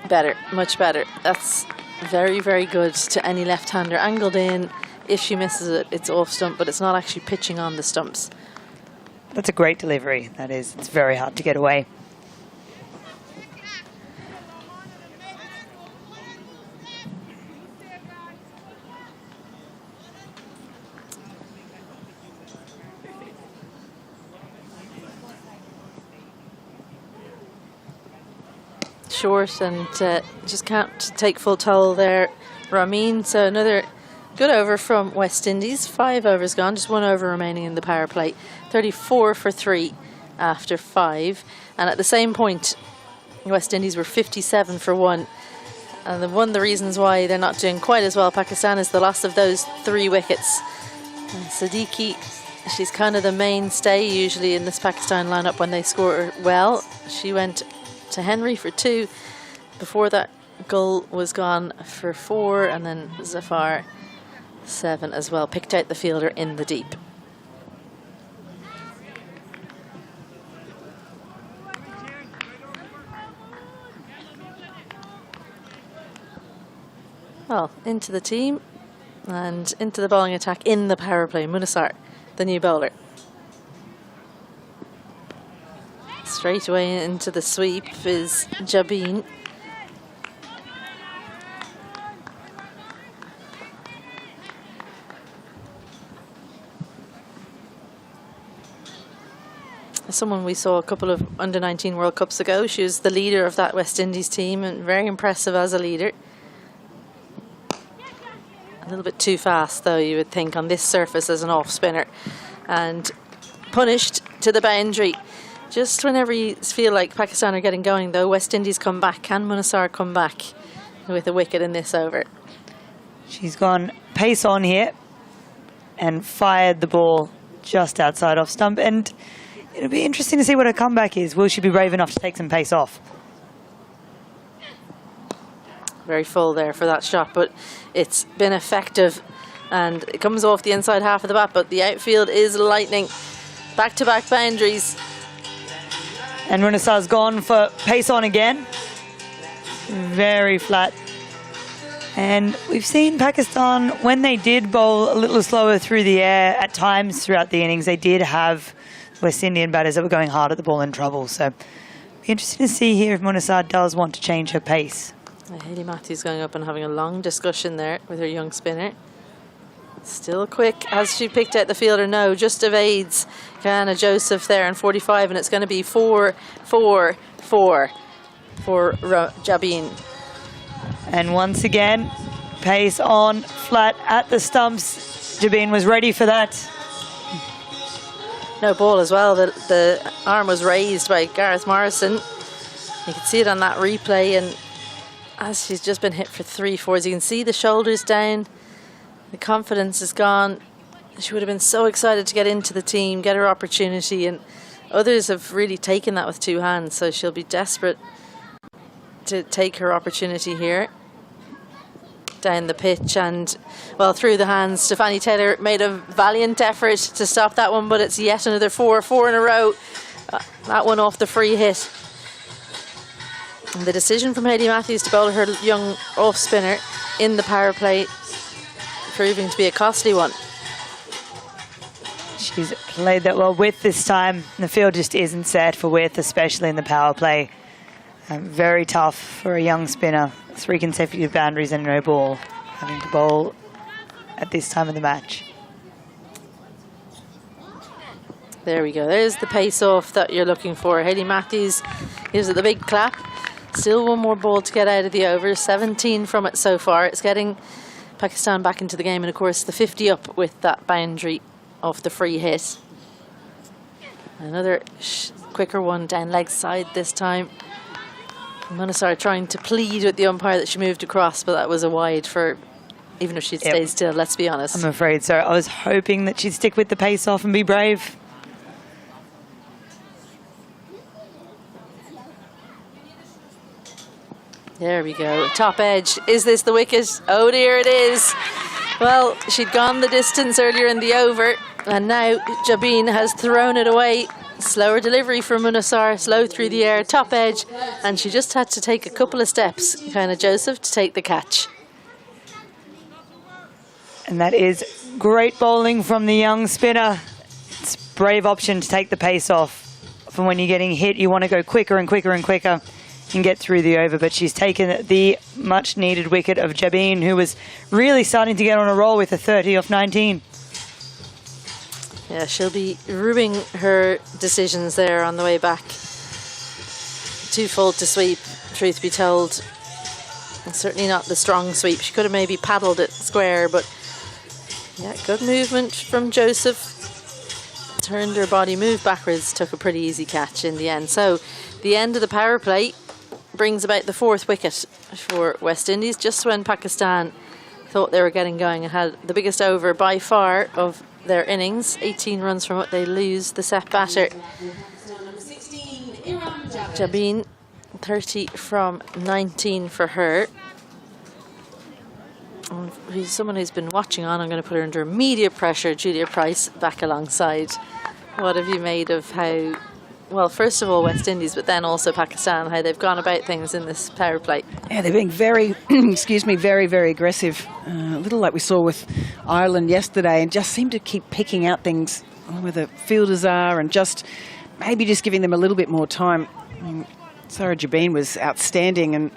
Better, much better. That's very, very good to any left-hander. Angled in. If she misses it, it's off stump, but it's not actually pitching on the stumps. That's a great delivery, that is. It's very hard to get away. Short and just can't take full toll there, Ramin. So another good over from West Indies. 5 overs gone, just 1 over remaining in the power play. 34 for 3 after 5. And at the same point, West Indies were 57 for 1. And one of the reasons why they're not doing quite as well, Pakistan, is the loss of those 3 wickets. And Siddiqui, she's kind of the mainstay usually in this Pakistan lineup when they score well. She went to Henry for 2. Before that, Gull was gone for 4, and then Zafar 7 as well. Picked out the fielder in the deep. Well, into the team and into the bowling attack in the power play. Munasar, the new bowler. Straight away into the sweep is Jabin. Someone we saw a couple of under-19 World Cups ago. She was the leader of that West Indies team and very impressive as a leader. A little bit too fast, though, you would think, on this surface as an off-spinner. And punished to the boundary. Just whenever you feel like Pakistan are getting going, though, West Indies come back. Can Munasar come back with a wicket in this over? She's gone pace on here and fired the ball just outside off stump. And it'll be interesting to see what her comeback is. Will she be brave enough to take some pace off? Very full there for that shot, but it's been effective. And it comes off the inside half of the bat, but the outfield is lightning. Back-to-back boundaries. And Munasar's gone for pace on again. Very flat. And we've seen Pakistan, when they did bowl a little slower through the air at times throughout the innings, they did have West Indian batters that were going hard at the ball in trouble. So it'll be interesting to see here if Munasar does want to change her pace. Hayley Matthews going up and having a long discussion there with her young spinner. Still quick. Has she picked out the fielder? No, just evades Guyana Joseph there in 45, and it's going to be 4-4-4 for Jabin. And once again, pace on, flat at the stumps. Jabin was ready for that. No ball as well. The arm was raised by Gareth Morrison. You can see it on that replay, and as she's just been hit for 3-4s, you can see the shoulders down. The confidence is gone. She would have been so excited to get into the team, get her opportunity, and others have really taken that with 2 hands, so she'll be desperate to take her opportunity here. Down the pitch and, well, through the hands. Stefanie Taylor made a valiant effort to stop that one, but it's yet another 4 in a row. That one off the free hit. And the decision from Hayley Matthews to bowl her young off-spinner in the power play proving to be a costly one. She's played that well with this time. The field just isn't set for width, especially in the power play. Very tough for a young spinner. 3 consecutive boundaries and no ball, having to bowl at this time of the match. There we go. There's the pace off that you're looking for. Hayley Matthews gives it the big clap. Still one more ball to get out of the over. 17 from it so far. It's getting Pakistan back into the game, and of course the 50 up with that boundary off the free hit. Another quicker one down leg side this time. Munasar trying to plead with the umpire that she moved across, but that was a wide for, even if she'd stayed still, let's be honest. I'm afraid so. I was hoping that she'd stick with the pace off and be brave. There we go. Top edge. Is this the wicket? Oh dear, it is. Well, she'd gone the distance earlier in the over, and now Jabin has thrown it away. Slower delivery from Munasar, slow through the air, top edge, and she just had to take a couple of steps, kind of Joseph, to take the catch. And that is great bowling from the young spinner. It's a brave option to take the pace off. From when you're getting hit, you want to go quicker and quicker and quicker and get through the over, but she's taken the much needed wicket of Jabin, who was really starting to get on a roll with a 30 off 19. Yeah, she'll be ruining her decisions there on the way back. Twofold to sweep, truth be told. And certainly not the strong sweep. She could have maybe paddled it square, but yeah, good movement from Joseph. Turned her body, moved backwards, took a pretty easy catch in the end. So the end of the power play brings about the 4th wicket for West Indies, just when Pakistan thought they were getting going and had the biggest over by far of their innings. 18 runs from what they lose, the set batter. Jabin, 30 from 19 for her. And who's someone who's been watching on, I'm going to put her under immediate pressure. Julia Price back alongside. What have you made of how, well, first of all West Indies, but then also Pakistan, how they've gone about things in this power play? Yeah, they're being very, excuse me, very, very aggressive. A little like we saw with Ireland yesterday, and just seem to keep picking out things where the fielders are and just maybe just giving them a little bit more time. I mean, Sarah Jabin was outstanding, and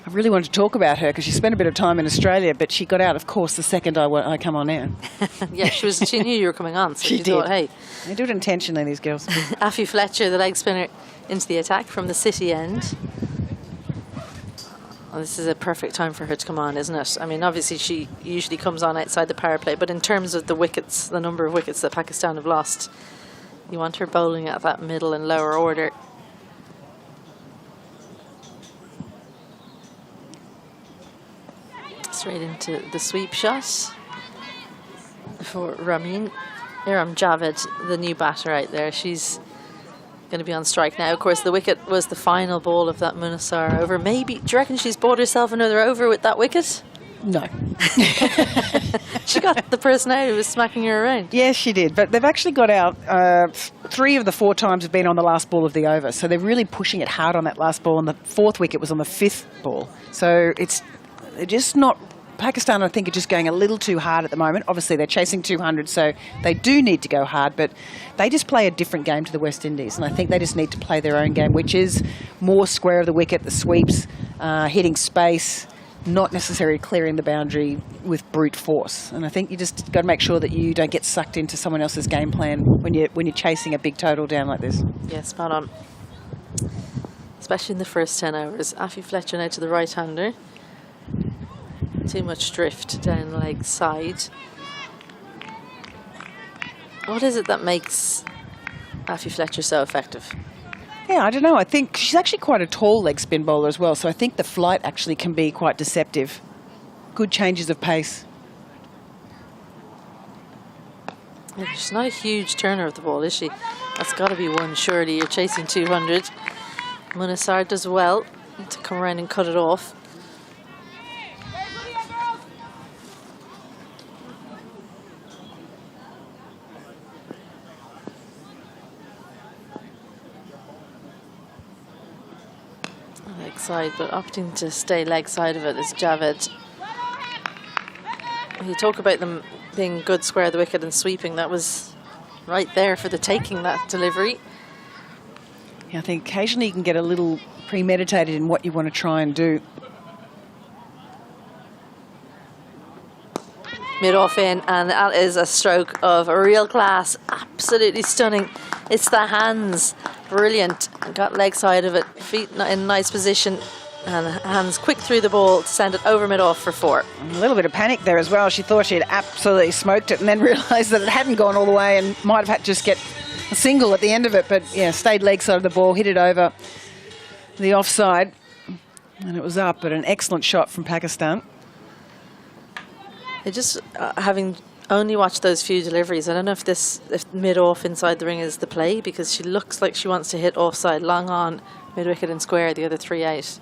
I really wanted to talk about her because she spent a bit of time in Australia, but she got out, of course, the second I come on air. Yeah, she knew you were coming on, so she did. thought, hey. They do it intentionally, these girls. Affy Fletcher, the leg spinner, into the attack from the City end. Well, this is a perfect time for her to come on, isn't it? I mean, obviously she usually comes on outside the power play, but in terms of the wickets, the number of wickets that Pakistan have lost, you want her bowling at that middle and lower order. Straight into the sweep shot for Iram Javed, the new batter out there. She's going to be on strike now. Of course, the wicket was the final ball of that Munasar over. Maybe, do you reckon she's bought herself another over with that wicket? No. She got the person out who was smacking her around. Yes, she did. But they've actually got out 3 of the 4 times have been on the last ball of the over. So they're really pushing it hard on that last ball. And the 4th wicket was on the 5th ball. So they're just not... Pakistan, I think, are just going a little too hard at the moment. Obviously, they're chasing 200, so they do need to go hard, but they just play a different game to the West Indies, and I think they just need to play their own game, which is more square of the wicket, the sweeps, hitting space, not necessarily clearing the boundary with brute force. And I think you just got to make sure that you don't get sucked into someone else's game plan when you're chasing a big total down like this. Yeah, spot on. Especially in the first 10 hours. Affy Fletcher now to the right-hander. Too much drift down the leg side. What is it that makes Affy Fletcher so effective? Yeah, I don't know. I think she's actually quite a tall leg spin bowler as well, so I think the flight actually can be quite deceptive. Good changes of pace. Yeah, she's not a huge turner of the ball, is she? That's got to be one, surely. You're chasing 200. Munasar does well to come around and cut it off. Leg side, but opting to stay leg side of it is Javed. You talk about them being good square of the wicket and sweeping. That was right there for the taking, that delivery. Yeah, I think occasionally you can get a little premeditated in what you want to try and do. mid-off in, and that is a stroke of a real class. Absolutely stunning. It's the hands. Brilliant. Got leg side of it, feet in nice position, and hands quick through the ball to send it over mid-off for 4. A little bit of panic there as well. She thought she had absolutely smoked it and then realised that it hadn't gone all the way and might have had to just get a single at the end of it. But, yeah, stayed leg side of the ball, hit it over the offside, and it was up. But an excellent shot from Pakistan. Just having only watched those few deliveries, I don't know if mid-off inside the ring is the play, because she looks like she wants to hit offside, long on, mid-wicket and square, the other 3 out.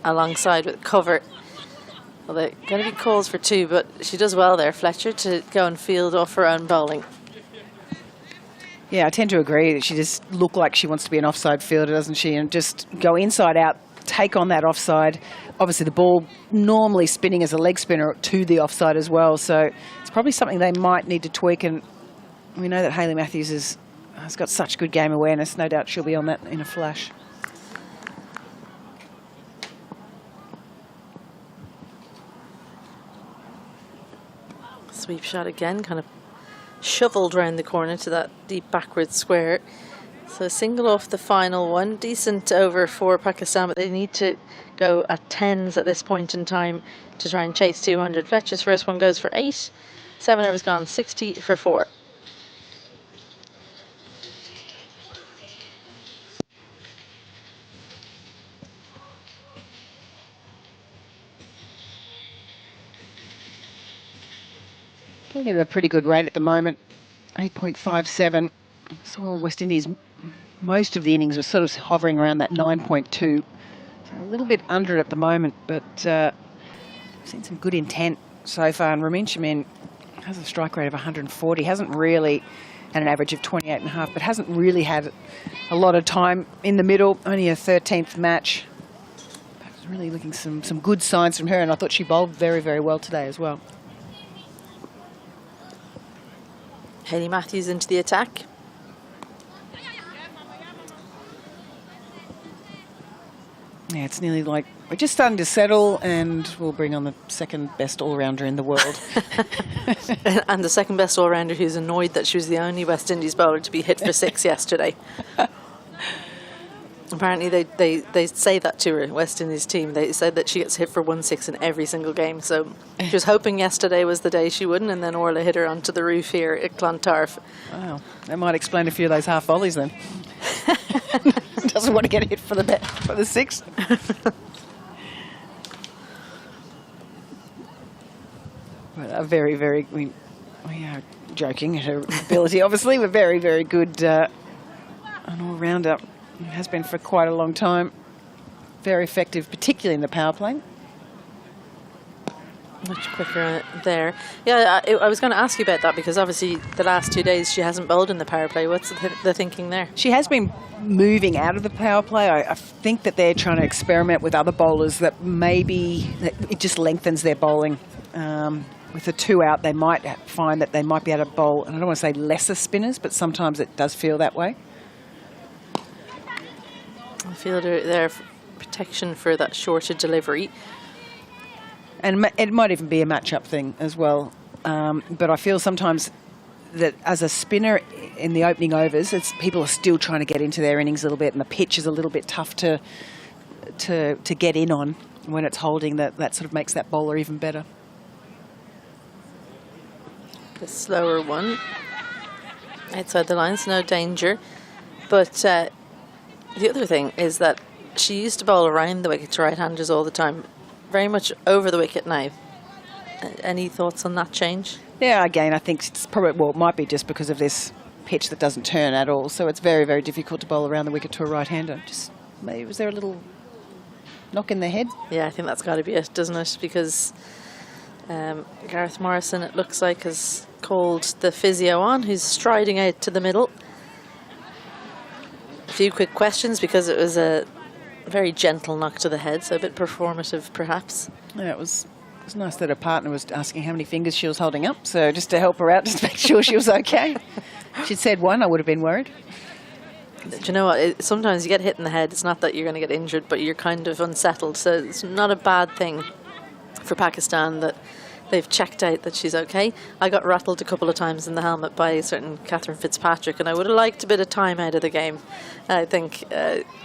Alongside with cover. Well, they're going to be calls for 2, but she does well there, Fletcher, to go and field off her own bowling. Yeah, I tend to agree that she just looked like she wants to be an offside fielder, doesn't she? And just go inside out, take on that offside. Obviously, the ball normally spinning as a leg spinner to the offside as well. So it's probably something they might need to tweak. And we know that Hayley Matthews has got such good game awareness. No doubt she'll be on that in a flash. Sweep shot again, kind of shovelled round the corner to that deep backward square. So a single off the final one. Decent over for Pakistan, but they need to go at 10s at this point in time to try and chase 200. Fletcher's first one goes for 8. 7 overs gone, 60 for 4. Getting a pretty good rate at the moment, 8.57. So West Indies, most of the innings were sort of hovering around that 9.2. So a little bit under it at the moment, but seen some good intent so far. And Ramin Shamin has a strike rate of 140. Hasn't really had an average of 28.5, but hasn't really had a lot of time in the middle. Only a 13th match. But really looking some good signs from her, and I thought she bowled very, very well today as well. Hayley Matthews into the attack. Yeah, it's nearly like we're just starting to settle, and we'll bring on the second best all-rounder in the world. And the second best all-rounder who's annoyed that she was the only West Indies bowler to be hit for 6 yesterday. Apparently they say that to her, West Indies team. They said that she gets hit for 1/6 in every single game. So she was hoping yesterday was the day she wouldn't, and then Orla hit her onto the roof here at Clontarf. Wow, that might explain a few of those half volleys then. Doesn't want to get hit for the 6. But a very, very, we are joking at her ability. Obviously, we're very, very good an all-rounder. It has been for quite a long time. Very effective, particularly in the power play. Much quicker there. Yeah, I was going to ask you about that, because obviously the last 2 days she hasn't bowled in the power play. What's the thinking there? She has been moving out of the power play. I think that they're trying to experiment with other bowlers that maybe it just lengthens their bowling. With the 2 out, they might find that they might be able to bowl, and I don't want to say lesser spinners, but sometimes it does feel that way. The fielder there for protection for that shorter delivery. And it might even be a match-up thing as well. But I feel sometimes that as a spinner in the opening overs, people are still trying to get into their innings a little bit, and the pitch is a little bit tough to get in on when it's holding. That sort of makes that bowler even better. The slower one outside the lines, no danger. But the other thing is that she used to bowl around the wicket to right-handers all the time. Very much over the wicket now. Any thoughts on that change? Yeah, again, I think it's probably, well, it might be just because of this pitch that doesn't turn at all. So it's very, very difficult to bowl around the wicket to a right-hander. Just maybe, was there a little knock in the head? Yeah, I think that's got to be it, doesn't it? Because Gareth Morrison, it looks like, has called the physio on, who's striding out to the middle. A few quick questions, because it was a very gentle knock to the head, so a bit performative perhaps. Yeah, it was nice that her partner was asking how many fingers she was holding up, so just to help her out, just to make sure she was okay. If she'd said 1, I would have been worried. Do you know what, sometimes you get hit in the head, it's not that you're going to get injured, but you're kind of unsettled, so it's not a bad thing for Pakistan that they've checked out that she's okay. I got rattled a couple of times in the helmet by a certain Catherine Fitzpatrick, and I would have liked a bit of time out of the game, I think,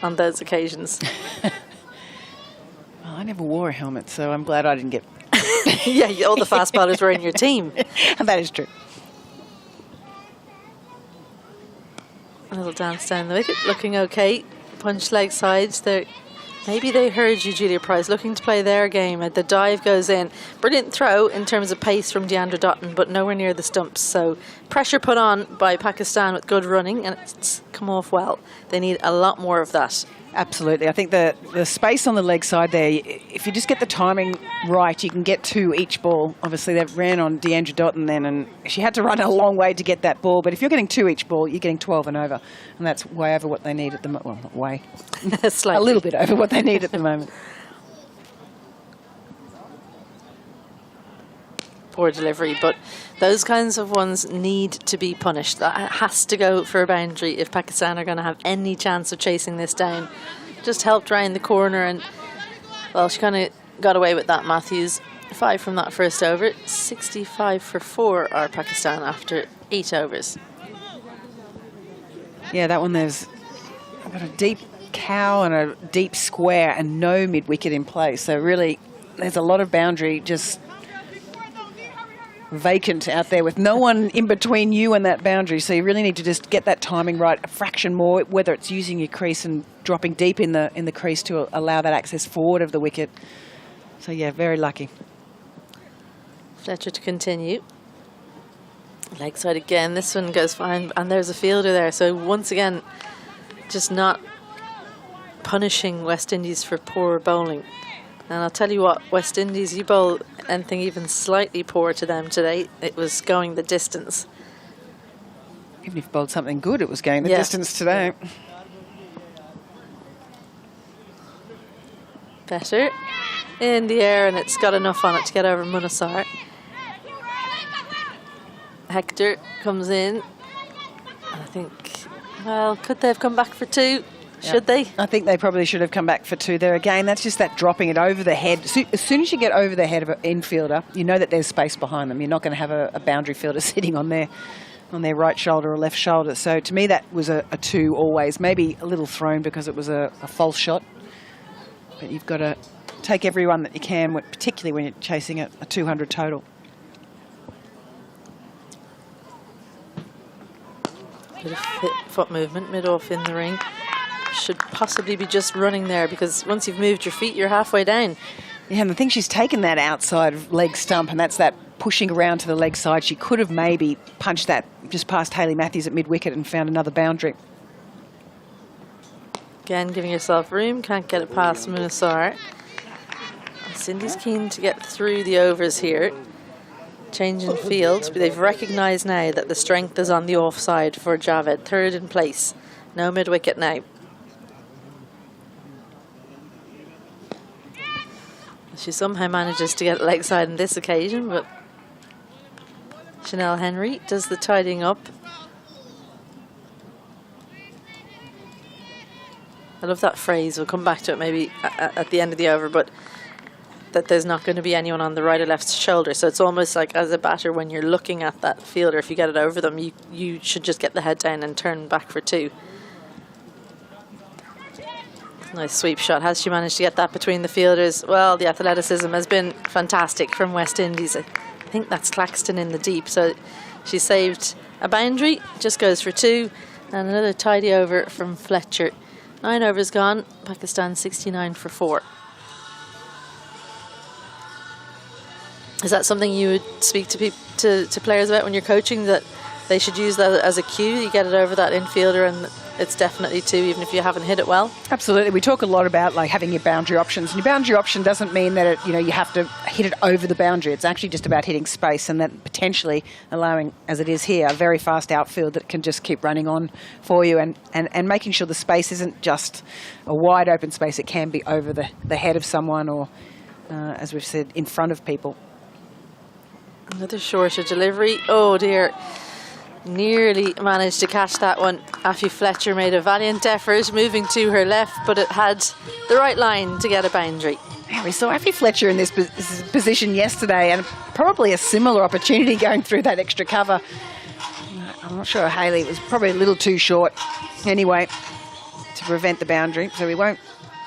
on those occasions. Well, I never wore a helmet, so I'm glad I didn't get... Yeah, all the fast bowlers were in your team. That is true. A little dance down the wicket, looking okay. Punch leg sides. Maybe they heard you, Julia Price, looking to play their game. The dive goes in. Brilliant throw in terms of pace from Deandra Dotton, but nowhere near the stumps. So pressure put on by Pakistan with good running, and it's come off well. They need a lot more of that. Absolutely. I think the space on the leg side there, if you just get the timing right, you can get 2 each ball. Obviously, they ran on Deandra Dotton then, and she had to run a long way to get that ball. But if you're getting 2 each ball, you're getting 12 and over. And that's way over what they need at the moment. Well, not way. Slightly. A little bit over what they need at the moment. Poor delivery, but those kinds of ones need to be punished. That has to go for a boundary if Pakistan are going to have any chance of chasing this down. Just helped round the corner, and well, she kind of got away with that. Matthews 5 from that first over. 65 for 4 are Pakistan after 8 overs. Yeah, that one there's got a deep cow and a deep square and no mid-wicket in place. So really, there's a lot of boundary just vacant out there with no one in between you and that boundary. So you really need to just get that timing right a fraction more, whether it's using your crease and dropping deep in the crease to allow that access forward of the wicket. So yeah, very lucky. Fletcher to continue. Leg side again. This one goes fine, and there's a fielder there. So once again, just not punishing West Indies for poor bowling. And I'll tell you what, West Indies, you bowl anything even slightly poor to them today, it was going the distance. Even if you bowled something good, it was going the Yeah. distance today. Better in the air, and it's got enough on it to get over Munasar. Hector comes in. I think, well, could they have come back for 2? Should they? I think they probably should have come back for 2 there. Again, that's just that dropping it over the head. As soon as you get over the head of an infielder, you know that there's space behind them. You're not going to have a boundary fielder sitting on their right shoulder or left shoulder. So to me, that was a 2 always. Maybe a little thrown because it was a false shot. But you've got to take everyone that you can, particularly when you're chasing a 200 total. Bit of foot movement, mid-off in the ring. Should possibly be just running there, because once you've moved your feet, you're halfway down. Yeah, and I think she's taken that outside leg stump, and that's that pushing around to the leg side. She could have maybe punched that just past Hayley Matthews at mid-wicket and found another boundary. Again, giving yourself room, can't get it past Munasar. Cindy's keen to get through the overs here. Change in field, but they've recognised now that the strength is on the offside for Javed. 3rd in place, no mid-wicket now. She somehow manages to get leg side on this occasion, but Chanel Henry does the tidying up. I love that phrase. We'll come back to it maybe at the end of the over, but that there's not going to be anyone on the right or left shoulder. So it's almost like as a batter, when you're looking at that fielder, if you get it over them, you should just get the head down and turn back for 2. Nice sweep shot. Has she managed to get that between the fielders? Well, the athleticism has been fantastic from West Indies. I think that's Claxton in the deep. So she saved a boundary, just goes for 2. And another tidy over from Fletcher. 9 overs gone. Pakistan 69 for 4. Is that something you would speak to players about when you're coaching, that they should use that as a cue? You get it over that infielder and it's definitely 2, even if you haven't hit it well? Absolutely. We talk a lot about like having your boundary options. And your boundary option doesn't mean that you have to hit it over the boundary. It's actually just about hitting space, and that potentially allowing, as it is here, a very fast outfield that can just keep running on for you, and making sure the space isn't just a wide open space. It can be over the head of someone, or, as we've said, in front of people. Another shorter delivery. Oh dear. Nearly managed to catch that one. Afi Fletcher made a valiant effort moving to her left, but it had the right line to get a boundary. Yeah, we saw Afi Fletcher in this position yesterday, and probably a similar opportunity going through that extra cover. I'm not sure Hayley was probably a little too short anyway to prevent the boundary, so we won't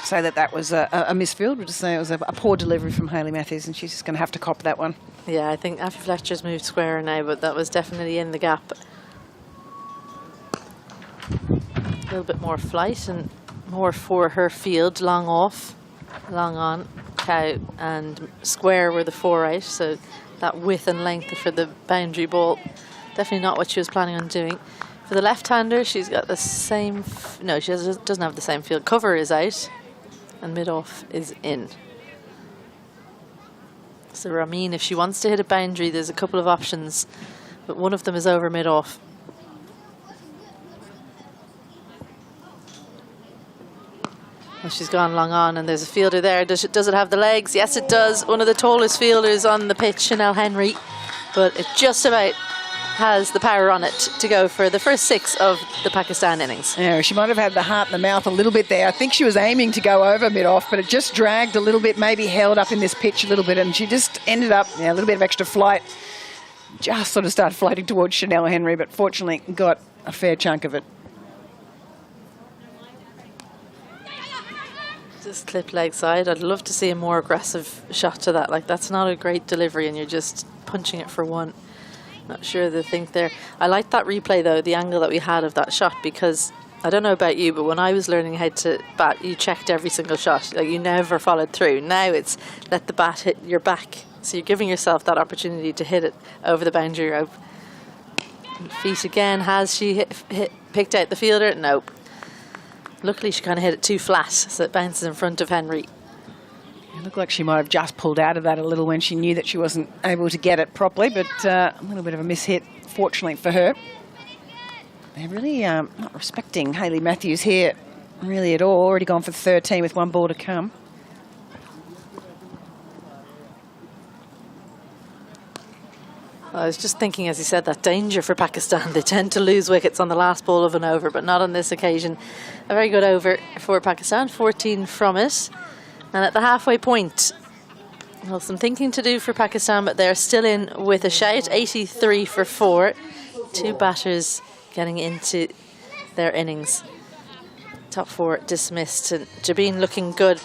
say that that was a misfield. We'll just say it was a poor delivery from Hayley Matthews, and she's just going to have to cop that one. Yeah, I think Afi Fletcher's moved square now, but that was definitely in the gap. A little bit more flight and more for her field, long off, long on, cow and square were the 4 out, so that width and length for the boundary ball, definitely not what she was planning on doing. For the left-hander, she's got the same, no, she doesn't have the same field. Cover is out and mid-off is in. So Ramin, if she wants to hit a boundary, there's a couple of options, but one of them is over mid-off. Well, she's gone long on, and there's a fielder there. Does it have the legs? Yes, it does. One of the tallest fielders on the pitch, Chanel Henry, but it just about has the power on it to go for the first 6 of the Pakistan innings. Yeah, she might have had the heart in the mouth a little bit there. I think she was aiming to go over mid-off, but it just dragged a little bit, maybe held up in this pitch a little bit, and she just ended up, a little bit of extra flight. Just sort of started floating towards Chanel Henry, but fortunately got a fair chunk of it. Just clip leg side. I'd love to see a more aggressive shot to that. Like, that's not a great delivery, and you're just punching it for one. Not sure they think there. I like that replay though, the angle that we had of that shot, because I don't know about you, but when I was learning how to bat, you checked every single shot. Like, you never followed through. Now it's let the bat hit your back, so you're giving yourself that opportunity to hit it over the boundary rope. Feet again. Has she picked out the fielder? Nope. Luckily she kind of hit it too flat, so it bounces in front of Henry. It looked like she might have just pulled out of that a little when she knew that she wasn't able to get it properly, but a little bit of a mishit, fortunately for her. They're really not respecting Hayley Matthews here really at all. Already gone for 13 with 1 ball to come. I was just thinking, as he said, that danger for Pakistan. They tend to lose wickets on the last ball of an over, but not on this occasion. A very good over for Pakistan, 14 from it. And at the halfway point, well, some thinking to do for Pakistan, but they're still in with a shout, 83 for 4. 2 batters getting into their innings. Top 4 dismissed, and Jabin looking good.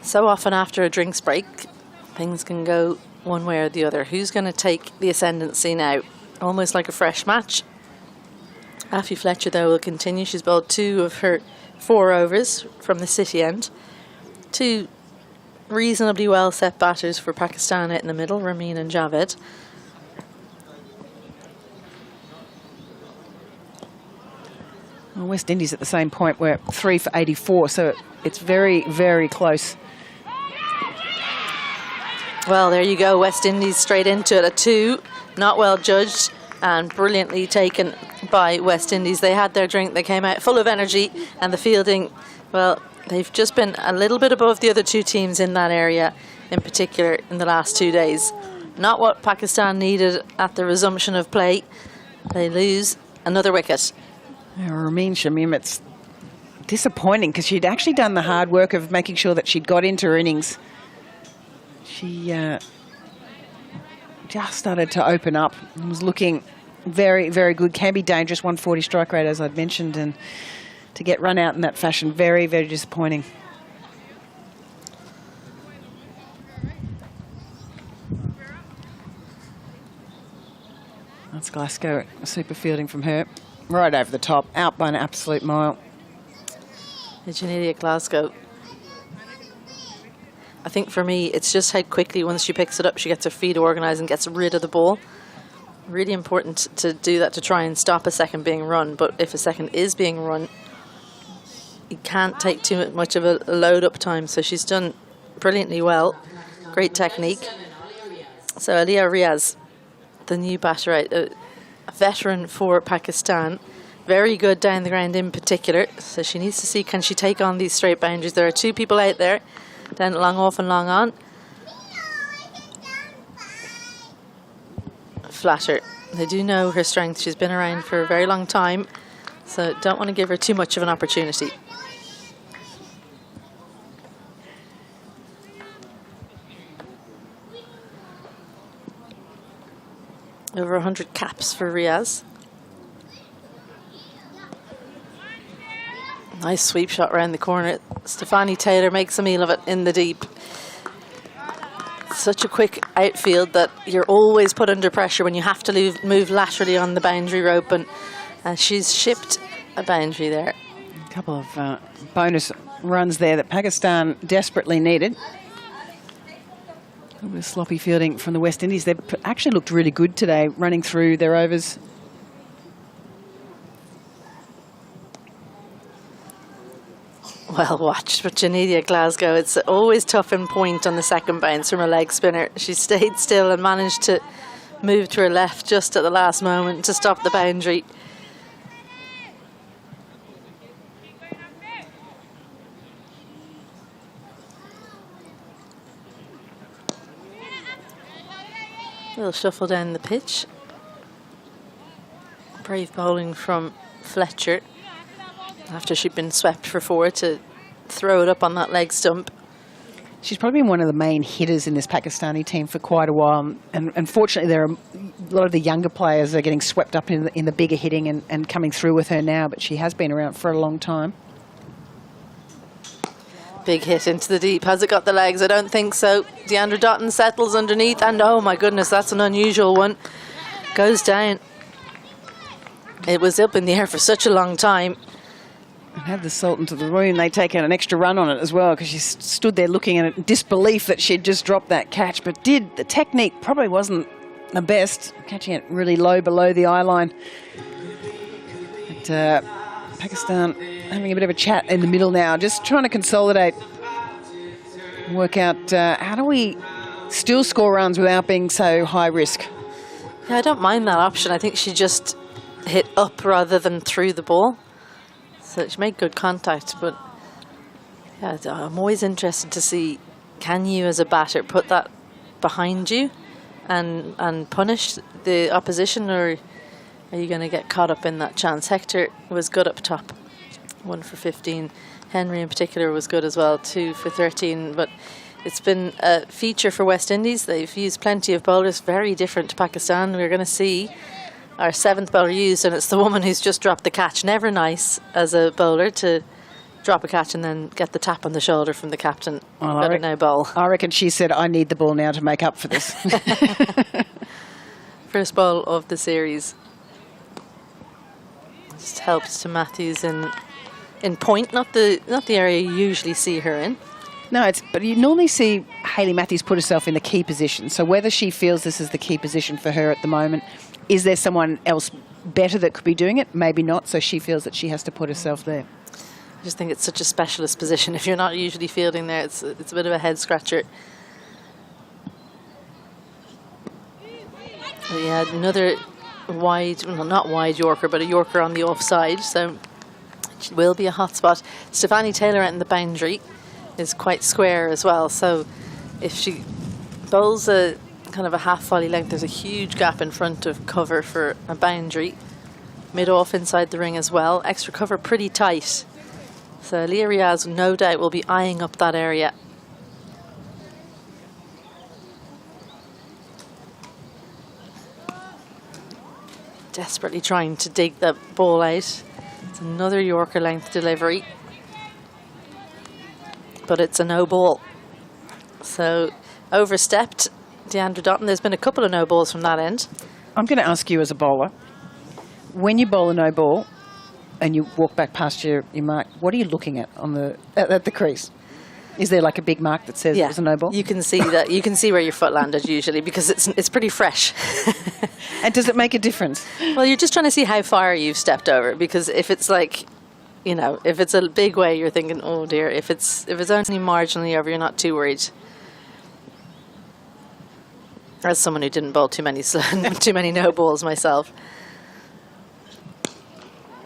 So often after a drinks break, things can go one way or the other. Who's going to take the ascendancy now? Almost like a fresh match. Afi Fletcher, though, will continue. She's bowled 2 of her 4 overs from the City end. 2 reasonably well set batters for Pakistan out in the middle, Ramin and Javed. Well, West Indies at the same point, we're 3 for 84, so it's very, very close. Well, there you go. West Indies straight into it. A 2, not well judged and brilliantly taken by West Indies. They had their drink. They came out full of energy, and the fielding, well, they've just been a little bit above the other two teams in that area, in particular in the last 2 days. Not what Pakistan needed at the resumption of play. They lose another wicket. Ramin Shamim, it's disappointing because she'd actually done the hard work of making sure that she'd got into her innings. She just started to open up and was looking very, very good. Can be dangerous, 140 strike rate, as I'd mentioned, and to get run out in that fashion, very, very disappointing. That's Glasgow, super fielding from her. Right over the top, out by an absolute mile. Janelia Glasgow. I think for me, it's just how quickly once she picks it up, she gets her feet organised and gets rid of the ball. Really important to do that to try and stop a second being run. But if a second is being run, you can't take too much of a load up time. So she's done brilliantly well. Great technique. So Aliyah Riaz, the new batter, a veteran for Pakistan. Very good down the ground in particular. So she needs to see, can she take on these straight boundaries? There are two people out there. Then long off and long on. Flatter. They do know her strength. She's been around for a very long time. So don't want to give her too much of an opportunity. Over 100 caps for Riaz. Nice sweep shot round the corner. Stefani Taylor makes a meal of it in the deep. Such a quick outfield that you're always put under pressure when you have to move laterally on the boundary rope, and she's shipped a boundary there. A couple of bonus runs there that Pakistan desperately needed. A little bit of sloppy fielding from the West Indies. They actually looked really good today, running through their overs. Well watched, but Janelia Glasgow, it's always tough in point on the second bounce from a leg spinner. She stayed still and managed to move to her left just at the last moment to stop the boundary. A little shuffle down the pitch. Brave bowling from Fletcher after she'd been swept for 4 to throw it up on that leg stump. She's probably been one of the main hitters in this Pakistani team for quite a while, and unfortunately there are a lot of the younger players that are getting swept up in the bigger hitting and coming through with her now, but she has been around for a long time. Big hit into the deep. Has it got the legs? I don't think so. Deandra Dotton settles underneath, and oh my goodness, that's an unusual one. Goes down. It was up in the air for such a long time. And had the Sultan to the room, they take out an extra run on it as well, because she stood there looking in disbelief that she'd just dropped that catch, but the technique probably wasn't the best, catching it really low below the eye line. But Pakistan having a bit of a chat in the middle now, just trying to consolidate, work out how do we still score runs without being so high risk. Yeah, I don't mind that option. I think she just hit up rather than through the ball. So she made good contact, but yeah, I'm always interested to see, can you as a batter put that behind you and punish the opposition, or are you going to get caught up in that chance? Hector was good up top, 1 for 15. Henry in particular was good as well, 2 for 13. But it's been a feature for West Indies. They've used plenty of bowlers, very different to Pakistan. We're going to see our 7th bowler used, and it's the woman who's just dropped the catch. Never nice as a bowler to drop a catch and then get the tap on the shoulder from the captain. Well, better now bowl. I reckon she said, I need the ball now to make up for this. First bowl of the series. Just helps to Matthews in point, not the area you usually see her in. No, but you normally see Hayley Matthews put herself in the key position. So whether she feels this is the key position for her at the moment, is there someone else better that could be doing it? Maybe not. So she feels that she has to put herself there. I just think it's such a specialist position. If you're not usually fielding there, it's a bit of a head scratcher. Yeah, another wide, well, not wide Yorker, but a Yorker on the offside. So it will be a hot spot. Stefanie Taylor out in the boundary is quite square as well. So if she bowls a kind of a half volley length, there's a huge gap in front of cover for a boundary. Mid-off inside the ring as well. Extra cover pretty tight. So Leah Riaz no doubt will be eyeing up that area. Desperately trying to dig the ball out. It's another Yorker length delivery. But it's a no ball. So overstepped Deandra Dotton. There's been a couple of no balls from that end. I'm going to ask you as a bowler, when you bowl a no ball and you walk back past your mark, what are you looking at on at the crease? Is there like a big mark that says it was a no ball? You can see that. You can see where your foot landed usually because it's pretty fresh. And does it make a difference? Well, you're just trying to see how far you've stepped over, because if it's like, you know, if it's a big way, you're thinking, oh dear. If it's only marginally over, you're not too worried. As someone who didn't bowl too many no balls myself.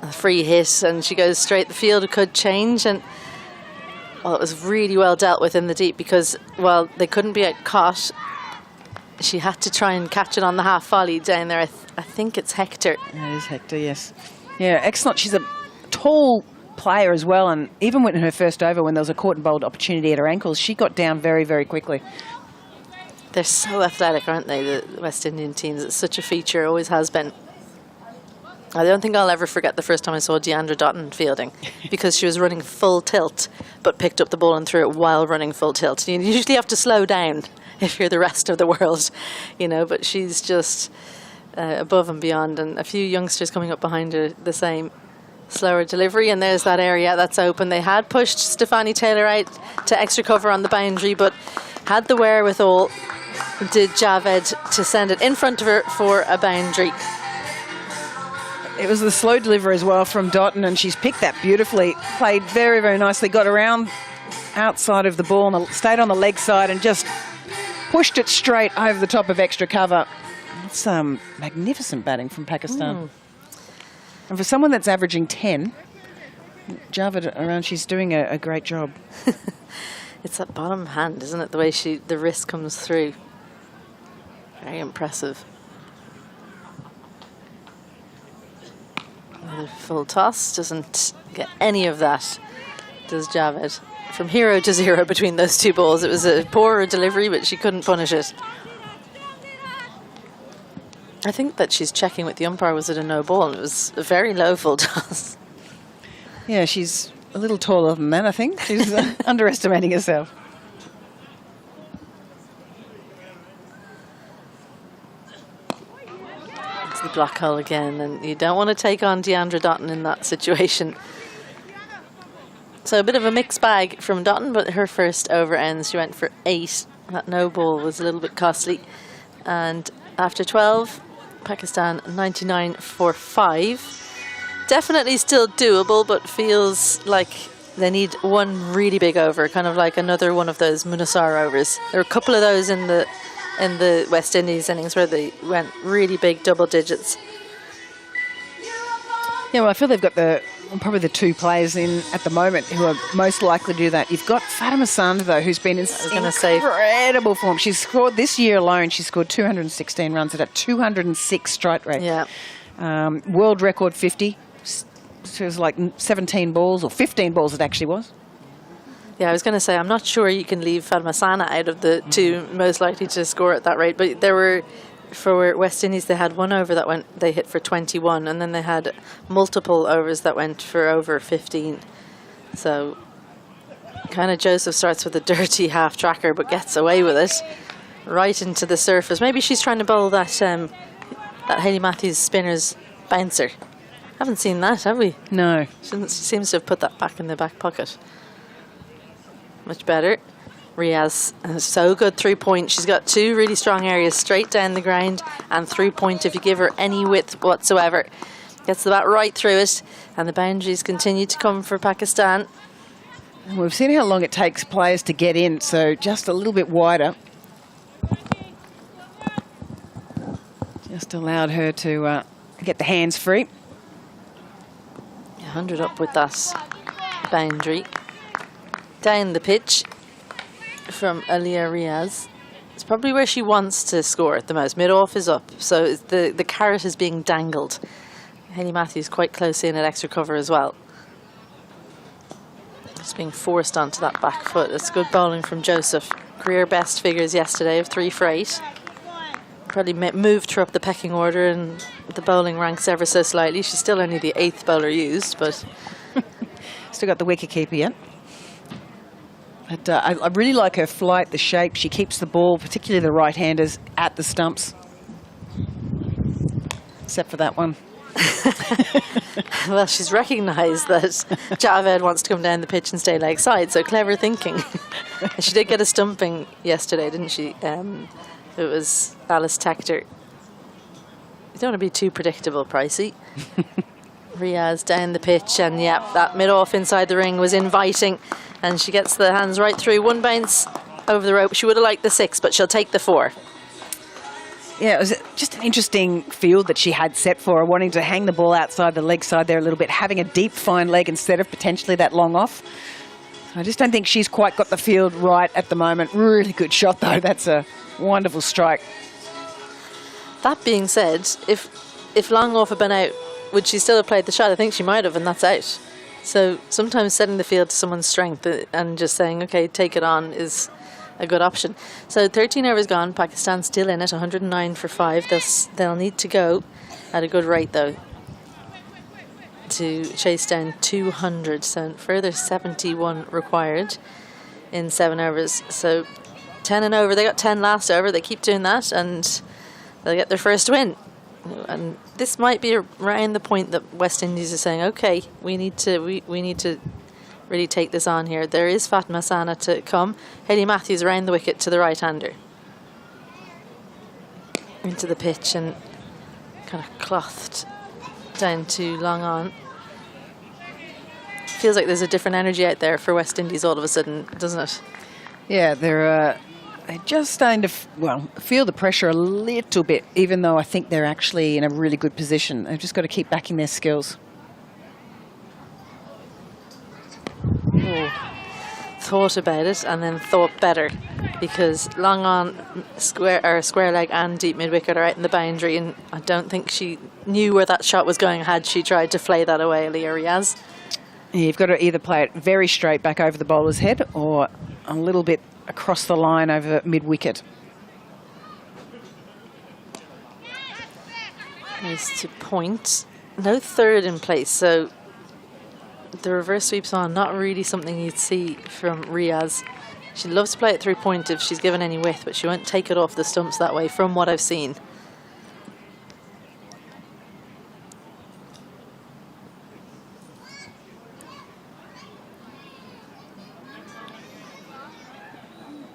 A free hit, and she goes straight. The field could change, and well, it was really well dealt with in the deep because, well, they couldn't be caught. She had to try and catch it on the half volley down there. I think it's Hector. It is Hector, yes. Yeah, excellent. She's a tall player as well, and even when in her first over, when there was a caught and bowled opportunity at her ankles, she got down very, very quickly. They're so athletic, aren't they, the West Indian teams? It's such a feature, always has been. I don't think I'll ever forget the first time I saw Deandra Dotton fielding, because she was running full tilt, but picked up the ball and threw it while running full tilt. You usually have to slow down if you're the rest of the world, you know, but she's just above and beyond, and a few youngsters coming up behind her, the same. Slower delivery, and there's that area that's open. They had pushed Stefanie Taylor out to extra cover on the boundary, but had the wherewithal, did Javed, to send it in front of her for a boundary. It was the slow delivery as well from Dotton, and she's picked that beautifully. Played very, very nicely. Got around outside of the ball and stayed on the leg side and just pushed it straight over the top of extra cover. It's magnificent batting from Pakistan. And for someone that's averaging 10, Javed around, she's doing a great job. It's that bottom hand, isn't it? The way the wrist comes through. Very impressive. Another full toss, doesn't get any of that, does Javed. From hero to zero between those two balls. It was a poor delivery, but she couldn't punish it. I think that she's checking with the umpire, was it a no ball? And it was a very low full toss. Yeah, she's a little taller than that, I think. She's underestimating herself. It's the black hole again, and you don't want to take on Deandra Dotton in that situation. So a bit of a mixed bag from Dotton, but her first over ends. She went for 8. That no ball was a little bit costly. And after 12, Pakistan 99 for 5. Definitely still doable, but feels like they need one really big over, kind of like another one of those Munasar overs. There were a couple of those in the West Indies innings where they went really big double digits. Yeah, well, I feel they've got probably the two players in at the moment who are most likely to do that. You've got Fatima Sandhu, though, who's been in incredible form. She's scored this year alone. She scored 216 runs at a 206 strike rate. Yeah. World record 50. It was like 17 balls, or 15 balls it actually was. Yeah, I was going to say, I'm not sure you can leave Fatima Sandhu out of the two most likely to score at that rate, but there were, for West Indies, they had one over that they hit for 21, and then they had multiple overs that went for over 15. So kind of Joseph starts with a dirty half tracker, but gets away with it right into the surface. Maybe she's trying to bowl that Hayley Matthews spinner's bouncer. Haven't seen that, have we? No. She seems to have put that back in the back pocket. Much better. Riaz, so good through point. She's got two really strong areas straight down the ground and through point if you give her any width whatsoever. Gets the bat right through it, and the boundaries continue to come for Pakistan. And we've seen how long it takes players to get in, so just a little bit wider. Just allowed her to get the hands free. 100 up with that boundary. Down the pitch from Aliyah Riaz. It's probably where she wants to score at the most. Mid-off is up, so the carrot is being dangled. Hayley Matthews quite close in at extra cover as well. It's being forced onto that back foot. It's good bowling from Joseph. Career best figures yesterday of 3 for 8. Probably moved her up the pecking order and the bowling ranks ever so slightly. She's still only the 8th bowler used, but still got the wicket keeper yet. But I really like her flight, the shape. She keeps the ball, particularly the right-handers, at the stumps. Except for that one. well, she's recognised that Javed wants to come down the pitch and stay leg side, so clever thinking. She did get a stumping yesterday, didn't she? It was Alice Tector. You don't want to be too predictable, Pricey. Riaz down the pitch, and yeah, that mid-off inside the ring was inviting, and she gets the hands right through. One bounce over the rope. She would have liked the 6, but she'll take the 4. Yeah, it was just an interesting field that she had set for her, wanting to hang the ball outside the leg side there a little bit, having a deep, fine leg instead of potentially that long off. I just don't think she's quite got the field right at the moment. Really good shot, though. That's a wonderful strike. That being said, if long off had been out, would she still have played the shot? I think she might have, and that's out. So sometimes setting the field to someone's strength and just saying, OK, take it on is a good option. So 13 overs gone. Pakistan still in it, 109 for 5. They'll need to go at a good rate, though, to chase down 200. So further 71 required in 7 overs. So 10 and over. They got 10 last over. They keep doing that, and they'll get their first win. And this might be around the point that West Indies are saying, OK, we need to really take this on here. There is Fatma Sana to come. Hayley Matthews around the wicket to the right-hander. Into the pitch and kind of clothed down to long on. Feels like there's a different energy out there for West Indies all of a sudden, doesn't it? Yeah, they're just starting to feel the pressure a little bit, even though I think they're actually in a really good position. They've just got to keep backing their skills. Thought about it and then thought better, because long on, square leg and deep mid wicket are out in the boundary, and I don't think she knew where that shot was going had she tried to flay that away, Aliyah Riaz. You've got to either play it very straight back over the bowler's head or a little bit across the line over mid wicket. Nice to point. No third in place, so the reverse sweeps on, not really something you'd see from Riaz. She loves to play it through point if she's given any width, but she won't take it off the stumps that way from what I've seen.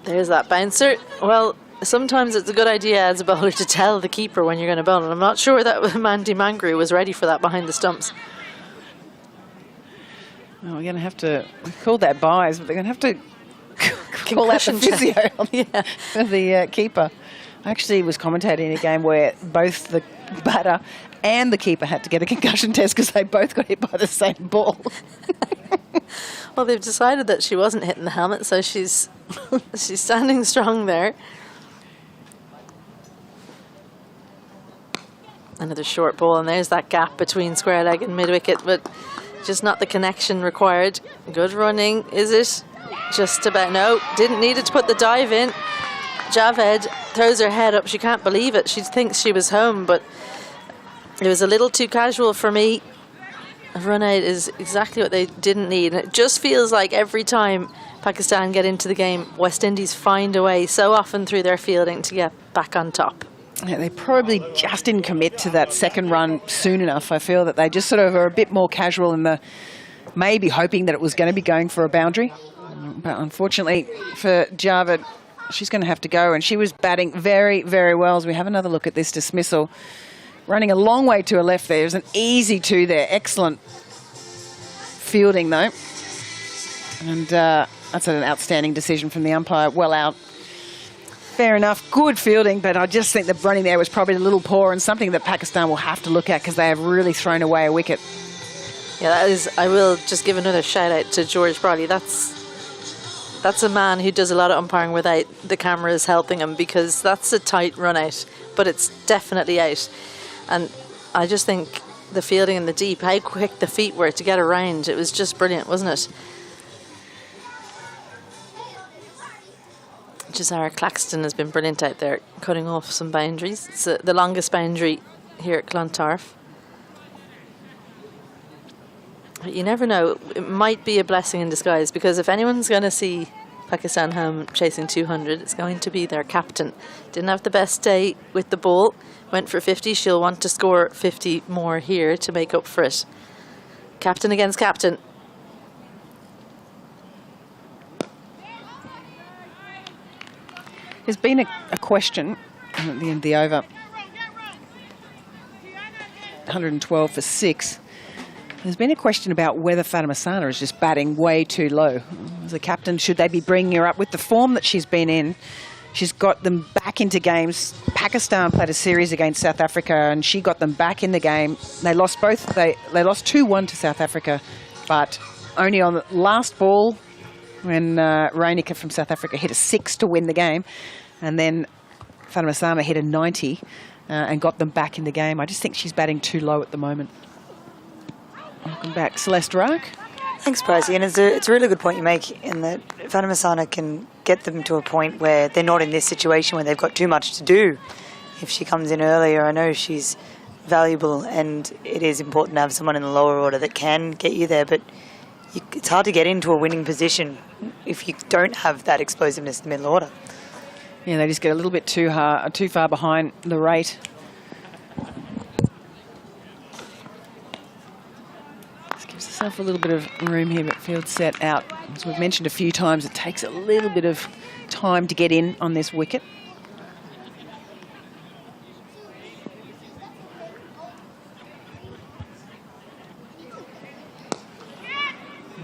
There's that bouncer. Well, sometimes it's a good idea as a bowler to tell the keeper when you're going to bowl, and I'm not sure that Mandy Mangru was ready for that behind the stumps. Oh, we're going to have to call that buys, but they're going to have to call out the physio for the keeper. I actually was commentating a game where both the batter and the keeper had to get a concussion test because they both got hit by the same ball. Well, they've decided that she wasn't hitting the helmet, so she's standing strong there. Another short ball, and there's that gap between square leg and mid wicket, but just not the connection required. Good running, is it? Just about. No, didn't need it to put the dive in. Javed throws her head up. She can't believe it. She thinks she was home, but it was a little too casual for me. A run out is exactly what they didn't need. And it just feels like every time Pakistan get into the game, West Indies find a way so often through their fielding to get back on top. Yeah, they probably just didn't commit to that second run soon enough. I feel that they just sort of are a bit more casual in the maybe hoping that it was going to be going for a boundary. But unfortunately for Javed, she's going to have to go. And she was batting very, very well as we have another look at this dismissal. Running a long way to her left there. There's an easy 2 there. Excellent fielding, though. And that's an outstanding decision from the umpire. Well out. fair enough. Good fielding, but I just think the running there was probably a little poor and something that Pakistan will have to look at because they have really thrown away a wicket. Yeah, that is. I will just give another shout out to George Brodie. That's a man who does a lot of umpiring without the cameras helping him, because that's a tight run out, but it's definitely out. And I just think the fielding in the deep, how quick the feet were to get around, it was just brilliant, wasn't it? Jazara Claxton has been brilliant out there, cutting off some boundaries. It's the longest boundary here at Clontarf. But you never know, it might be a blessing in disguise, because if anyone's going to see Pakistan home chasing 200, it's going to be their captain. Didn't have the best day with the ball, went for 50. She'll want to score 50 more here to make up for it. Captain against captain. There's been a question at the end of the over. 112 for 6. There's been a question about whether Fatima Sana is just batting way too low. As a captain, should they be bringing her up with the form that she's been in? She's got them back into games. Pakistan played a series against South Africa and she got them back in the game. They lost both. They lost 2-1 to South Africa, but only on the last ball when Reinicke from South Africa hit a 6 to win the game. And then Fatima Sana hit a 90 and got them back in the game. I just think she's batting too low at the moment. Welcome back, Celeste Rack. Thanks, Pricey. And it's a really good point you make, in that Fatima Sana can get them to a point where they're not in this situation where they've got too much to do. If she comes in earlier, I know she's valuable, and it is important to have someone in the lower order that can get you there, but it's hard to get into a winning position if you don't have that explosiveness in the middle order. Yeah, they just get a little bit too far behind the rate. Gives herself a little bit of room here, but field set out. As we've mentioned a few times, it takes a little bit of time to get in on this wicket.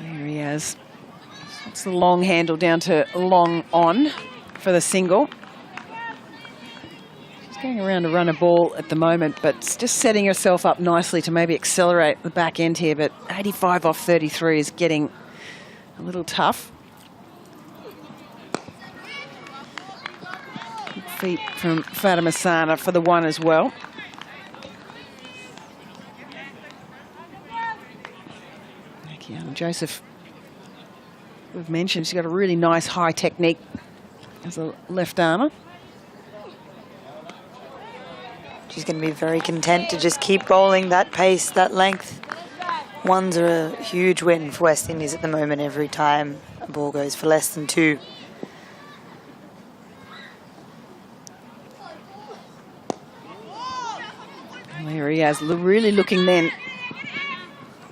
There he is. It's the long handle down to long on for the single. Going around to run a ball at the moment, but just setting herself up nicely to maybe accelerate the back end here. But 85 off 33 is getting a little tough. Good feet from Fatima Sana for the one as well. Kiana Joseph, we've mentioned, she's got a really nice high technique as a left armer. She's going to be very content to just keep bowling that pace, that length. Ones are a huge win for West Indies at the moment every time a ball goes for less than 2. There he is, really looking then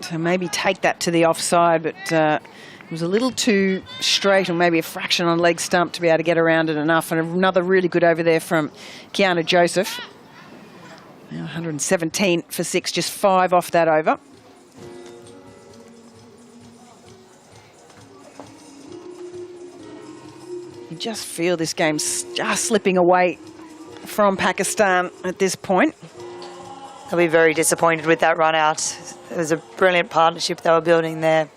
to maybe take that to the offside, but it was a little too straight, or maybe a fraction on leg stump to be able to get around it enough. And another really good over there from Kiana Joseph. Now 117 for 6, just 5 off that over. You just feel this game's just slipping away from Pakistan at this point. They'll be very disappointed with that run out. It was a brilliant partnership they were building there.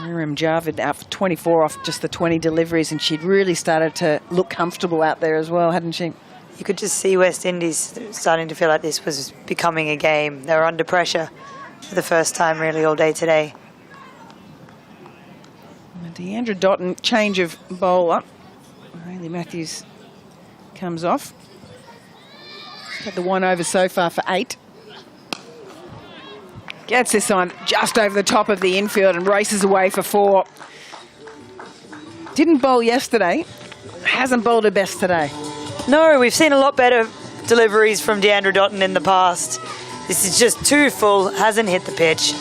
Miriam Javid out for 24 off just the 20 deliveries, and she'd really started to look comfortable out there as well, hadn't she? You could just see West Indies starting to feel like this was becoming a game. They were under pressure for the first time really all day today. Deandra Dotton, change of bowler. Hayley Matthews comes off. She's had the one over so far for 8. Gets this on just over the top of the infield and races away for 4. Didn't bowl yesterday. Hasn't bowled her best today. No, we've seen a lot better deliveries from Deandra Dotton in the past. This is just too full, hasn't hit the pitch.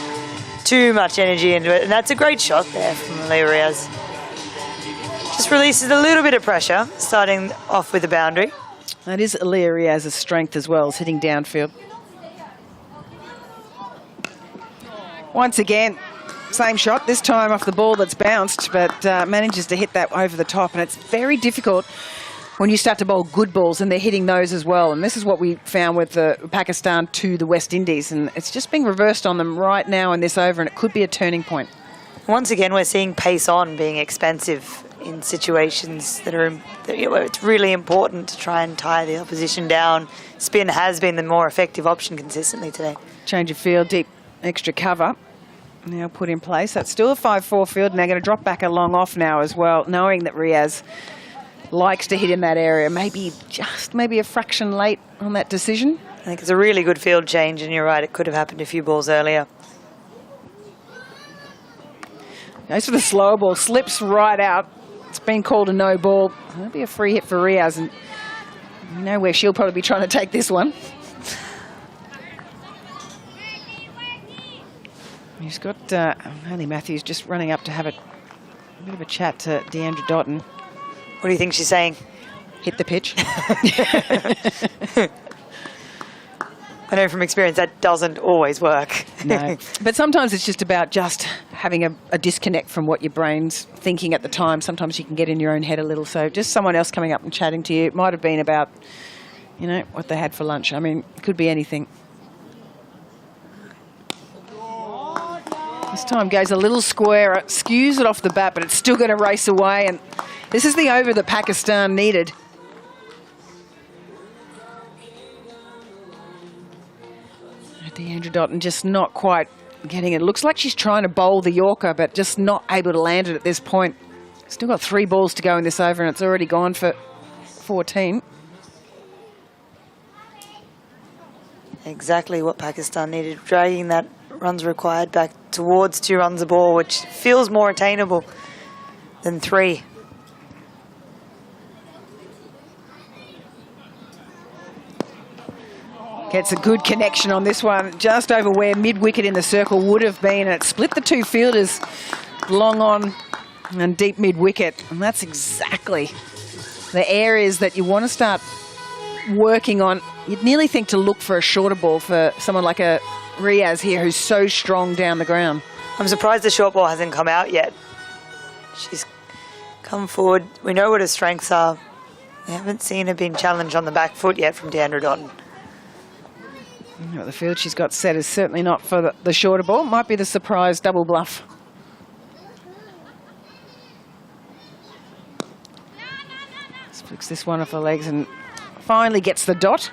Too much energy into it, and that's a great shot there from Leah Riaz. Just releases a little bit of pressure, starting off with the boundary. That is Leah Riaz's strength as well, as hitting downfield. Once again, same shot, this time off the ball that's bounced, but manages to hit that over the top, and it's very difficult when you start to bowl good balls and they're hitting those as well. And this is what we found with Pakistan to the West Indies. And it's just being reversed on them right now in this over, and it could be a turning point. Once again, we're seeing pace on being expensive in situations where it's really important to try and tie the opposition down. Spin has been the more effective option consistently today. Change of field, deep extra cover now put in place. That's still a 5-4 field, and they're going to drop back a long off now as well, knowing that Riaz likes to hit in that area. Maybe a fraction late on that decision. I think it's a really good field change, and you're right, it could have happened a few balls earlier. Goes for the slower ball, slips right out. It's been called a no ball. That'll be a free hit for Riaz, and you know where she'll probably be trying to take this one. He's got Hayley Matthews just running up to have a bit of a chat to Deandra Dotton. What do you think she's saying? Hit the pitch. I know from experience that doesn't always work. No, but sometimes it's just about just having a disconnect from what your brain's thinking at the time. Sometimes you can get in your own head a little. So just someone else coming up and chatting to you. It might have been about, you know, what they had for lunch. I mean, it could be anything. This time goes a little square, skews it off the bat, but it's still going to race away. And this is the over that Pakistan needed. Deandra Dotton just not quite getting it. Looks like she's trying to bowl the Yorker, but just not able to land it at this point. Still got 3 balls to go in this over, and it's already gone for 14. Exactly what Pakistan needed, dragging that runs required back towards 2 runs a ball, which feels more attainable than 3. Gets a good connection on this one, just over where mid-wicket in the circle would have been, and it split the 2 fielders long on and deep mid-wicket. And that's exactly the areas that you want to start working on. You'd nearly think to look for a shorter ball for someone like a Riaz here, who's so strong down the ground. I'm surprised the short ball hasn't come out yet. She's come forward. We know what her strengths are. We haven't seen her being challenged on the back foot yet from Deandra Dotton. Well, the field she's got set is certainly not for the shorter ball. Might be the surprise double bluff. Flicks this one off her legs and finally gets the dot.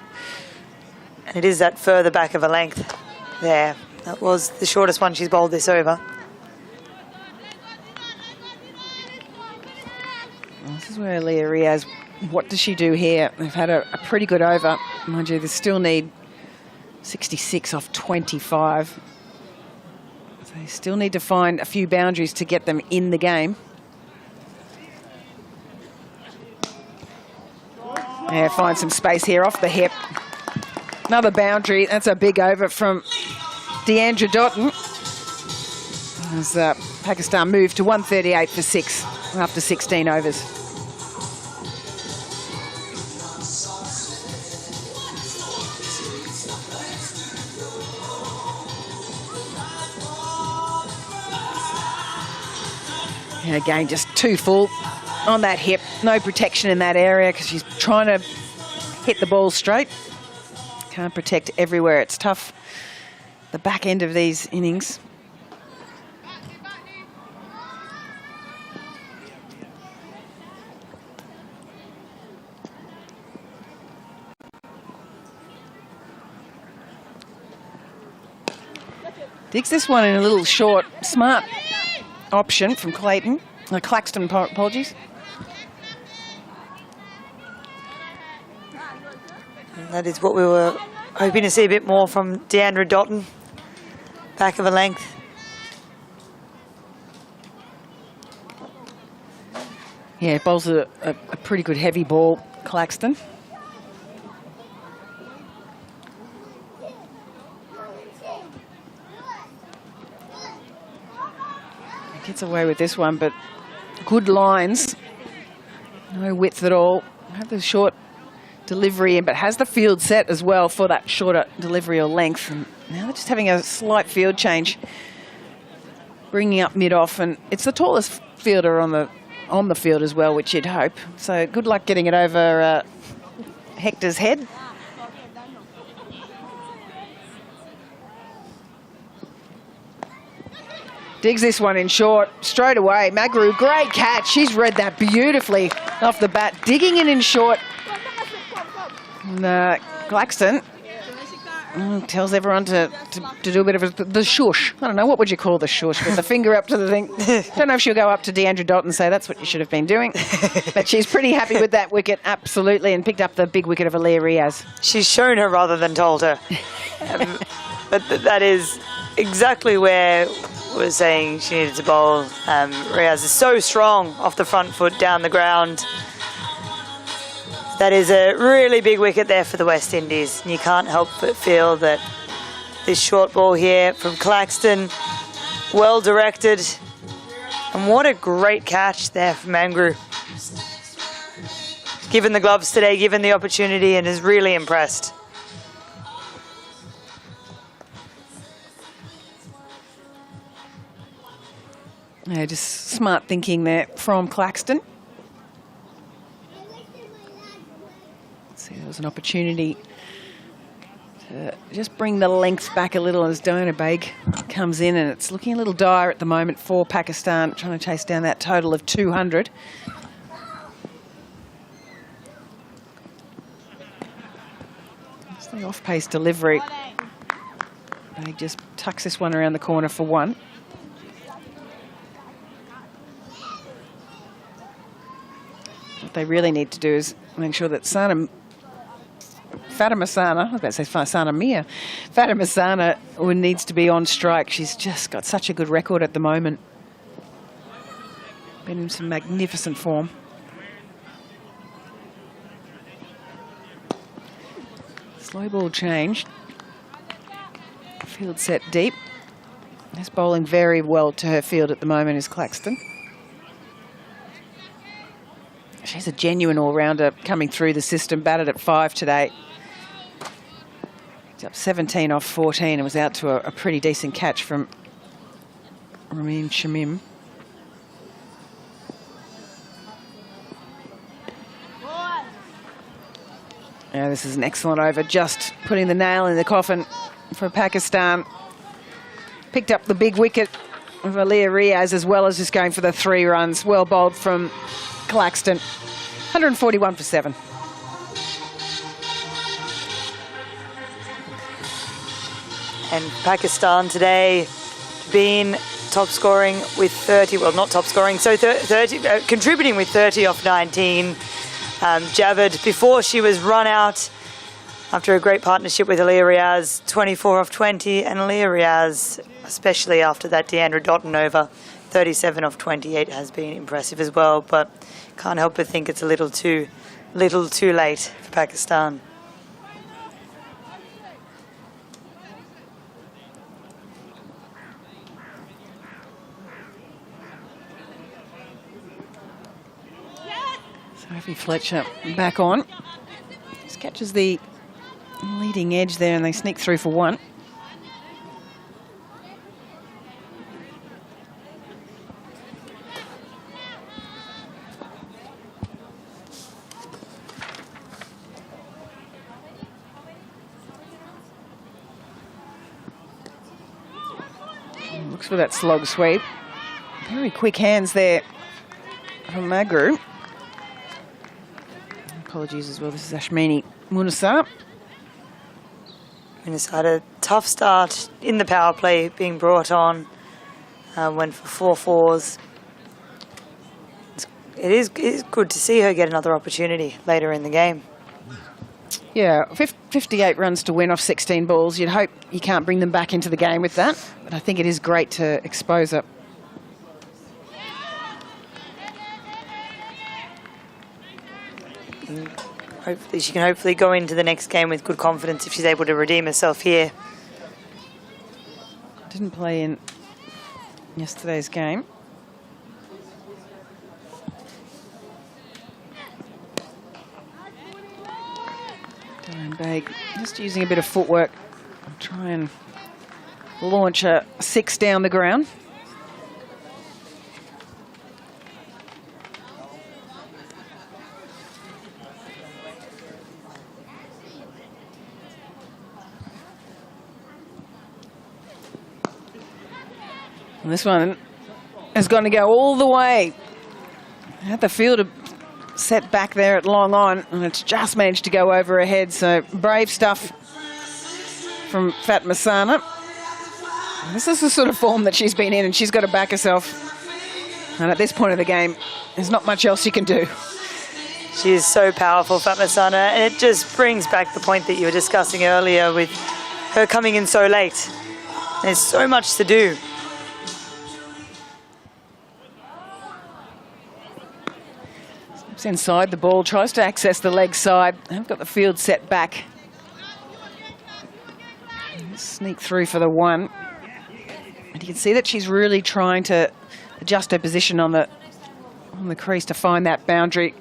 And it is that further back of a length there. That was the shortest one she's bowled this over. This is where Leah Riaz, what does she do here? They've had a pretty good over. Mind you, they still need 66 off 25. So they still need to find a few boundaries to get them in the game. Yeah, find some space here off the hip. Another boundary. That's a big over from Deandra Dotton. As Pakistan moved to 138 for 6 after 16 overs. And again, just too full on that hip. No protection in that area because she's trying to hit the ball straight. Can't protect everywhere. It's tough, the back end of these innings. Digs this one in a little short, smart option from Claxton, apologies. And that is what we were hoping to see a bit more from Deandra Dotton. Back of a length. Yeah, bowls a pretty good heavy ball, Claxton. Gets away with this one, but good lines. No width at all. Have the short delivery in, but has the field set as well for that shorter delivery or length. And now they're just having a slight field change, bringing up mid-off, and it's the tallest fielder on the on the field as well, which you'd hope. So good luck getting it over Hector's head. Digs this one in short, straight away. Magru, great catch. She's read that beautifully off the bat. Digging it in short. And, Claxton tells everyone to do a bit of the shush. I don't know, what would you call the shush? With the finger up to the thing. Don't know if she'll go up to Deandra Dott and say, that's what you should have been doing. But she's pretty happy with that wicket, absolutely, and picked up the big wicket of Aaliyah Riaz. She's shown her rather than told her. But that is exactly where we're saying she needed to bowl. Riaz is so strong off the front foot, down the ground. That is a really big wicket there for the West Indies. And you can't help but feel that this short ball here from Claxton, well directed. And what a great catch there from Angrew. Given the gloves today, given the opportunity, and is really impressed. Yeah, just smart thinking there from Claxton. See, there was an opportunity to just bring the length back a little as Diana Baig comes in, and it's looking a little dire at the moment for Pakistan, trying to chase down that total of 200. It's the off-pace delivery. Baig just tucks this one around the corner for one. What they really need to do is make sure that Fatima Sana, I was about to say Sana Mia, Fatima Sana needs to be on strike. She's just got such a good record at the moment. Been in some magnificent form. Slow ball change. Field set deep. Just bowling very well to her field at the moment is Claxton. She's a genuine all-rounder coming through the system, batted at 5 today. Up 17 off 14 and was out to a pretty decent catch from Ramin Shamim. Yeah, this is an excellent over, just putting the nail in the coffin for Pakistan. Picked up the big wicket of Aaliyah Riaz, as well as just going for the 3 runs. Well bowled from Claxton. 141 for 7. And Pakistan today been top scoring with 30, well, not top scoring, so 30, contributing with 30 off 19. Javed, before she was run out after a great partnership with Aaliyah Riaz, 24 off 20, and Aaliyah Riaz, especially after that Deandra Dotton over, 37 off 28 has been impressive as well, but can't help but think it's a little too late for Pakistan. Sophie Fletcher back on. Just catches the leading edge there and they sneak through for 1. Looks for that slog sweep. Very quick hands there from Magru. Apologies as well, this is Ashmini Munasar. Munasar had a tough start in the power play, being brought on, went for 4 4s. It is good to see her get another opportunity later in the game. Yeah, 58 runs to win off 16 balls. You'd hope you can't bring them back into the game with that, but I think it is great to expose her. Hopefully, she can go into the next game with good confidence if she's able to redeem herself here. Didn't play in yesterday's game. Diane Baig just using a bit of footwork. Try and launch a 6 down the ground. And this one is going to go all the way. Had the fielder set back there at long on, and it's just managed to go over her head. So brave stuff from Fatma Sana. This is the sort of form that she's been in, and she's got to back herself. And at this point of the game, there's not much else you can do. She is so powerful, Fatma Sana, and it just brings back the point that you were discussing earlier with her coming in so late. There's so much to do. It's inside the ball, tries to access the leg side. They've got the field set back. Sneak through for the one. And you can see that she's really trying to adjust her position on the crease to find that boundary.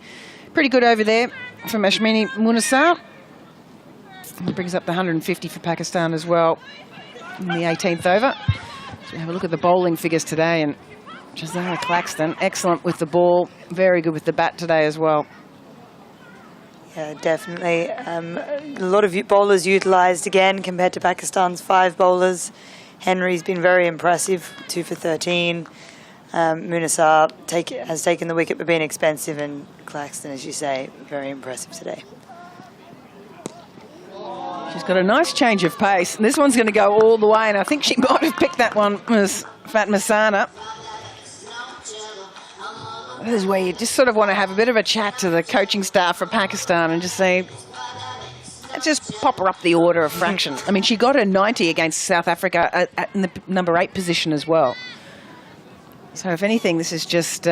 Pretty good over there from Ashmini Munasar. Brings up the 150 for Pakistan as well in the 18th over. So we have a look at the bowling figures today, and Jazara Claxton, excellent with the ball, very good with the bat today as well. Yeah, definitely. A lot of bowlers utilised again compared to Pakistan's 5 bowlers. Henry's been very impressive, 2 for 13. Munasar has taken the wicket but been expensive, and Claxton, as you say, very impressive today. She's got a nice change of pace. And this one's going to go all the way, and I think she might have picked that one as Fatma Sana. This is where you just sort of want to have a bit of a chat to the coaching staff for Pakistan and just say, let's just pop her up the order a fraction. I mean, she got a 90 against South Africa in the number 8 position as well. So if anything, this is just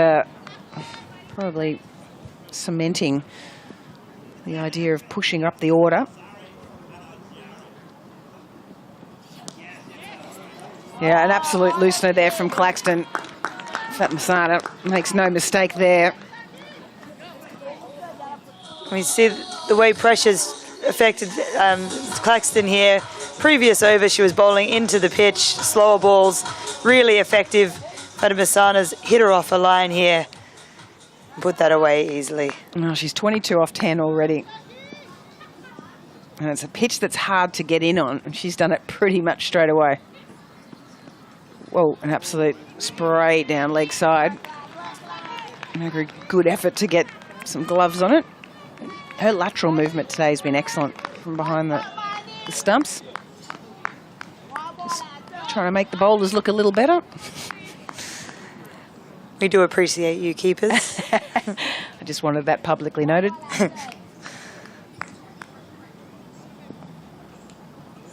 probably cementing the idea of pushing up the order. Yeah, an absolute loosener there from Claxton. Fatma Sana makes no mistake there. We see the way pressure's affected Claxton here. Previous over, she was bowling into the pitch, slower balls, really effective. Fatma Sana's hit her off a line here. Put that away easily. Oh, she's 22 off 10 already. And it's a pitch that's hard to get in on, and she's done it pretty much straight away. Whoa, an absolute spray down leg side. And a very good effort to get some gloves on it. Her lateral movement today has been excellent from behind the stumps. Just trying to make the bowlers look a little better. We do appreciate you, keepers. I just wanted that publicly noted.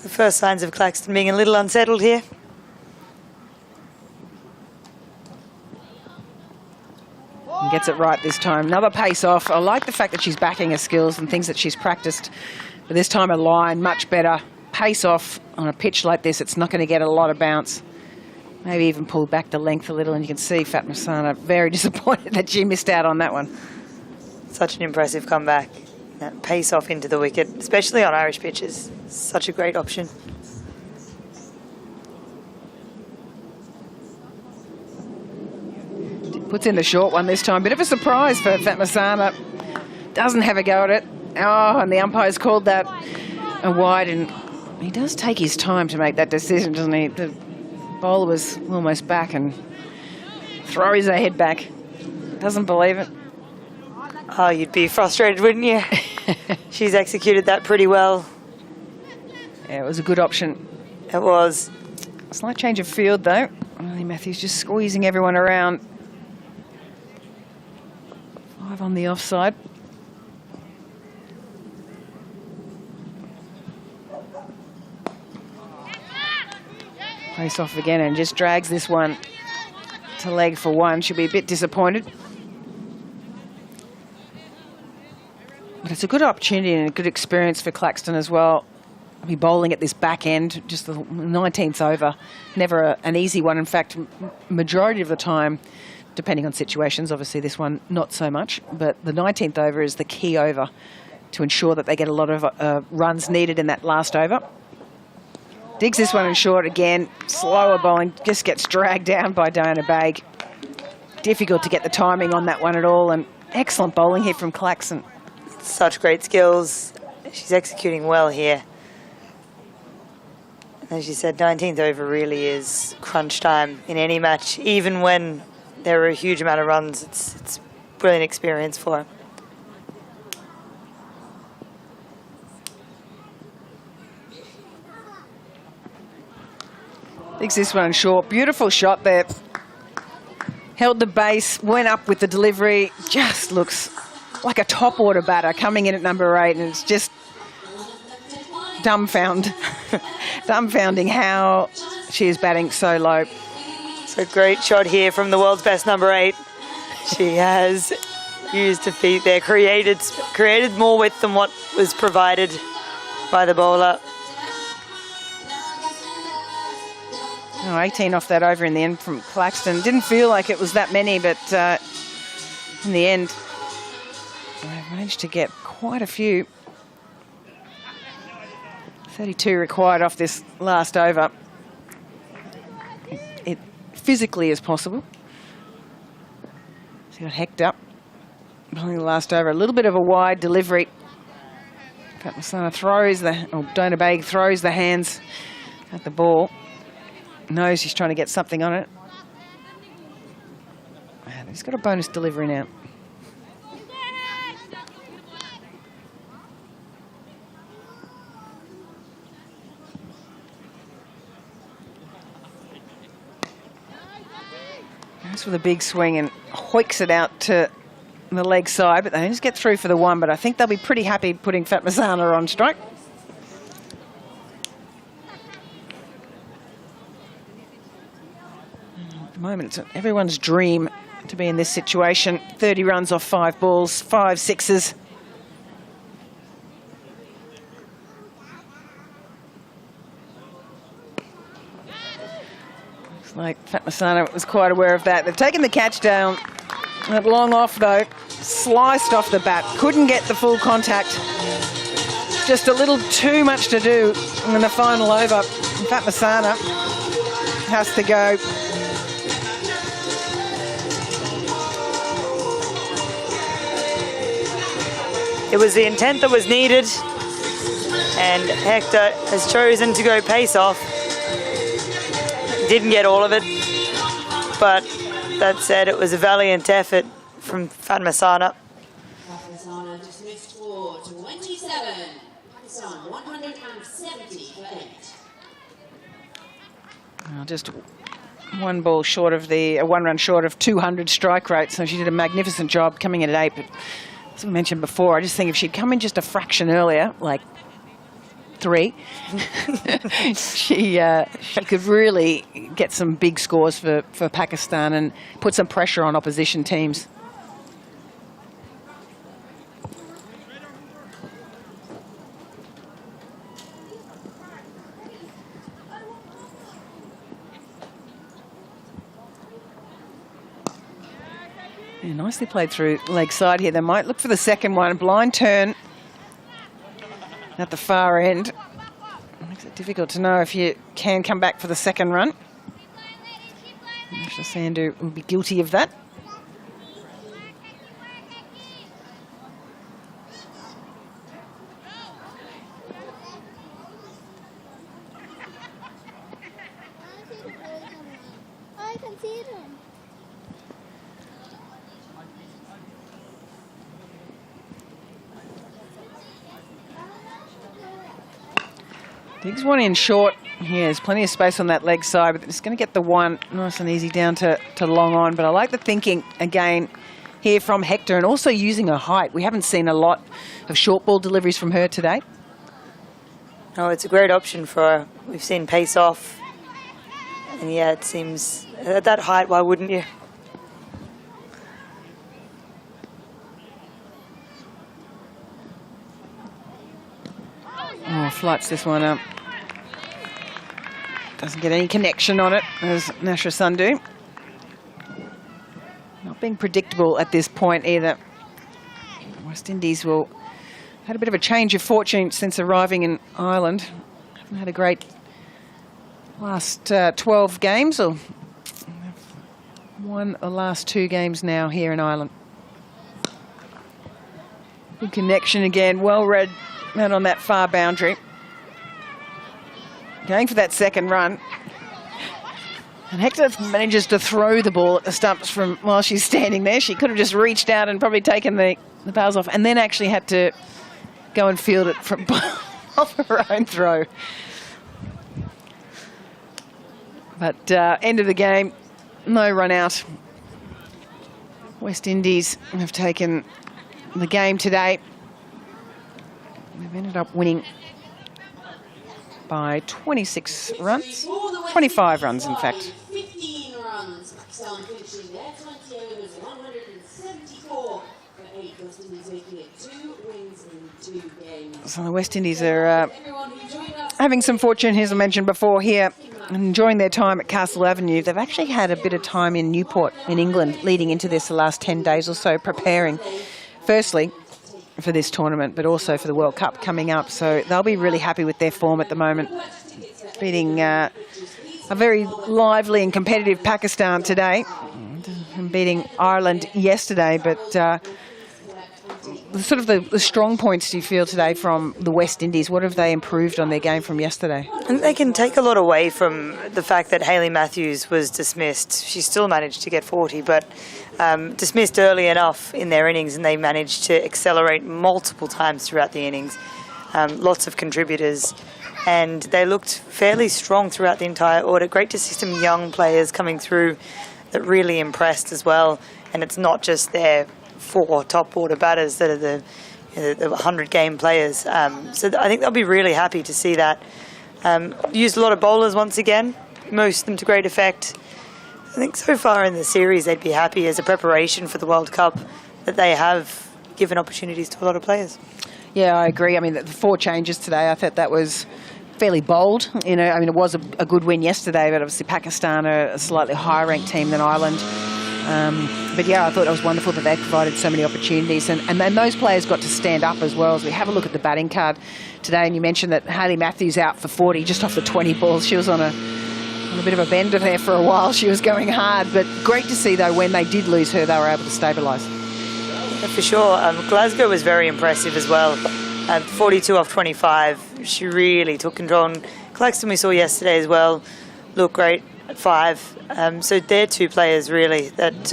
The first signs of Claxton being a little unsettled here. And gets it right this time. Another pace off. I like the fact that she's backing her skills and things that she's practiced. But this time a line, much better. Pace off on a pitch like this, it's not going to get a lot of bounce. Maybe even pull back the length a little, and you can see Fatma Sana very disappointed that she missed out on that one. Such an impressive comeback. That pace off into the wicket, especially on Irish pitches. Such a great option. Puts in the short one this time. Bit of a surprise for Fatma Sana. Doesn't have a go at it. Oh, and the umpire's called that a wide, and he does take his time to make that decision, doesn't he? The bowler was almost back and throws her head back. Doesn't believe it. Oh, you'd be frustrated, wouldn't you? She's executed that pretty well. Yeah, it was a good option. It was. Slight change of field, though. Ollie Matthews just squeezing everyone around. 5 on the offside. Pace off again and just drags this one to leg for one. She'll be a bit disappointed. But it's a good opportunity and a good experience for Claxton as well. I'll be bowling at this back end, just the 19th over. Never an easy one. In fact, majority of the time, depending on situations, obviously this one not so much, but the 19th over is the key over to ensure that they get a lot of runs needed in that last over. Digs this one in short again. Slower bowling, just gets dragged down by Diana Baig. Difficult to get the timing on that one at all, and excellent bowling here from Claxton. Such great skills. She's executing well here. As you said, 19th over really is crunch time in any match. Even when there are a huge amount of runs, it's brilliant experience for her. Thinks this one short. Beautiful shot there. Held the base, went up with the delivery. Just looks like a top order batter coming in at number 8, and it's just dumbfounding how she is batting so low. It's a great shot here from the world's best number 8. She has used her feet there, created more width than what was provided by the bowler. Oh, 18 off that over in the end from Claxton. Didn't feel like it was that many, but in the end, I managed to get quite a few. 32 required off this last over. It physically is possible. She got hecked up. Pulling the last over, a little bit of a wide delivery. Fatmasana throws Dona Baig throws the hands at the ball. Knows he's trying to get something on it. And he's got a bonus delivery now. Goes for the big swing and hoiks it out to the leg side, but they just get through for the one. But I think they'll be pretty happy putting Fatmasana on strike. At the moment, it's everyone's dream to be in this situation. 30 runs off 5 balls, 5 sixes. Looks like Fatmasana was quite aware of that. They've taken the catch down. That long off, though, sliced off the bat. Couldn't get the full contact. Just a little too much to do in the final over. Fatmasana has to go. It was the intent that was needed, and Hector has chosen to go pace off. Didn't get all of it, but that said, it was a valiant effort from Fatmasana. Fatmasana dismissed for 27. Pakistan 170 for 8. Just one ball short of the 1 run short of 200 strike rate, so she did a magnificent job coming in at 8. But as we mentioned before, I just think if she'd come in just a fraction earlier, like 3, she could really get some big scores for Pakistan and put some pressure on opposition teams. Yeah, nicely played through leg side here. They might look for the second one. Blind turn at the far end. Makes it difficult to know if you can come back for the second run. National Sandhu will be guilty of that. I can see them. Digs one in short. Yeah, there's plenty of space on that leg side, but it's going to get the one nice and easy down to long on. But I like the thinking, again, here from Hector, and also using her height. We haven't seen a lot of short ball deliveries from her today. Oh, it's a great option for her. We've seen pace off. And yeah, it seems at that height, why wouldn't you? Oh, flights this one up. Doesn't get any connection on it, as Nasha Sandhu. Not being predictable at this point either. West Indies will had a bit of a change of fortune since arriving in Ireland. Haven't had a great last 12 games, or won the last 2 games now here in Ireland. Good connection again, well read out on that far boundary. going for that second run. And Hector manages to throw the ball at the stumps from while she's standing there. She could have just reached out and probably taken the bails off, and then actually had to go and field it from off her own throw. But end of the game, no run out. West Indies have taken the game today. They've ended up winning by 26 runs, 25 runs in fact. 15 runs. Pakistan finishing their 20 overs, 174 for 8. West Indies making it 2 wins in 2 games. So the West Indies are having some fortune, as I mentioned before, here, enjoying their time at Castle Avenue. They've actually had a bit of time in Newport in England leading into this the last 10 days or so, preparing, firstly, for this tournament, but also for the World Cup coming up. So they'll be really happy with their form at the moment, beating a very lively and competitive Pakistan today and beating Ireland yesterday. But sort of the strong points do you feel today from the West Indies? What have they improved on their game from yesterday? And they can take a lot away from the fact that Hayley Matthews was dismissed. She still managed to get 40, but dismissed early enough in their innings, and they managed to accelerate multiple times throughout the innings. Lots of contributors, and they looked fairly strong throughout the entire order. Great to see some young players coming through that really impressed as well. And it's not just their 4 top order batters that are the 100-game players. So I think they'll be really happy to see that. Used a lot of bowlers once again, most of them to great effect. I think so far in the series they'd be happy as a preparation for the World Cup that they have given opportunities to a lot of players. Yeah, I agree. I mean, the 4 changes today, I thought that was fairly bold. You know, I mean, it was a good win yesterday, but obviously Pakistan are a slightly higher ranked team than Ireland. But yeah, I thought it was wonderful that they provided so many opportunities, and then those players got to stand up as well. As we have a look at the batting card today, and you mentioned that Hayley Matthews out for 40 just off the 20 balls. She was on a bit of a bender there for a while. She was going hard, but great to see though when they did lose her, they were able to stabilise. Yeah, for sure. Glasgow was very impressive as well. 42 off 25. She really took control. And Claxton we saw yesterday as well looked great at 5. So they're 2 players really that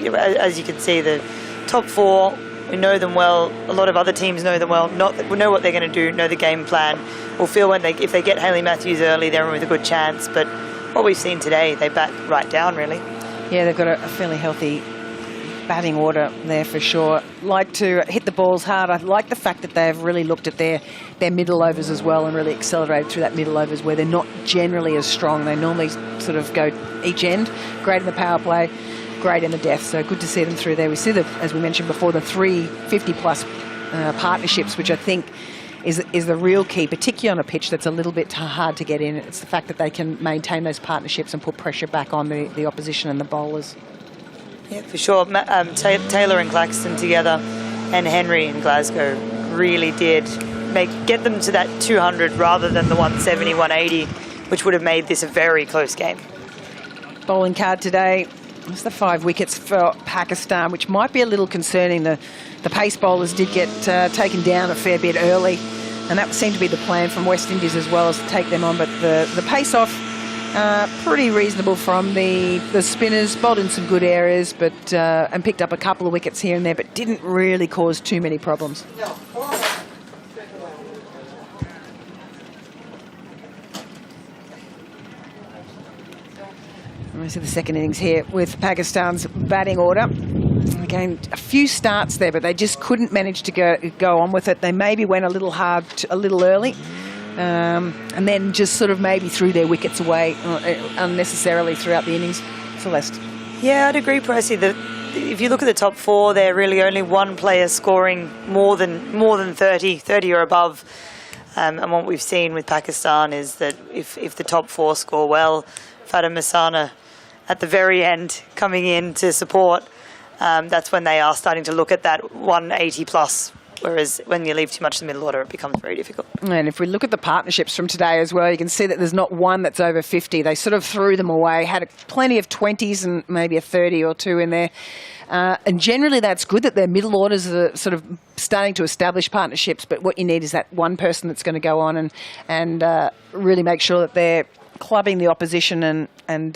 you know, as you can see, the top 4, we know them well. A lot of other teams know them well. We know what they're going to do, know the game plan. We'll feel if they get Hayley Matthews early, they're in with a good chance. But what we've seen today, they bat right down really. Yeah, they've got a fairly healthy batting order there for sure. Like to hit the balls hard. I like the fact that they've really looked at their middle overs as well and really accelerated through that middle overs where they're not generally as strong. They normally sort of go each end. Great in the power play, great in the death. So good to see them through there. We see, as we mentioned before, the 3 50-plus partnerships, which I think is the real key, particularly on a pitch that's a little bit hard to get in. It's the fact that they can maintain those partnerships and put pressure back on the opposition and the bowlers. Yeah, for sure. Taylor and Claxton together and Henry in Glasgow really did get them to that 200 rather than the 170, 180, which would have made this a very close game. Bowling card today, it's the 5 wickets for Pakistan, which might be a little concerning. The pace bowlers did get taken down a fair bit early, and that seemed to be the plan from West Indies as well, as to take them on. But the pace off, pretty reasonable from the spinners. Bowled in some good areas, but and picked up a couple of wickets here and there, but didn't really cause too many problems. We see the second innings here with Pakistan's batting order. Again, a few starts there, but they just couldn't manage to go on with it. They maybe went a little hard, a little early. And then just sort of maybe threw their wickets away unnecessarily throughout the innings. Celeste. Yeah, I'd agree, Percy. If you look at the top 4, they're really only 1 player scoring more than 30 or above. And what we've seen with Pakistan is that if the top 4 score well, Fatem Masana at the very end coming in to support, that's when they are starting to look at that 180 plus Whereas when you leave too much in the middle order, it becomes very difficult. And if we look at the partnerships from today as well, you can see that there's not one that's over 50. They sort of threw them away, had plenty of 20s and maybe a 30 or two in there. And generally that's good that their middle orders are sort of starting to establish partnerships, but what you need is that one person that's going to go on and really make sure that they're clubbing the opposition and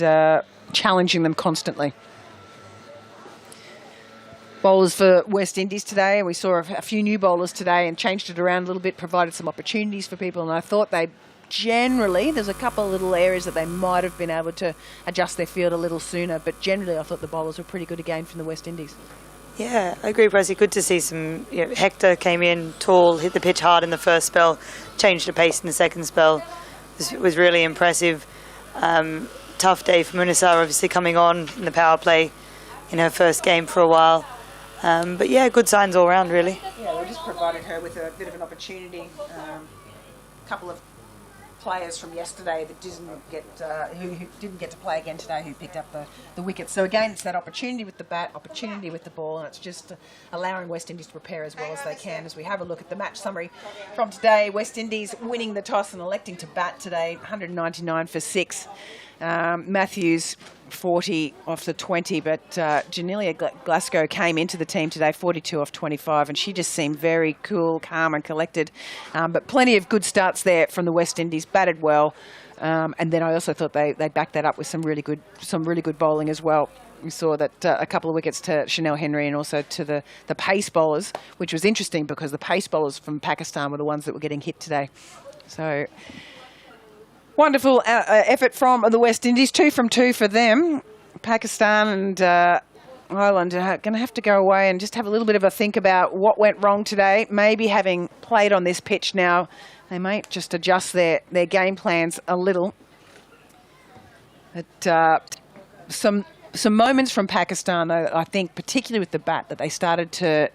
challenging them constantly. Bowlers for West Indies today, and we saw a few new bowlers today and changed it around a little bit, provided some opportunities for people, and I thought they generally, there's a couple of little areas that they might have been able to adjust their field a little sooner, but generally I thought the bowlers were pretty good again from the West Indies. Yeah, I agree, Pricey. Good to see some. Hector came in tall, hit the pitch hard in the first spell, changed the pace in the second spell. It was really impressive. Tough day for Munisar, obviously coming on in the power play in her first game for a while. But yeah, good signs all round, really. Yeah, we just provided her with a bit of an opportunity. A couple of players from yesterday that who didn't get to play again today, who picked up the wickets. So again, it's that opportunity with the bat, opportunity with the ball, and it's just allowing West Indies to prepare as well as they can. As we have a look at the match summary from today, West Indies winning the toss and electing to bat today, 199 for 6. Matthews 40 off the 20, but Janelia Glasgow came into the team today 42 off 25, and she just seemed very cool, calm and collected. But plenty of good starts there from the West Indies, batted well, and then I also thought they backed that up with some really good bowling as well. We saw that a couple of wickets to Chanel Henry and also to the pace bowlers, which was interesting because the pace bowlers from Pakistan were the ones that were getting hit today. So wonderful effort from the West Indies. 2 from 2 for them. Pakistan and Ireland are going to have to go away and just have a little bit of a think about what went wrong today. Maybe having played on this pitch now, they might just adjust their game plans a little. But some moments from Pakistan, though, I think, particularly with the bat, that they started to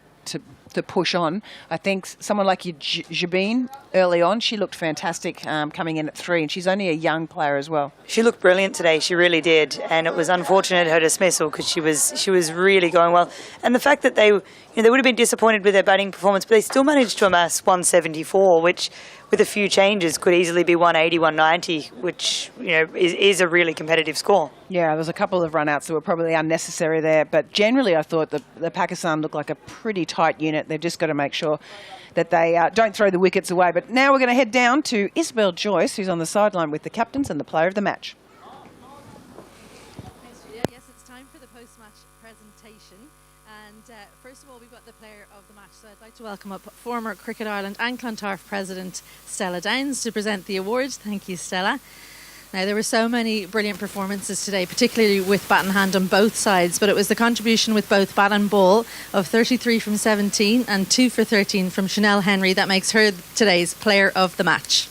push on. I think someone like Jabin early on, she looked fantastic coming in at 3, and she's only a young player as well. She looked brilliant today, she really did, and it was unfortunate her dismissal because she was really going well. And the fact that they would have been disappointed with their batting performance, but they still managed to amass 174, which with a few changes could easily be 180, 190, which is a really competitive score. Yeah, there's a couple of run-outs that were probably unnecessary there, but generally I thought the Pakistan looked like a pretty tight unit. They've just got to make sure that they don't throw the wickets away. But now we're going to head down to Isabel Joyce, who's on the sideline with the captains and the player of the match. Thanks, Julia. Yes, it's time for the post-match presentation. And first of all, we've got the player of the match. So I'd like to welcome up former Cricket Ireland and Clontarf President Stella Downs to present the award. Thank you, Stella. Now, there were so many brilliant performances today, particularly with bat and hand on both sides, but it was the contribution with both bat and ball of 33 from 17 and 2 for 13 from Chanel Henry that makes her today's player of the match.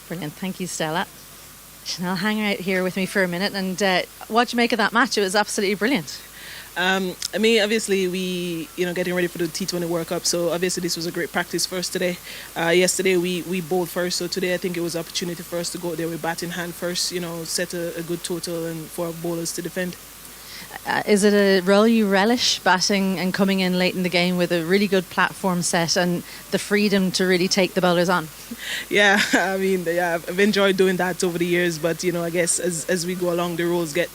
Brilliant. Thank you, Stella. Chanel, hang out here with me for a minute, and what do you make of that match? It was absolutely brilliant. I mean, obviously, we, getting ready for the T20 World Cup, so obviously this was a great practice for us today. Yesterday, we bowled first, so today I think it was an opportunity for us to go out there with bat in hand first, set a good total and for our bowlers to defend. Is it a role you relish, batting and coming in late in the game with a really good platform set and the freedom to really take the bowlers on? Yeah, I mean, I've enjoyed doing that over the years, but, I guess as we go along, the roles get,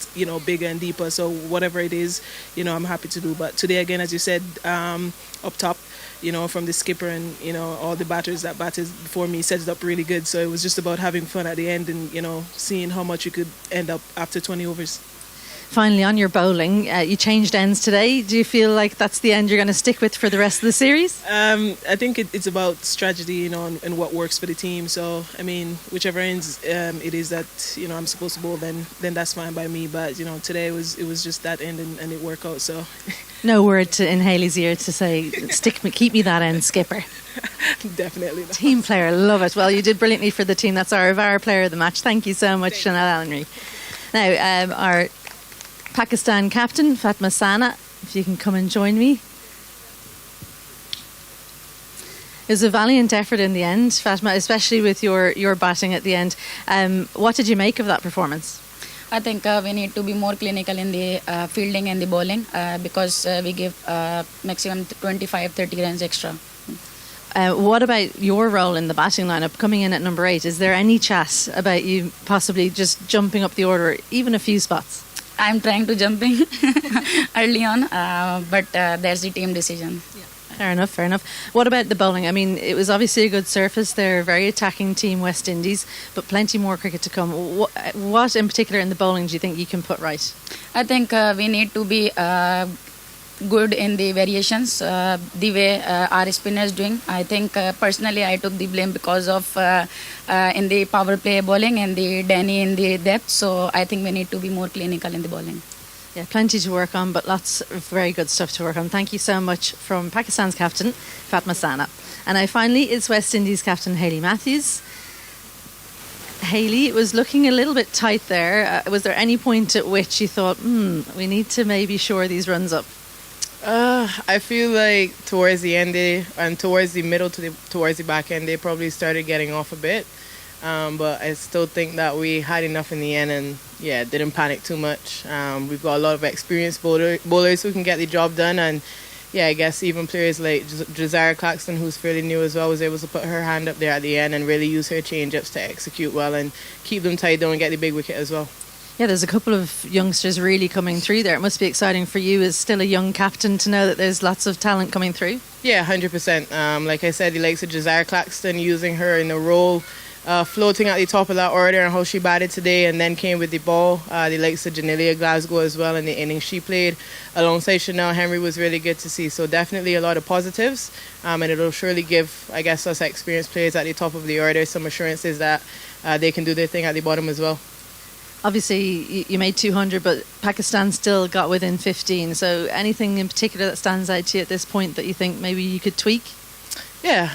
bigger and deeper. So whatever it is, I'm happy to do. But today, again, as you said, up top, from the skipper and, all the batters that batted before me set it up really good. So it was just about having fun at the end and, seeing how much you could end up after 20 overs. Finally, on your bowling, you changed ends today. Do you feel like that's the end you're going to stick with for the rest of the series? I think it's about strategy, and what works for the team. So, I mean, whichever ends it is that, I'm supposed to bowl, then that's fine by me. But, today it was just that end and it worked out. So, no word in Hayley's ear to say, keep me that end, skipper. Definitely not. Team player, love it. Well, you did brilliantly for the team. That's our player of the match. Thank you so much, Chanel Henry. Now, our Pakistan captain, Fatma Sana, if you can come and join me. It was a valiant effort in the end, Fatma, especially with your batting at the end. What did you make of that performance? I think we need to be more clinical in the fielding and the bowling because we give maximum 25-30 runs extra. What about your role in the batting lineup coming in at number 8? Is there any chat about you possibly just jumping up the order even a few spots? I'm trying to jumping early on, but there's the team decision. Yeah. Fair enough, fair enough. What about the bowling? I mean, it was obviously a good surface. They're a very attacking team, West Indies, but plenty more cricket to come. What in particular in the bowling do you think you can put right? I think we need to be good in the variations, the way our spinners doing. I think personally I took the blame because of in the power play bowling and the Danny in the depth. So I think we need to be more clinical in the bowling. Yeah, plenty to work on, but lots of very good stuff to work on. Thank you so much from Pakistan's captain, Fatma Sana. And now finally, it's West Indies captain Hayley Matthews. Hayley, it was looking a little bit tight there. Was there any point at which you thought, we need to maybe shore these runs up? I feel like towards the end and towards the middle towards the back end, they probably started getting off a bit. But I still think that we had enough in the end and didn't panic too much. We've got a lot of experienced bowlers who can get the job done, and I guess even players like Jazara Claxton, who's fairly new as well, was able to put her hand up there at the end and really use her change-ups to execute well and keep them tied down and get the big wicket as well. Yeah, there's a couple of youngsters really coming through there. It must be exciting for you as still a young captain to know that there's lots of talent coming through. Yeah, 100%. Like I said, the likes of Jazara Claxton, using her in a role, floating at the top of that order and how she batted today and then came with the ball. The likes of Janelia Glasgow as well in the innings she played alongside Chanel Henry was really good to see. So definitely a lot of positives, and it'll surely give, I guess, us experienced players at the top of the order some assurances that they can do their thing at the bottom as well. Obviously, you made 200, but Pakistan still got within 15. So anything in particular that stands out to you at this point that you think maybe you could tweak? Yeah,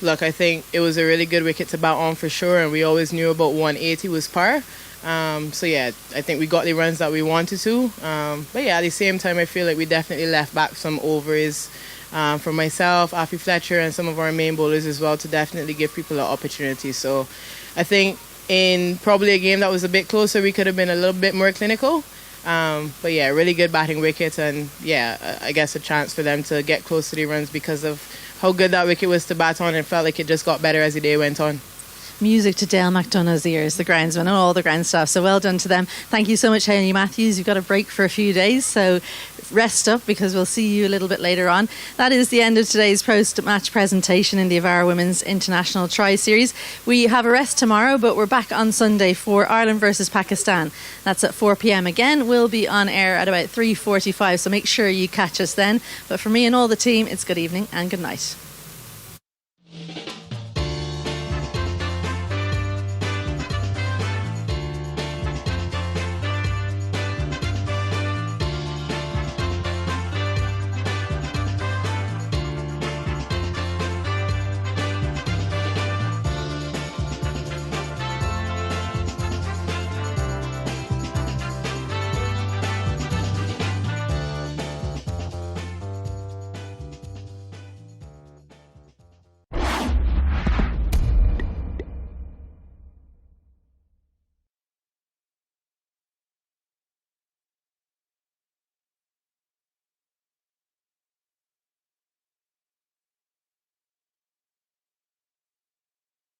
look, I think it was a really good wicket to bat on for sure, and we always knew about 180 was par. So I think we got the runs that we wanted to. But at the same time, I feel like we definitely left back some overs from myself, Afi Fletcher, and some of our main bowlers as well to definitely give people an opportunity. So I think in probably a game that was a bit closer, we could have been a little bit more clinical. But really good batting wicket, and I guess a chance for them to get close to the runs because of how good that wicket was to bat on, and felt like it just got better as the day went on. Music to Dale McDonough's ears, the groundsman and all the ground staff. So well done to them. Thank you so much, Hayley Matthews. You've got a break for a few days, so rest up because we'll see you a little bit later on. That is the end of today's post-match presentation in the Avara Women's International Tri-Series. We have a rest tomorrow, but we're back on Sunday for Ireland versus Pakistan. That's at 4 p.m. again. We'll be on air at about 3:45, so make sure you catch us then. But for me and all the team, it's good evening and good night.